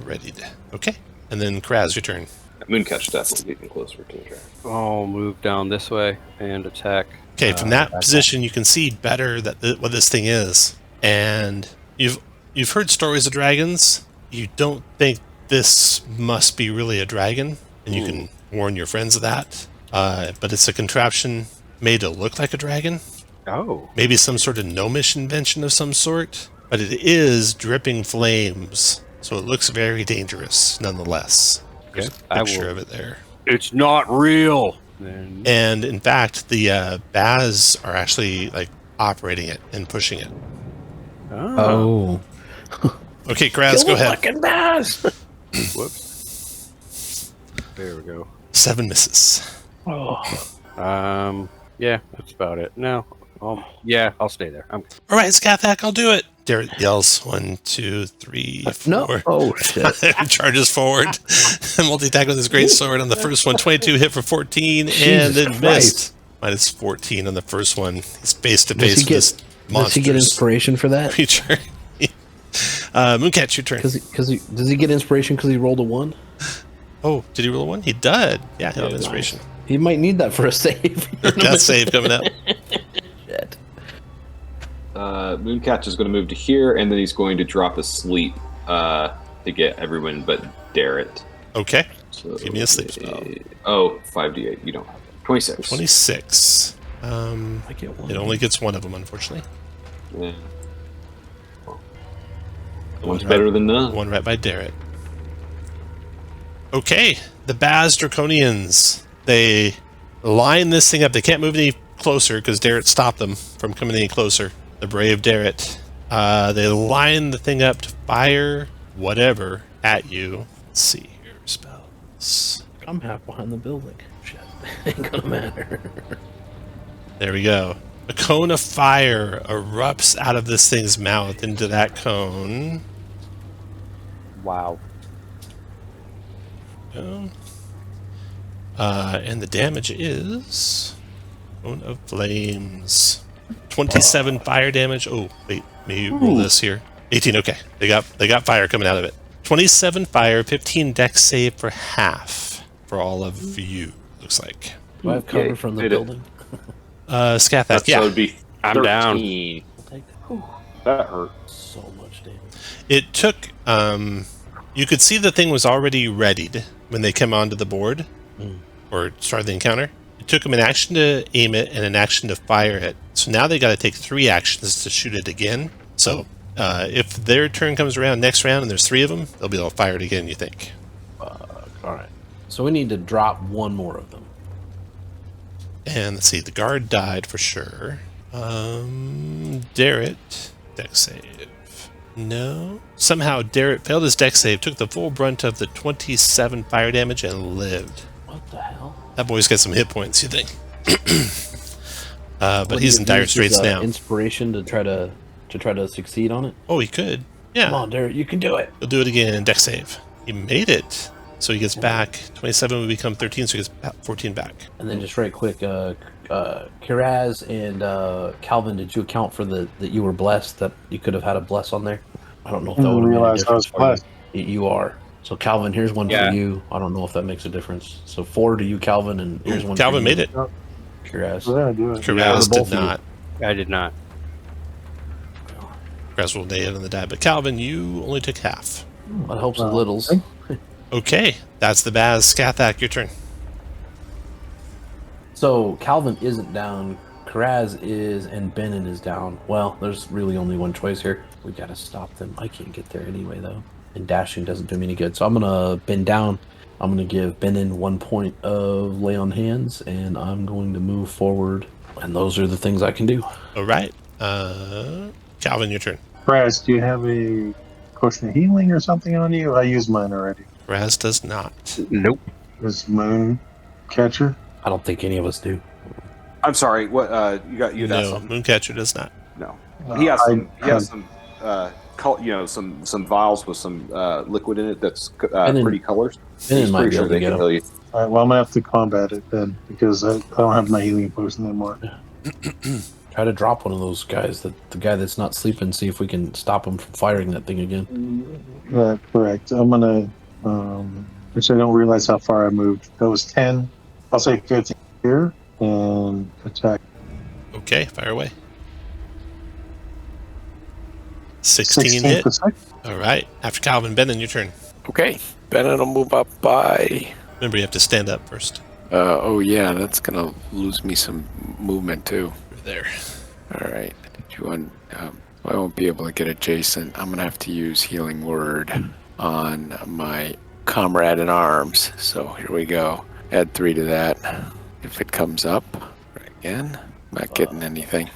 Readied. Okay. And then Kraz, your turn. Mooncatch definitely getting closer to the dragon. I'll move down this way and attack. Okay, from that position, you can see better that what this thing is. And you've heard stories of dragons. You don't think this must be really a dragon, and you can warn your friends of that. But it's a contraption made to look like a dragon. Oh. Maybe some sort of gnomish invention of some sort. But it is dripping flames, so it looks very dangerous nonetheless. There's a picture of it there. It's not real. And in fact, the Baz are actually like operating it and pushing it. Oh. Okay, Kraz, go ahead. Fucking Baz! Whoops. There we go. 7 misses. Oh. Yeah, that's about it. No. Yeah, I'll stay there. All right, Scathak, I'll do it. Darrett yells 1, 2, 3, 4. No. Oh, shit. Charges forward. Multi-attack with his great sword on the first one. 22 hit for 14, and Jesus then Christ. missed. Minus 14 on the first one. He's face to face with this monster. Does he get inspiration for that? Creature. Mooncatch, your turn. Does he get inspiration because he rolled a 1? Oh, did he roll a 1? He did. Yeah, he'll have inspiration. He might need that for a save. Death save coming up. Shit. Mooncatch is going to move to here, and then he's going to drop asleep to get everyone but Darrett. Okay. So, Give me a sleep spell. 5d8. You don't have that. 26. 26. I get one. It only gets one of them, unfortunately. Yeah. One's better than none. One right by Darrett. Okay, the Baz Draconians. They line this thing up. They can't move any closer because Darrett stopped them from coming any closer. The brave Darrett. They line the thing up to fire whatever at you. Let's see here. Spells. I'm half behind the building. Shit. Ain't gonna matter. There we go. A cone of fire erupts out of this thing's mouth into that cone. Wow. And the damage is Cone of Flames. 27 fire damage. Oh, wait, maybe roll this here. 18. Okay, they got fire coming out of it. 27 fire, 15 dex save for half for all of you. Looks like. Do I have cover from the building? Scathak, So yeah. it'd be I'm 13. down. I'll take that. That hurt. So much damage. It took. You could see the thing was already readied when they came onto the board or started the encounter. It took them an action to aim it and an action to fire it. So now they got to take 3 actions to shoot it again. So if their turn comes around next round and there's 3 of them, they'll be able to fire it again, you think. All right. So we need to drop 1 more of them. And let's see, the guard died for sure. Darrett, dex save. No. Somehow Darrett failed his dex save, took the full brunt of the 27 fire damage, and lived. What the hell? That boy's got some hit points, you think? But he's in dire straits now. Inspiration to try to succeed on it. Oh, he could. Yeah. Come on, Derek, you can do it. He'll do it again. Dex save. He made it. So he gets back. 27 would become 13, so he gets 14 back. And then just right quick, Kiraz and Calvin, did you account for that you were blessed, that you could have had a bless on there? I don't know if that would have made a difference for you. You are. So Calvin, here's one Yeah. for you. I don't know if that makes a difference. So 4 to you, Calvin, and here's one. Calvin for you, made it. Kiraz. Yeah, do it. Karaz for both did of you. not. I did not. Karaz rolled 8 on the die, but Calvin, you only took half. That helps with littles. Okay, that's the Baz. Skathak, your turn. So Calvin isn't down. Kiraz is, and Benin is down. Well, there's really only one choice here. We gotta stop them. I can't get there anyway, though. And dashing doesn't do me any good. So I'm gonna bend down. I'm gonna give Benin 1 point of lay on hands, and I'm going to move forward. And those are the things I can do. All right. Calvin, your turn. Raz, do you have a potion of healing or something on you? I used mine already. Raz does not. Nope. This moon catcher. I don't think any of us do. I'm sorry. What you got? You got No, something? Mooncatcher does not. No. He has some. He has I- some vials with some liquid in it that's And then- pretty colors. Benin He's might pretty be sure able to they get can him. heal you. All right, well, I'm gonna have to combat it then because I don't have my healing potion anymore. Try to drop one of those guys, the guy that's not sleeping, see if we can stop him from firing that thing again. Correct. I'm gonna, which I don't realize how far I moved. That was 10. I'll say 15 here and attack. Okay, fire away. 16 hit. per second. All right. After Calvin, Benin, your turn. Okay, Bennett will move up by. Remember, you have to stand up first. Oh yeah, that's gonna lose me some movement too. Over there. All right, do you want? I won't be able to get adjacent. I'm gonna have to use Healing Word on my comrade in arms. So here we go. Add 3 to that. If it comes up again, not getting anything.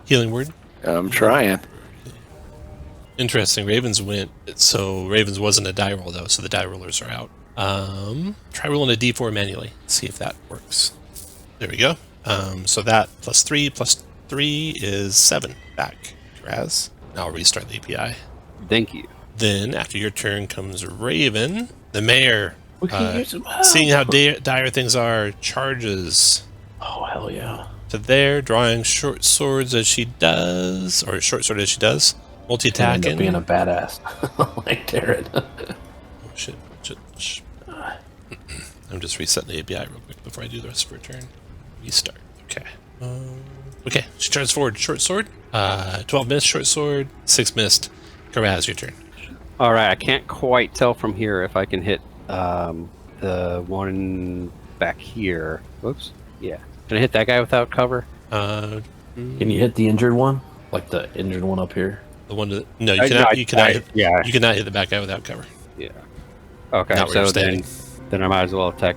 Healing word. I'm trying. Interesting. Ravens went. So Ravens wasn't a die roll though, so the die rollers are out. Try rolling a d4 manually. See if that works. There we go. So that plus 3 is 7 back. Raz. Now I'll restart the API. Thank you. Then after your turn comes Raven, the mayor. We can use some help. Seeing how dire things are, charges Oh, hell yeah. to there, drawing short swords as she does, or short sword as she does. End up Multi-attacking. being a badass. Like Darren. Oh, shit. I'm just resetting the API real quick before I do the rest of her turn. Restart. Okay. Okay, she charges forward. Short sword. 12 missed, short sword. 6 missed. Karaz, your turn. All right, I can't quite tell from here if I can hit the one back here. Whoops. Yeah. Can I hit that guy without cover? Can you hit the injured one? Like the injured one up here? The one to, no, you cannot. You cannot. Yeah. You cannot hit the back guy without cover. Yeah. Okay, Not where so you're then I might as well attack.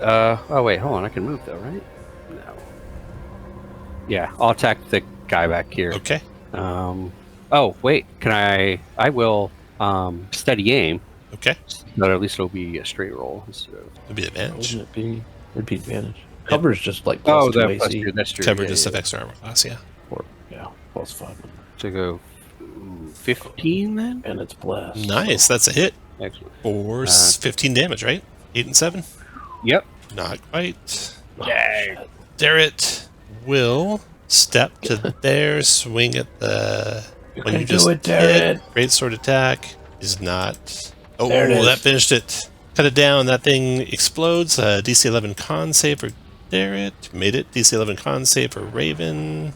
Oh wait, hold on. I can move though, right? No. Yeah, I'll attack the guy back here. Okay. Oh wait, can I will steady aim, Okay. but at least it'll be a straight roll instead of. It'll be advantage. Wouldn't it be? It'd be advantage. Cover's just like Oh, plus 2 that's AC. true. That's true. Cover yeah, just yeah. affects our armor class. Yeah. Or, yeah, plus 5. To go 15 then. And it's blessed. Nice. That's a hit Excellent. for 15 damage, right? 8 and 7. Yep. Not quite. Dang. Darrett will step to there, swing at the. You When can you do just it, Darren. hit, great sword attack is not. Oh, There it is. that finished it. Cut it down. That thing explodes. DC 11 con save for Darrett. Made it. DC 11 con save for Raven.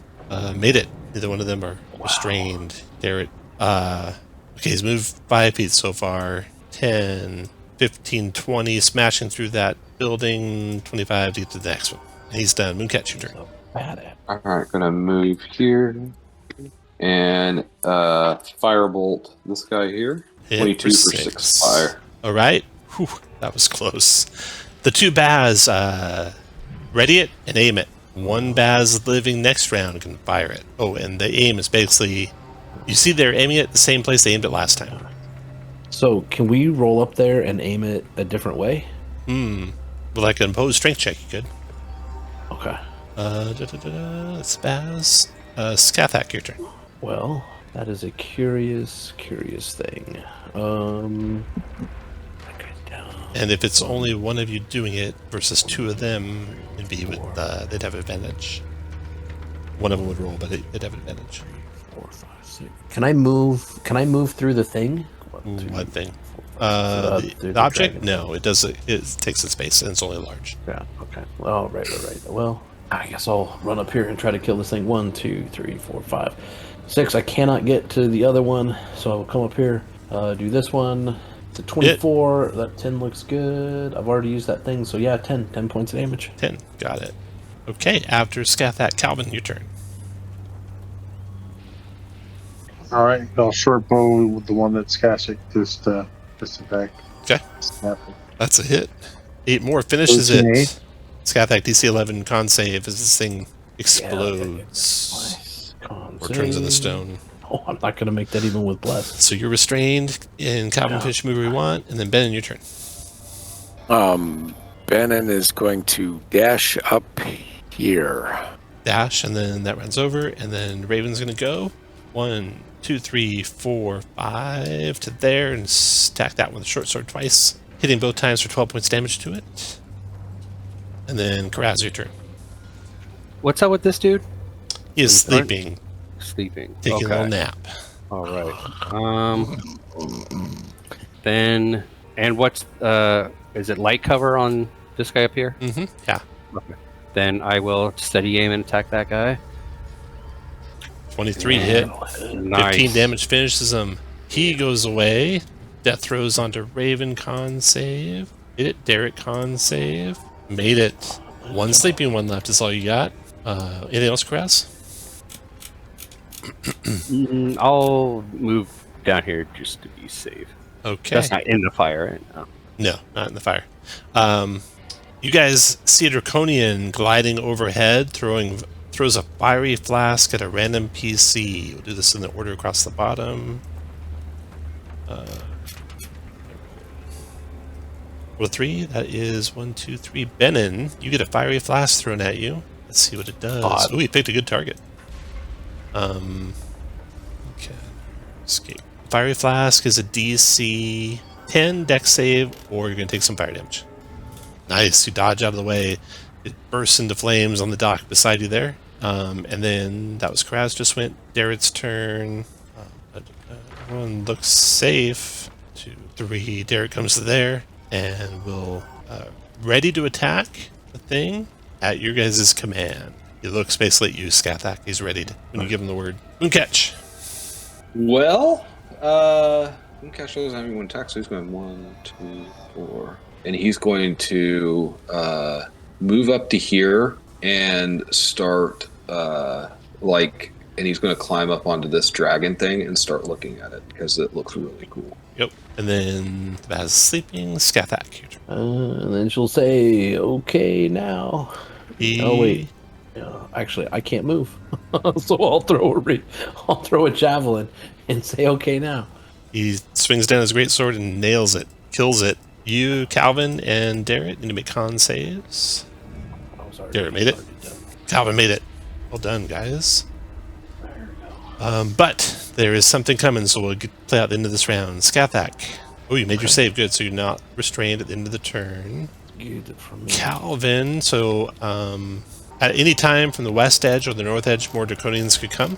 Made it. Neither one of them are restrained. Darrett. Okay, he's moved 5 feet so far. 10, 15, 20, smashing through that building. 25 to get to the next one. And he's done. Mooncatch, your turn. Badass. All right, gonna move here and firebolt this guy here. Hit 22 for 6 fire. All right. Whew, that was close. The 2 Baz ready it and aim it. 1 Baz living next round can fire it. Oh, and the aim is basically, you see they're aiming it at the same place they aimed it last time. So, can we roll up there and aim it a different way? With like an opposed strength check, you could. Okay. It's Baz. Skathak, your turn. Well, that is a curious thing. And if it's only one of you doing it versus 2 of them, it'd be with they'd have advantage. One of them would roll, but they'd have advantage. 4, 5, 6. Can I move? Can I move through the thing, What thing? The object? No, it does. It takes its space, and it's only large. Yeah. Okay. Well, right. Well, I guess I'll run up here and try to kill this thing. 1, 2, 3, 4, 5, 6. I cannot get to the other one, so I'll come up here. Do this one. It's a 24. That 10 looks good. I've already used that thing, so yeah, 10 points of damage. 10. Got it. Okay. After Scathat, Calvin, your turn. All right, I'll short bow with the one that's Kasich just attack. Okay. Snap it. That's a hit. 8 more finishes it. 13. Scathac DC 11 con save as this thing Yeah, explodes okay. Con or turns into save. stone. Oh, I'm not going to make that even with bless. So you're restrained, and Calvin finish move you want, and then Ben, your turn. Bannon is going to dash up here. Dash, and then that runs over, and then Raven's going to go 1, 2, 3, 4, 5 to there, and stack that one with a short sword twice, hitting both times for 12 points damage to it. And then Karaz, your turn. What's up with this dude? He is sleeping, Sleeping. taking a little nap. All right. Then, and what's is it light cover on this guy up here? Mm-hmm. Yeah. Okay. Then I will steady aim and attack that guy. 23 hit. Nice. 15 damage finishes him. He goes away. Death throws onto Raven, con save. Hit it. Derek, con save. Made it. One sleeping one left is all you got. Anything else, Karaz? I'll move down here just to be safe. Okay. That's not in the fire. No. No, not in the fire. You guys see a Draconian gliding overhead, throws a fiery flask at a random PC. We'll do this in the order across the bottom. Roll 3. That is 1, 2, 3. Benin, you get a fiery flask thrown at you. Let's see what it does. Oh, you picked a good target. Okay. Escape. Fiery flask is a DC 10 dex save, or you're going to take some fire damage. Nice. You dodge out of the way. It bursts into flames on the dock beside you there. And then that was Karaz just went. Darrett's turn. Everyone looks safe. 2, 3. Derek comes to there and will ready to attack the thing at your guys' command. He looks basically at you, Scathak. He's ready to, when you give him the word. Catch. Well, Catch doesn't have anyone attack, so he's going 1, 2, 4. And he's going to move up to here and start, and he's going to climb up onto this dragon thing and start looking at it because it looks really cool. Yep. And then Vaz sleeping, Scathak. And then she'll say, "Okay, now." Oh wait, actually, I can't move, so I'll throw a javelin and say, "Okay, now." He swings down his greatsword and nails it, kills it. You, Calvin, and Derek need to make con saves. Derek made it. Calvin made it. Well done, guys. But there is something coming, so we'll play out the end of this round. Scathak. Oh, you made your save. Good, so you're not restrained at the end of the turn. Calvin, so at any time from the west edge or the north edge, more Draconians could come.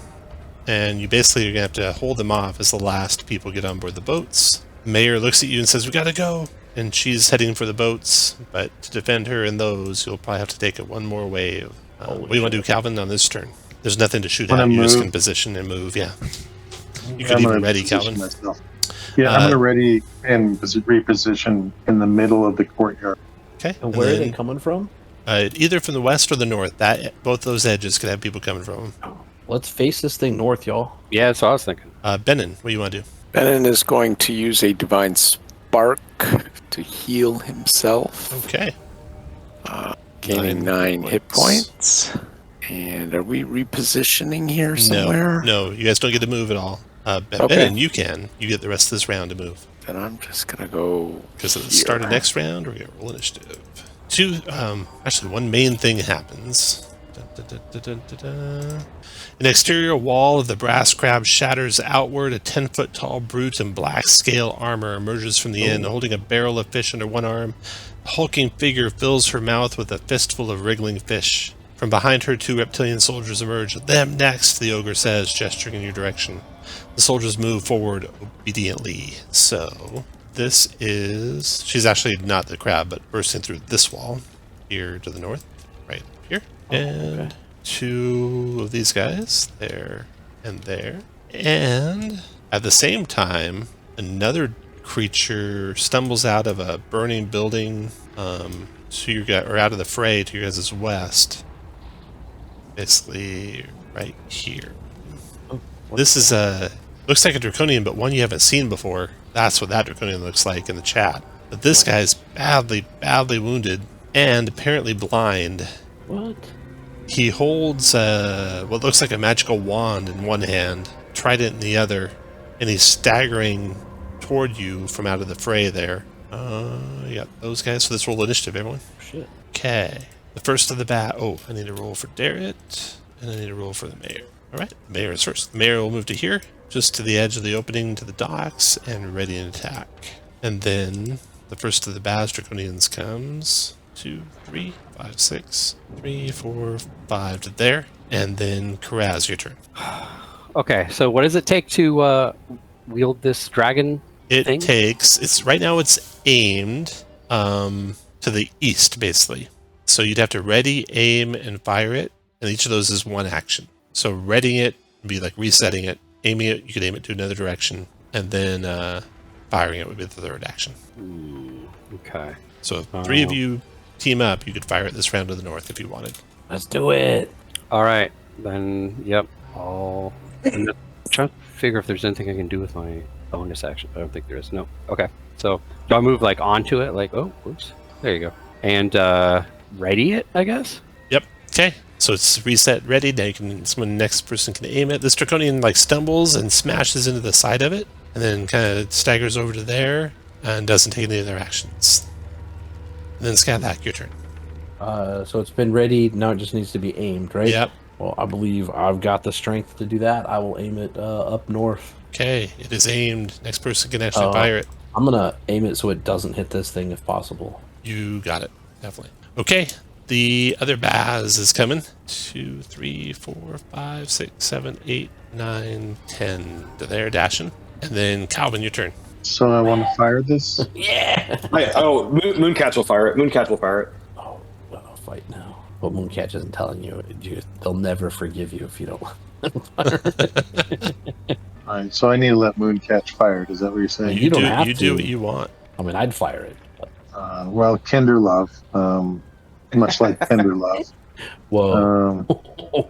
And you basically are going to have to hold them off as the last people get on board the boats. Mayor looks at you and says, "We gotta go." And she's heading for the boats, but to defend her in those, you'll probably have to take it one more wave. What do you want to do, Calvin, on this turn? There's nothing to shoot at. You just can position and move, yeah. You could even ready, Calvin. Myself. Yeah, I'm going to ready and reposition in the middle of the courtyard. Okay. And where are they coming from? Either from the west or the north. Both those edges could have people coming from them. Let's face this thing north, y'all. Yeah, that's what I was thinking. Benin, what do you want to do? Benin is going to use a divine spark to heal himself. Okay. Gaining 9 hit points. And are we repositioning here somewhere? No, you guys don't get to move at all. Okay. Benin, you can. You get the rest of this round to move. Then I'm just going to go Because at the start of next round, we're going to roll initiative. Actually, one main thing happens. An exterior wall of the brass crab shatters outward. A 10-foot tall brute in black scale armor emerges from the inn, holding a barrel of fish under one arm. The hulking figure fills her mouth with a fistful of wriggling fish. From behind her, 2 reptilian soldiers emerge. "Them next," the ogre says, gesturing in your direction. The soldiers move forward obediently. So this is... She's actually not the crab, but bursting through this wall here to the north, right here. And 2 of these guys, there and there. And at the same time, another creature stumbles out of a burning building to your guy, or out of the fray to your guys' west. Basically, right here. This is looks like a draconian, but one you haven't seen before. That's what that draconian looks like in the chat. But this guy's badly wounded and apparently blind. What? He holds what looks like a magical wand in one hand, trident in the other, and he's staggering toward you from out of the fray there. You got those guys. So let's roll initiative, everyone. Shit. Okay. The first of the bat. Oh, I need to roll for Darrett, and I need to roll for the mayor. All right, the mayor is first. The mayor will move to here, just to the edge of the opening to the docks, and ready an attack. And then the first of the Baz Draconians comes. 2, 3, 5, 6, 3, 4, 5 to there. And then Karaz, your turn. Okay, so what does it take to wield this dragon thing? Right now it's aimed to the east, basically. So you'd have to ready, aim, and fire it. And each of those is one action. So readying it would be like resetting it. Aiming it, you could aim it to another direction. And then firing it would be the third action. Okay. So if 3 of you team up, you could fire it this round to the north if you wanted. Let's do it. All right. Then, yep. I'm trying to figure if there's anything I can do with my bonus action. I don't think there is. No. Okay. So do I move like onto it? Like, oh, whoops. There you go. And ready it, I guess? Yep. Okay. So it's reset, ready. Now you can. Someone next person can aim it. This draconian like stumbles and smashes into the side of it, and then kind of staggers over to there and doesn't take any of their actions. And then Scathak, your turn. So it's been ready. Now it just needs to be aimed, right? Yep. Well, I believe I've got the strength to do that. I will aim it up north. Okay, it is aimed. Next person can actually fire it. I'm gonna aim it so it doesn't hit this thing if possible. You got it, definitely. Okay, the other Baz is coming. 2, 3, 4, 5, 6, 7, 8, 9, 10 to there, dashing. And then Calvin, your turn. So I want to fire this. Yeah. Mooncatch will fire it. Mooncatch will fire it. Oh, I'll fight now. But Mooncatch isn't telling you. They'll never forgive you if you don't. All right, so I need to let Mooncatch fire. Is that what you're saying? You don't have You to. do what you want. I mean, I'd fire it. But... Well, Kinder Love, much like Kinder Love. Whoa!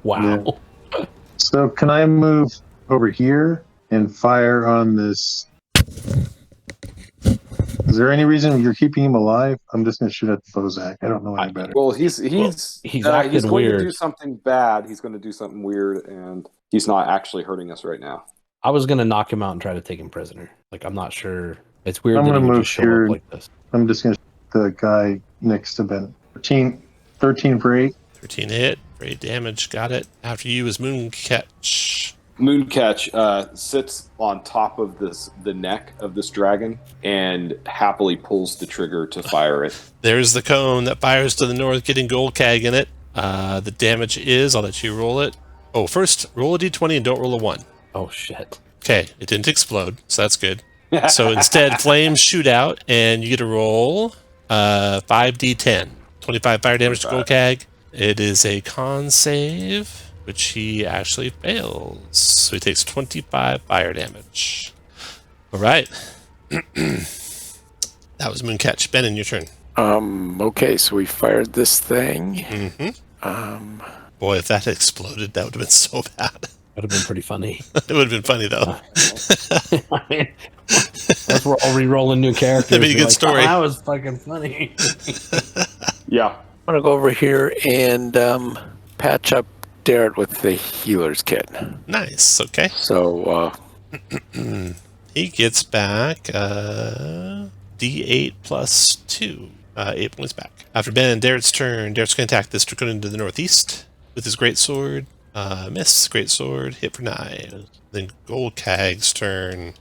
Wow. Yeah. So can I move over here and fire on this? Is there any reason you're keeping him alive? I'm just going to shoot at the Bozak. I don't know any better. Well, he's acting going weird. to do something bad. He's going to do something weird, and he's not actually hurting us right now. I was gonna knock him out and try to take him prisoner. Like, I'm not sure. It's weird I'm that gonna he would move just show here. up like this. I'm just going to shoot the guy next to Ben. 13 for 8. 13 hit, 8 damage, got it. After you is Mooncatch. Mooncatch sits on top of the neck of this dragon and happily pulls the trigger to fire it. There's the cone that fires to the north, getting Gold Kag in it. The damage is, I'll let you roll it. Oh, first, roll a d20 and don't roll a 1. Oh shit! Okay, it didn't explode, so that's good. So instead, flames shoot out, and you get to roll 5d10. 25 fire damage to Gold Kag. It is a con save, which he actually fails. So he takes 25 fire damage. All right. That was Mooncatch. Ben, your turn. Okay, so we fired this thing. Mm-hmm. Boy, if that had exploded, that would have been so bad. That'd have been pretty funny. It would have been funny, though. That's where all re-rolling new characters. That'd be a good like, story. Oh, that was fucking funny. Yeah. I'm going to go over here and patch up Darrett with the healer's kit. Nice, okay. So, he gets back D8 plus 2. 8 points back. After Ben and Darrett's turn, Darrett's going to attack this draconian to the northeast with his great sword. Miss, great sword, hit for 9. Then Gold Kag's turn.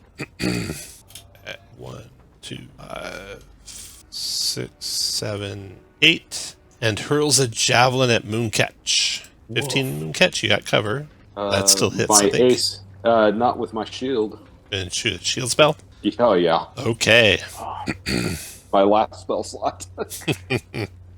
1, 2, 5, 6, 7, 8. And hurls a javelin at Mooncatch. 15 Mooncatch, you got cover. That still hits, My I think. ace. Not with my shield. And shoot a shield spell. Oh yeah, Okay. my last spell slot.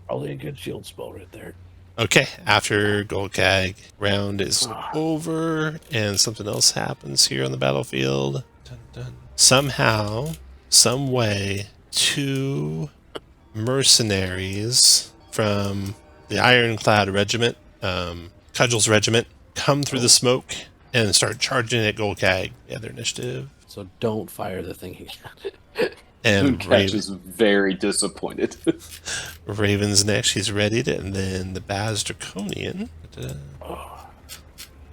Probably a good shield spell right there. Okay. After Golgag round is over and something else happens here on the battlefield. Dun, dun. Somehow, some way, 2 mercenaries from the Ironclad Regiment, Cudgel's Regiment, come through the smoke and start charging at Golgag. Yeah, their initiative. So don't fire the thing again. And Catch is very disappointed. Raven's next. She's readied. And then the Baz Draconian. The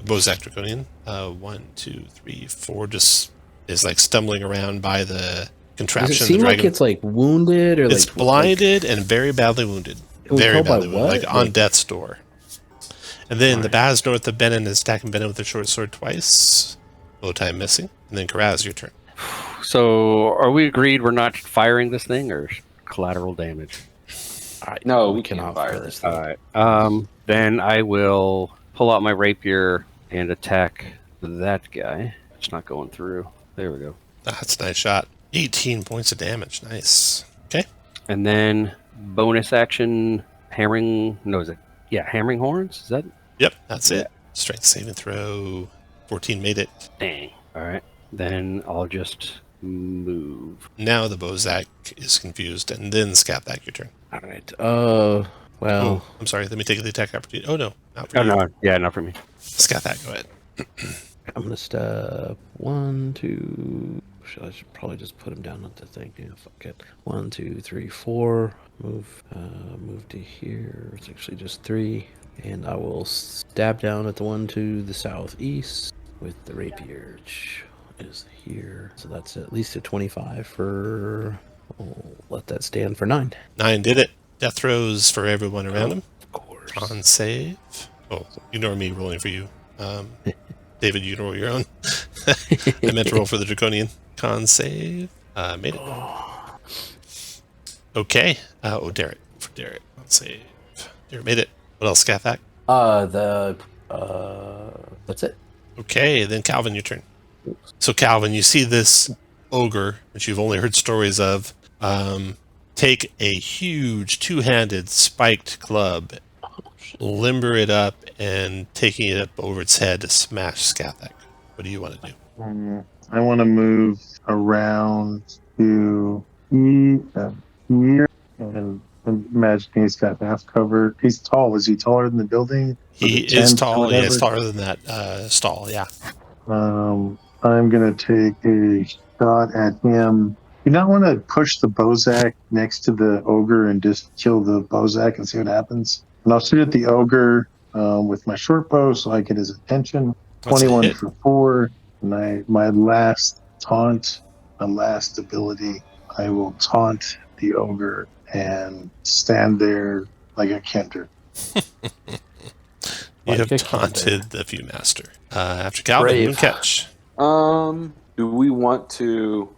Bozak Draconian. 1, 2, 3, 4. Just is like stumbling around by the contraption. Does it of seem the like dragon. it's like wounded or It's like blinded and very badly wounded. Can we Very tell by badly wounded. what? Like on Like- death's door. And then the Baz north of Benin is attacking Benin with a short sword twice. Low time missing. And then Karaz, your turn. So, are we agreed we're not firing this thing, or collateral damage? No, we cannot can't fire fire this. this All thing. right. Then I will pull out my rapier and attack that guy. It's not going through. There we go. That's a nice shot. 18 points of damage. Nice. Okay. And then bonus action hammering. No, is it? Yeah, hammering horns. Is that? Yep, that's it. Strength saving throw. 14 made it. Dang. All right. Then I'll just move. Now the Bozak is confused, and then Scathack, your turn. All right. Well, Oh, I'm sorry. Let me take the attack opportunity. Oh, no. Not for Oh you. no. Yeah, not for me. Scathack, go ahead. I'm gonna step 1, 2. I should probably just put him down at the thing. Yeah, fuck it. 1, 2, 3, 4. Move to here. It's actually just 3, and I will stab down at the one to the southeast with the rapier, which is here. So that's at least a 25 for. I'll let that stand for 9. 9 did it. Death throws for everyone around him. Of course. On save. Oh, ignore me rolling for you. David, you can roll your own. I meant to roll for the Draconian. Con save. Made it. Okay. Derek. For Derek. Con save. Derek made it. What else, Scathack? That's it. Okay, then Calvin, your turn. So Calvin, you see this ogre, which you've only heard stories of, take a huge 2-handed spiked club, limber it up, and taking it up over its head to smash Scathack. What do you want to do? I want to move around to here, and imagine he's got half covered. He's tall. Is he taller than the building? He The is tent, tall. Yeah, he's whatever? taller than that stall. Yeah. I'm gonna take a shot at him. You not want to push the Bozak next to the ogre and just kill the Bozak and see what happens. And I'll shoot at the ogre with my short bow so I get his attention. That's a 21 hit. for 4. And my last taunt, my last ability, I will taunt the ogre and stand there like a Kenter. You Like have a taunted the Viewmaster. After Calvin, Brave. Mooncatch. Do we want to?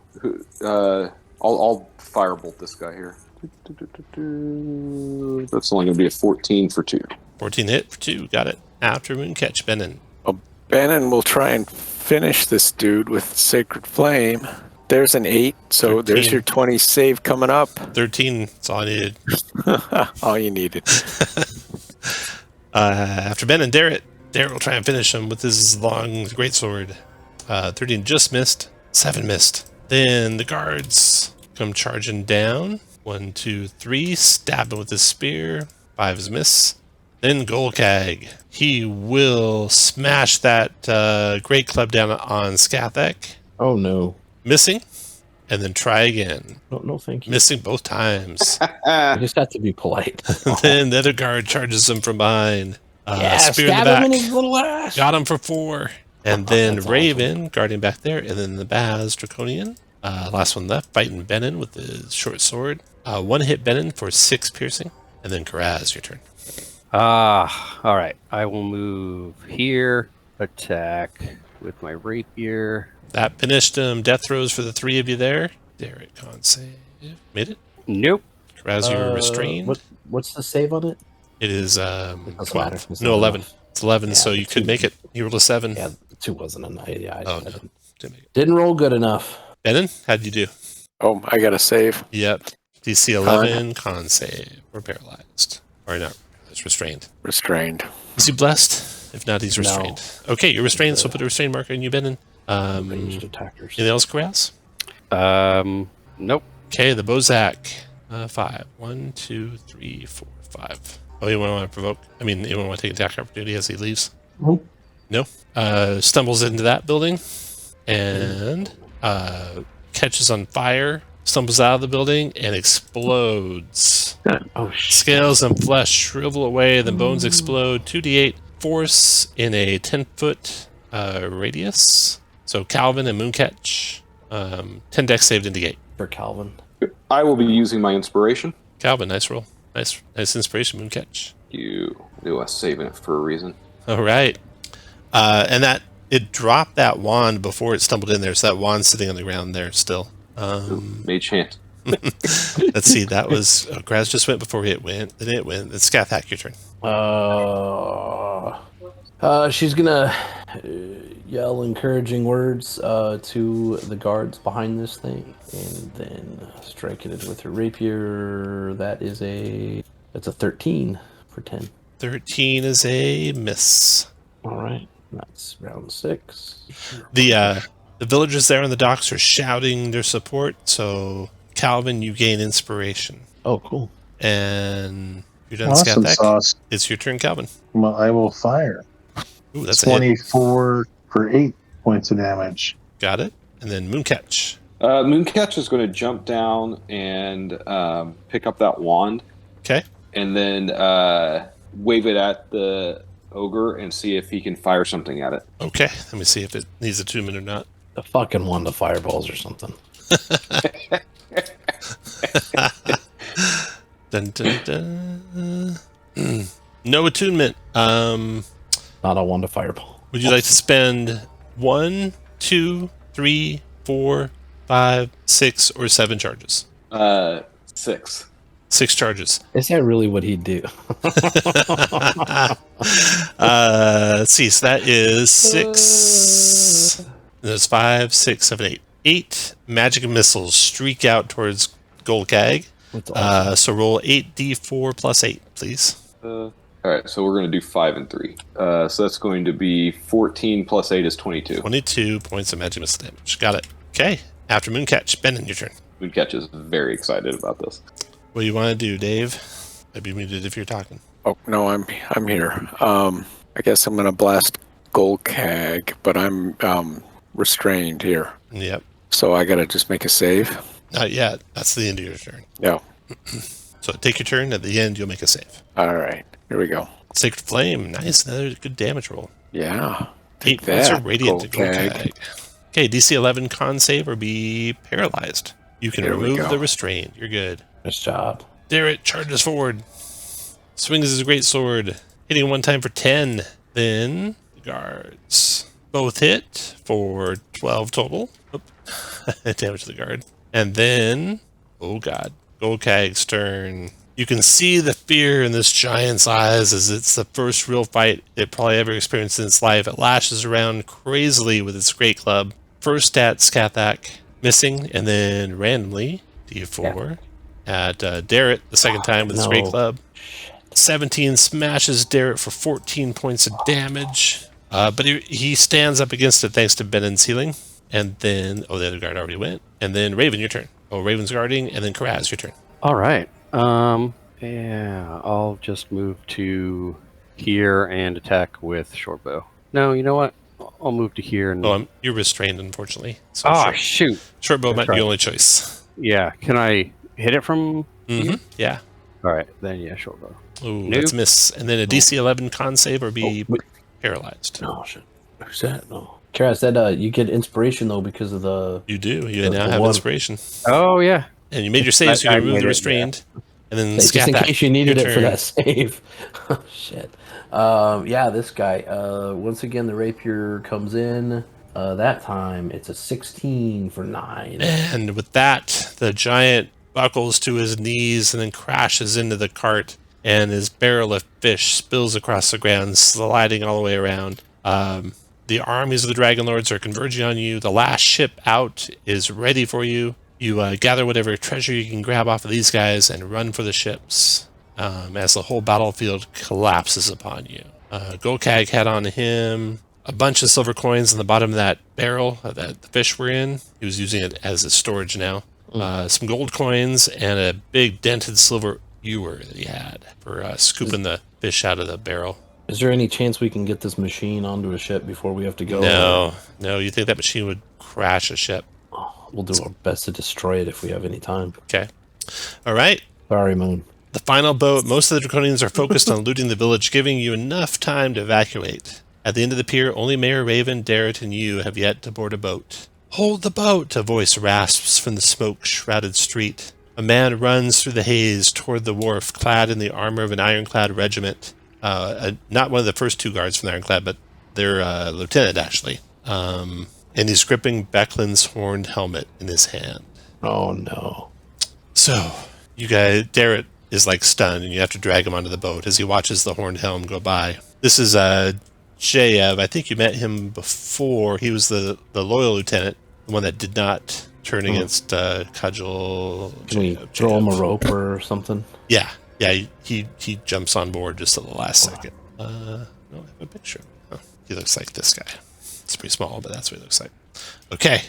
I'll firebolt this guy here. That's only going to be a 14 for 2. 14 hit for 2. Got it. After Mooncatch, Benin. Bannon will try and finish this dude with Sacred Flame. There's an 8, so 13. there's your 20 save coming up. 13. That's all I needed. All you needed. After Ben and Darrett will try and finish him with his long greatsword. 13 just missed. 7 missed. Then the guards come charging down. 1, 2, 3. Stab him with his spear. 5 is miss. Then Golgag. He will smash that great club down on Scathack. Oh no. Missing. And then try again. No, thank you. Missing both times. I just have to be polite. Then the other guard charges him from behind. Yeah, Spear in the stab back. him in his little ass. Got him for 4. And then That's Raven guarding back there. And then the Baz Draconian. Last one left, fighting Benin with the short sword. 1 hit Benin for 6 piercing. And then Karaz, your turn. All right. I will move here, attack with my rapier. That finished him. Death throws for the 3 of you there. Derek, con save. Made it. Nope. Karaz, you were restrained. What's the save on it? It is doesn't matter. 12. It's No, not 11. enough. It's 11, Yeah, so you could make it. You rolled a 7. Yeah, 2 wasn't enough. Yeah, Oh, no. Didn't make it. didn't roll good enough. Benin, how'd you do? Oh, I got to save. Yep. DC 11, con save. Or paralyzed. Or not. It's restrained. Restrained. Is he blessed? If not, he's restrained. Okay, you're restrained, so put a restrained marker on you, Benin. Ranged attackers. Anything else, Carouse? Nope. Okay, the Bozak. 5. 1, 2, 3, 4, 5. Oh, anyone want to provoke? I mean, anyone want to take attack opportunity as he leaves? Nope. No. Stumbles into that building and catches on fire, stumbles out of the building, and explodes. Oh, shit. Scales and flesh shrivel away, then bones explode. 2d8 force in a 10-foot radius. So Calvin and Mooncatch. 10 dex saved into gate. For Calvin. I will be using my inspiration. Calvin, nice roll. Nice inspiration, Mooncatch. You knew I was saving it for a reason. All right. And that it dropped that wand before it stumbled in there, so that wand's sitting on the ground there still. Mage hand. Let's see. That was Graz just went before it went. Then it went. It's Scathak, your turn. She's gonna yell encouraging words to the guards behind this thing, and then strike it with her rapier. That's a 13 for 10. 13 is a miss. All right, that's round 6. The villagers there on the docks are shouting their support. So Calvin, you gain inspiration, Oh, cool. and you're done. Awesome Scathak. sauce. It's your turn, Calvin. Well, I will fire. Ooh, that's a hit. 24 for 8 points of damage. Got it. And then Mooncatch. Mooncatch is going to jump down and pick up that wand. Okay. And then wave it at the ogre and see if he can fire something at it. Okay. Let me see if it needs attunement or not. The fucking one to fireballs or something. Dun, dun, dun. No attunement. Not a one to fireball. Would you like to spend 1, 2, 3, 4, 5, 6, or 7 charges? 6. 6 charges. Is that really what he'd do? Let's see. So that is 6. There's 5, 6, 7, 8. 8 magic missiles streak out towards Golgag. That's awesome. So roll 8d4 plus 8, please. All right, so we're going to do 5 and 3. So that's going to be 14 plus 8 is 22. 22 points of magic missile damage. Got it. Okay. After Mooncatch, Ben, your turn. Mooncatch is very excited about this. What do you want to do, Dave? I'd be muted if you're talking. Oh no, I'm here. I guess I'm gonna blast Golgag, but I'm restrained here. Yep. So I gotta just make a save. Not yet. That's the end of your turn. Yeah. So take your turn. At the end, you'll make a save. All right. Here we go. Sacred Flame. Nice. Another good damage roll. Yeah. 8 points of radiant to Golgag. Golgag. Okay, DC 11 con save or be paralyzed. You can There we remove go. the restraint. You're good. Nice job. Darrett charges forward. Swings his great sword. Hitting one time for 10. Then the guards both hit for 12 total. Oop. Damage to the guard. And then, oh god, Golgag's turn. You can see the fear in this giant's eyes as it's the first real fight it probably ever experienced in its life. It lashes around crazily with its great club. First at Scathak, missing, and then randomly, D4, at Darrett the second time with his great club. 17 smashes Darrett for 14 points of damage. But he stands up against it thanks to Benen's healing. And then, oh, the other guard already went. And then Raven, your turn. Oh, Raven's guarding, and then Karaz, your turn. All right. Yeah, I'll just move to here and attack with short bow. No, you know what? I'll move to here and. Oh, you're restrained, unfortunately. So Shoot! Short bow might be right. your only choice. Yeah, can I hit it from? Mm-hmm. Yeah. All right, then yeah, short bow. Ooh, Nope. that's miss. And then a DC 11 con save or be paralyzed. Oh shit. Who's that? No. Karaz, that you get inspiration though because of the. You do. You The now have one. inspiration. Oh yeah. And you made your save, so you I remove made the it, restrained. And then Just in Scathak, case you needed your it for turn. that save. Oh shit. Yeah, this guy. Once again, the rapier comes in. That time it's a 16 for 9. And with that, the giant buckles to his knees and then crashes into the cart, and his barrel of fish spills across the ground, sliding all the way around. The armies of the Dragon Lords are converging on you. The last ship out is ready for you. You gather whatever treasure you can grab off of these guys and run for the ships as the whole battlefield collapses upon you. Golkag had on him a bunch of silver coins in the bottom of that barrel that the fish were in. He was using it as a storage now. Some gold coins and a big dented silver ewer that he had for scooping the fish out of the barrel. Is there any chance we can get this machine onto a ship before we have to go? No. You think that machine would crash a ship? We'll do our best to destroy it if we have any time. Okay. All right. Sorry, Moon. The final boat. Most of the Draconians are focused on looting the village, giving you enough time to evacuate. At the end of the pier, only Mayor Raven, Darrett, and you have yet to board a boat. Hold the boat! A voice rasps from the smoke-shrouded street. A man runs through the haze toward the wharf, clad in the armor of an ironclad regiment. Not one of the first two guards from the ironclad, but their lieutenant, actually. And he's gripping Becklin's horned helmet in his hand. Oh, no. So, you guys, Darrett is like stunned, and you have to drag him onto the boat as he watches the horned helm go by. This is Jayev. I think you met him before. He was the loyal lieutenant, the one that did not turn against Cudgel. Can we throw him a rope or something? Yeah, he jumps on board just at the last second. No, I have a picture. Oh, he looks like this guy. It's pretty small, but that's what he looks like. Okay,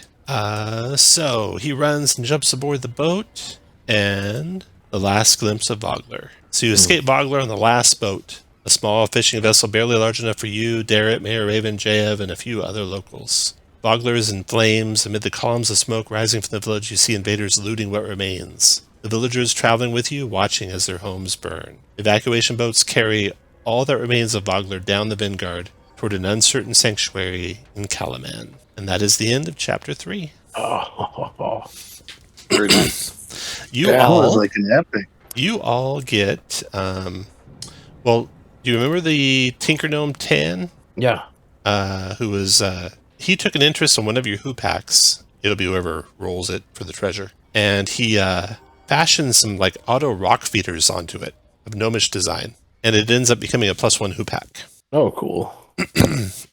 so he runs and jumps aboard the boat, and the last glimpse of Vogler. So you escape Vogler on the last boat, a small fishing vessel barely large enough for you, Darrett, Mayor Raven, Jayev, and a few other locals. Vogler is in flames. Amid the columns of smoke rising from the village, you see invaders looting what remains. The villagers traveling with you, watching as their homes burn. Evacuation boats carry all that remains of Vogler down the Vanguard toward an uncertain sanctuary in Kalaman. And that is the end of Chapter 3. Very nice. That was like an epic. You all get... well, do you remember the Tinker Gnome Tan? Yeah. Who was... he took an interest in one of your hoops. It'll be whoever rolls it for the treasure. And he fashioned some like auto rock feeders onto it of gnomish design. And it ends up becoming a +1 hoop hack. Oh, cool.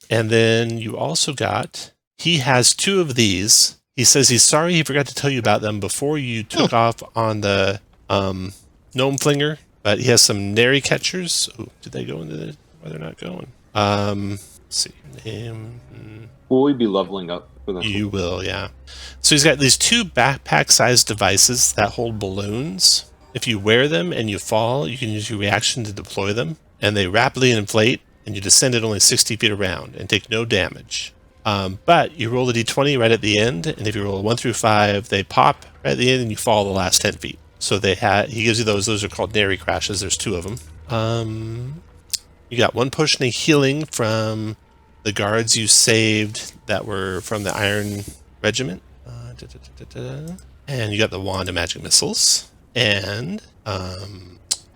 And then you also got... He has 2 of these. He says he's sorry he forgot to tell you about them before you took off on the gnome flinger. But he has some nary catchers. Ooh, did they go into the... Why they're not going? Let's see. Name... Will we be leveling up for this? You will, yeah. So he's got these 2 backpack-sized devices that hold balloons. If you wear them and you fall, you can use your reaction to deploy them. And they rapidly inflate, and you descend at only 60 feet around and take no damage. But you roll a d20 right at the end, and if you roll a 1 through 5, they pop right at the end, and you fall the last 10 feet. So he gives you those. Those are called nary crashes. There's 2 of them. You got 1 potion of healing from the guards you saved that were from the Iron Regiment. And you got the Wand of Magic Missiles. And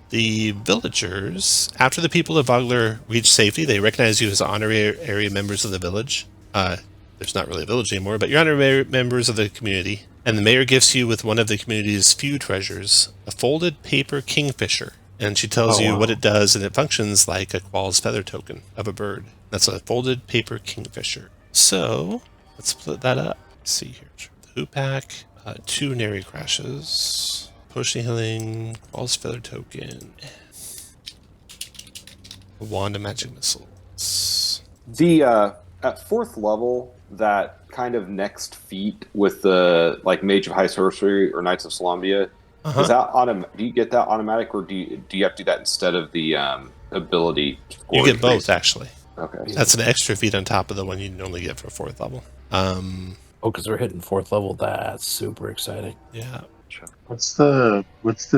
the villagers, after the people of Vogler reach safety, they recognize you as honorary members of the village. There's not really a village anymore, but you're honorary members of the community. And the mayor gifts you with one of the community's few treasures, a folded paper kingfisher. And she tells you what it does, and it functions like a Qual's feather token of a bird. That's a folded paper kingfisher. So, let's split that up. Let's see here. The hoop pack, 2 nary crashes, potion healing, Qual's feather token, a wand of magic missiles. The at 4th level, that kind of next feat with the like Mage of High Sorcery or Knights of Solamnia, is that do you get that automatic, or do you have to do that instead of the ability? You get both, actually. Okay. That's an extra feat on top of the one you normally get for 4th level. Because we're hitting 4th level. That's super exciting. Yeah. What's the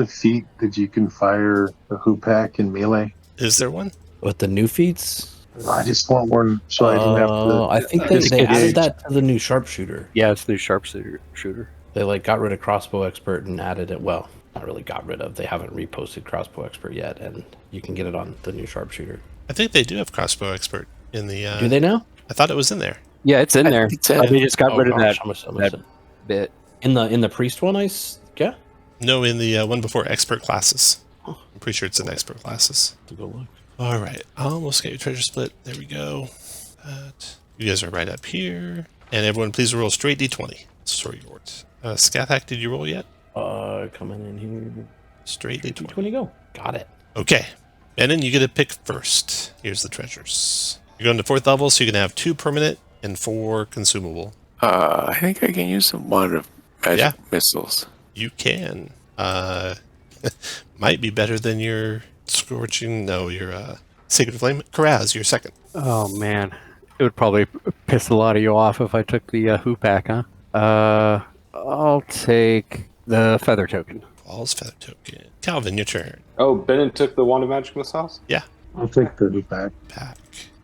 feat that you can fire a hoop hack in melee? Is there one? What, the new feats? I just want one so I don't have to. I think they added that to the new sharpshooter. Yeah, it's the sharpshooter. They like got rid of crossbow expert and added it. Well, not really got rid of. They haven't reposted crossbow expert yet, and you can get it on the new sharpshooter. I think they do have crossbow expert in the... Do they now? I thought it was in there. Yeah, it's in there. They just got rid of that bit. In the priest one, yeah? No, in the one before expert classes. I'm pretty sure it's in expert classes. To go look. All right, almost got your treasure split. There we go. You guys are right up here. And everyone, please roll straight d20. Story yours. Scathak, did you roll yet? Coming in here. Straight d20. 20 go. Got it. Okay. Benin, you get to pick first. Here's the treasures. You're going to 4th level, so you can have 2 permanent and 4 consumable. I think I can use some water magic missiles. You can. Might be better than your scorching. No, your sacred flame. Karaz, you're second. Oh man, it would probably piss a lot of you off if I took the Hoopak, huh? I'll take the feather token. Paul's feather token. Calvin, your turn. Oh, Benin took the wand of magic missiles? Yeah. I'll take the back. Pack.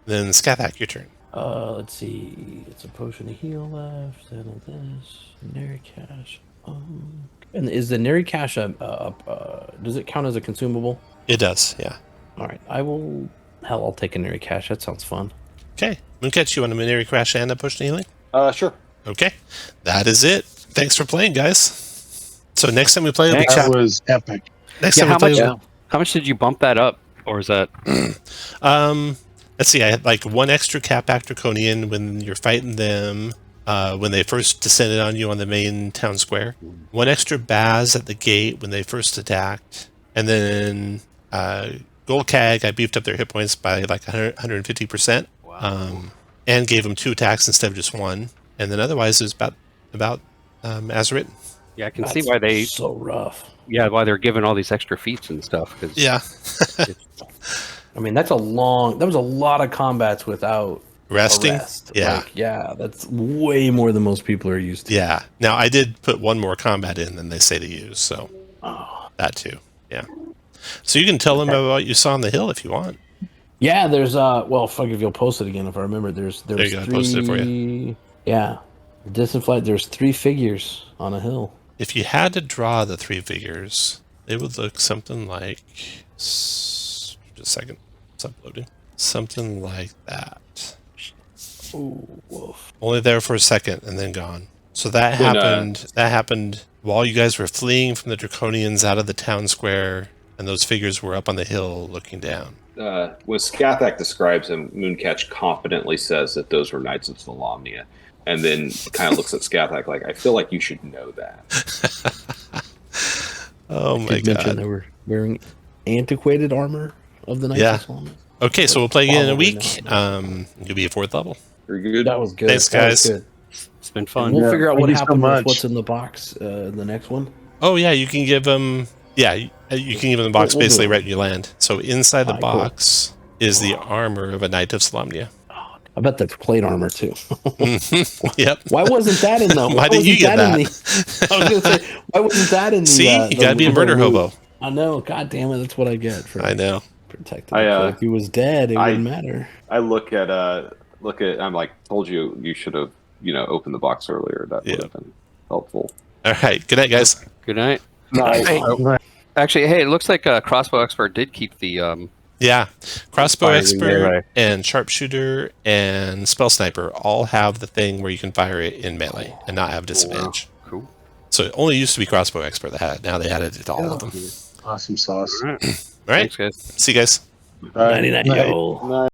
Then Scathak, your turn. Let's see. It's a potion of heal left, and this Nary cash. And is the Nary cash does it count as a consumable? It does, yeah. All right, I'll take a Nary cash. That sounds fun. Okay. Mooncatch, you want a Minary Crash and a potion of healing? Sure. Okay. That is it. Thanks for playing, guys. So next time we play, That was epic. next time we play, How much did you bump that up, or is that? let's see. I had like 1 extra cap back Draconian when you're fighting them. When they first descended on you on the main town square. 1 extra Baz at the gate when they first attacked. And then Gold Cag, I beefed up their hit points by like 150%. Wow. And gave them 2 attacks instead of just 1. And then otherwise it was about as written. Yeah, I can see why they so rough. Yeah, why they're giving all these extra feats and stuff. Cause yeah. I mean, that was a lot of combats without resting. Yeah, that's way more than most people are used to. Yeah. Now I did put 1 more combat in than they say to use, so that too. Yeah. So you can tell them about what you saw on the hill if you want. Yeah, there's well, fuck if you'll post it again if I remember. There's there you go, 3. I posted it for you. Yeah, distant flight. There's 3 figures on a hill. If you had to draw the 3 figures, they would look something like. Just a second, it's uploading. Something like that. Ooh, woof. Only there for a second and then gone. So that happened. That happened while you guys were fleeing from the Draconians out of the town square, and those figures were up on the hill looking down. When Scathak describes him, Mooncatch confidently says that those were Knights of Solamnia, and then kind of looks at Scathak like, I feel like you should know that. Oh my god. They were wearing antiquated armor of the Knights of Solamnia. Okay, so we'll play again in a week. You'll be a 4th level. Very good. That was good. Thanks, guys. It's been fun. And we'll figure out what thank you so happened with much. what's in the box. The next one. Oh yeah, you can give them. Yeah, you can give them the box We'll do basically it. right when you land. So inside the Alright, cool. box is the armor of a Knight of Solamnia. I bet that's plate armor too. Yep. Why wasn't that in the? Why didn't you get that? I was gonna say, why wasn't that in the? See, you gotta be a murder hobo. I know. God damn it, that's what I get for I know. protecting. If he was dead, it wouldn't matter. I look at. I'm like, told you should have opened the box earlier. That would have been helpful. All right. Good night, guys. Good night. Nice. Actually, hey, it looks like Crossbow Expert did keep the Yeah. Crossbow Firing expert melee. and sharpshooter and spell sniper all have the thing where you can fire it in melee and not have disadvantage. Cool. So it only used to be crossbow expert that had it. Now they added it to all of them. Awesome sauce. All right. Thanks, guys. See you guys. All right. 99 yo.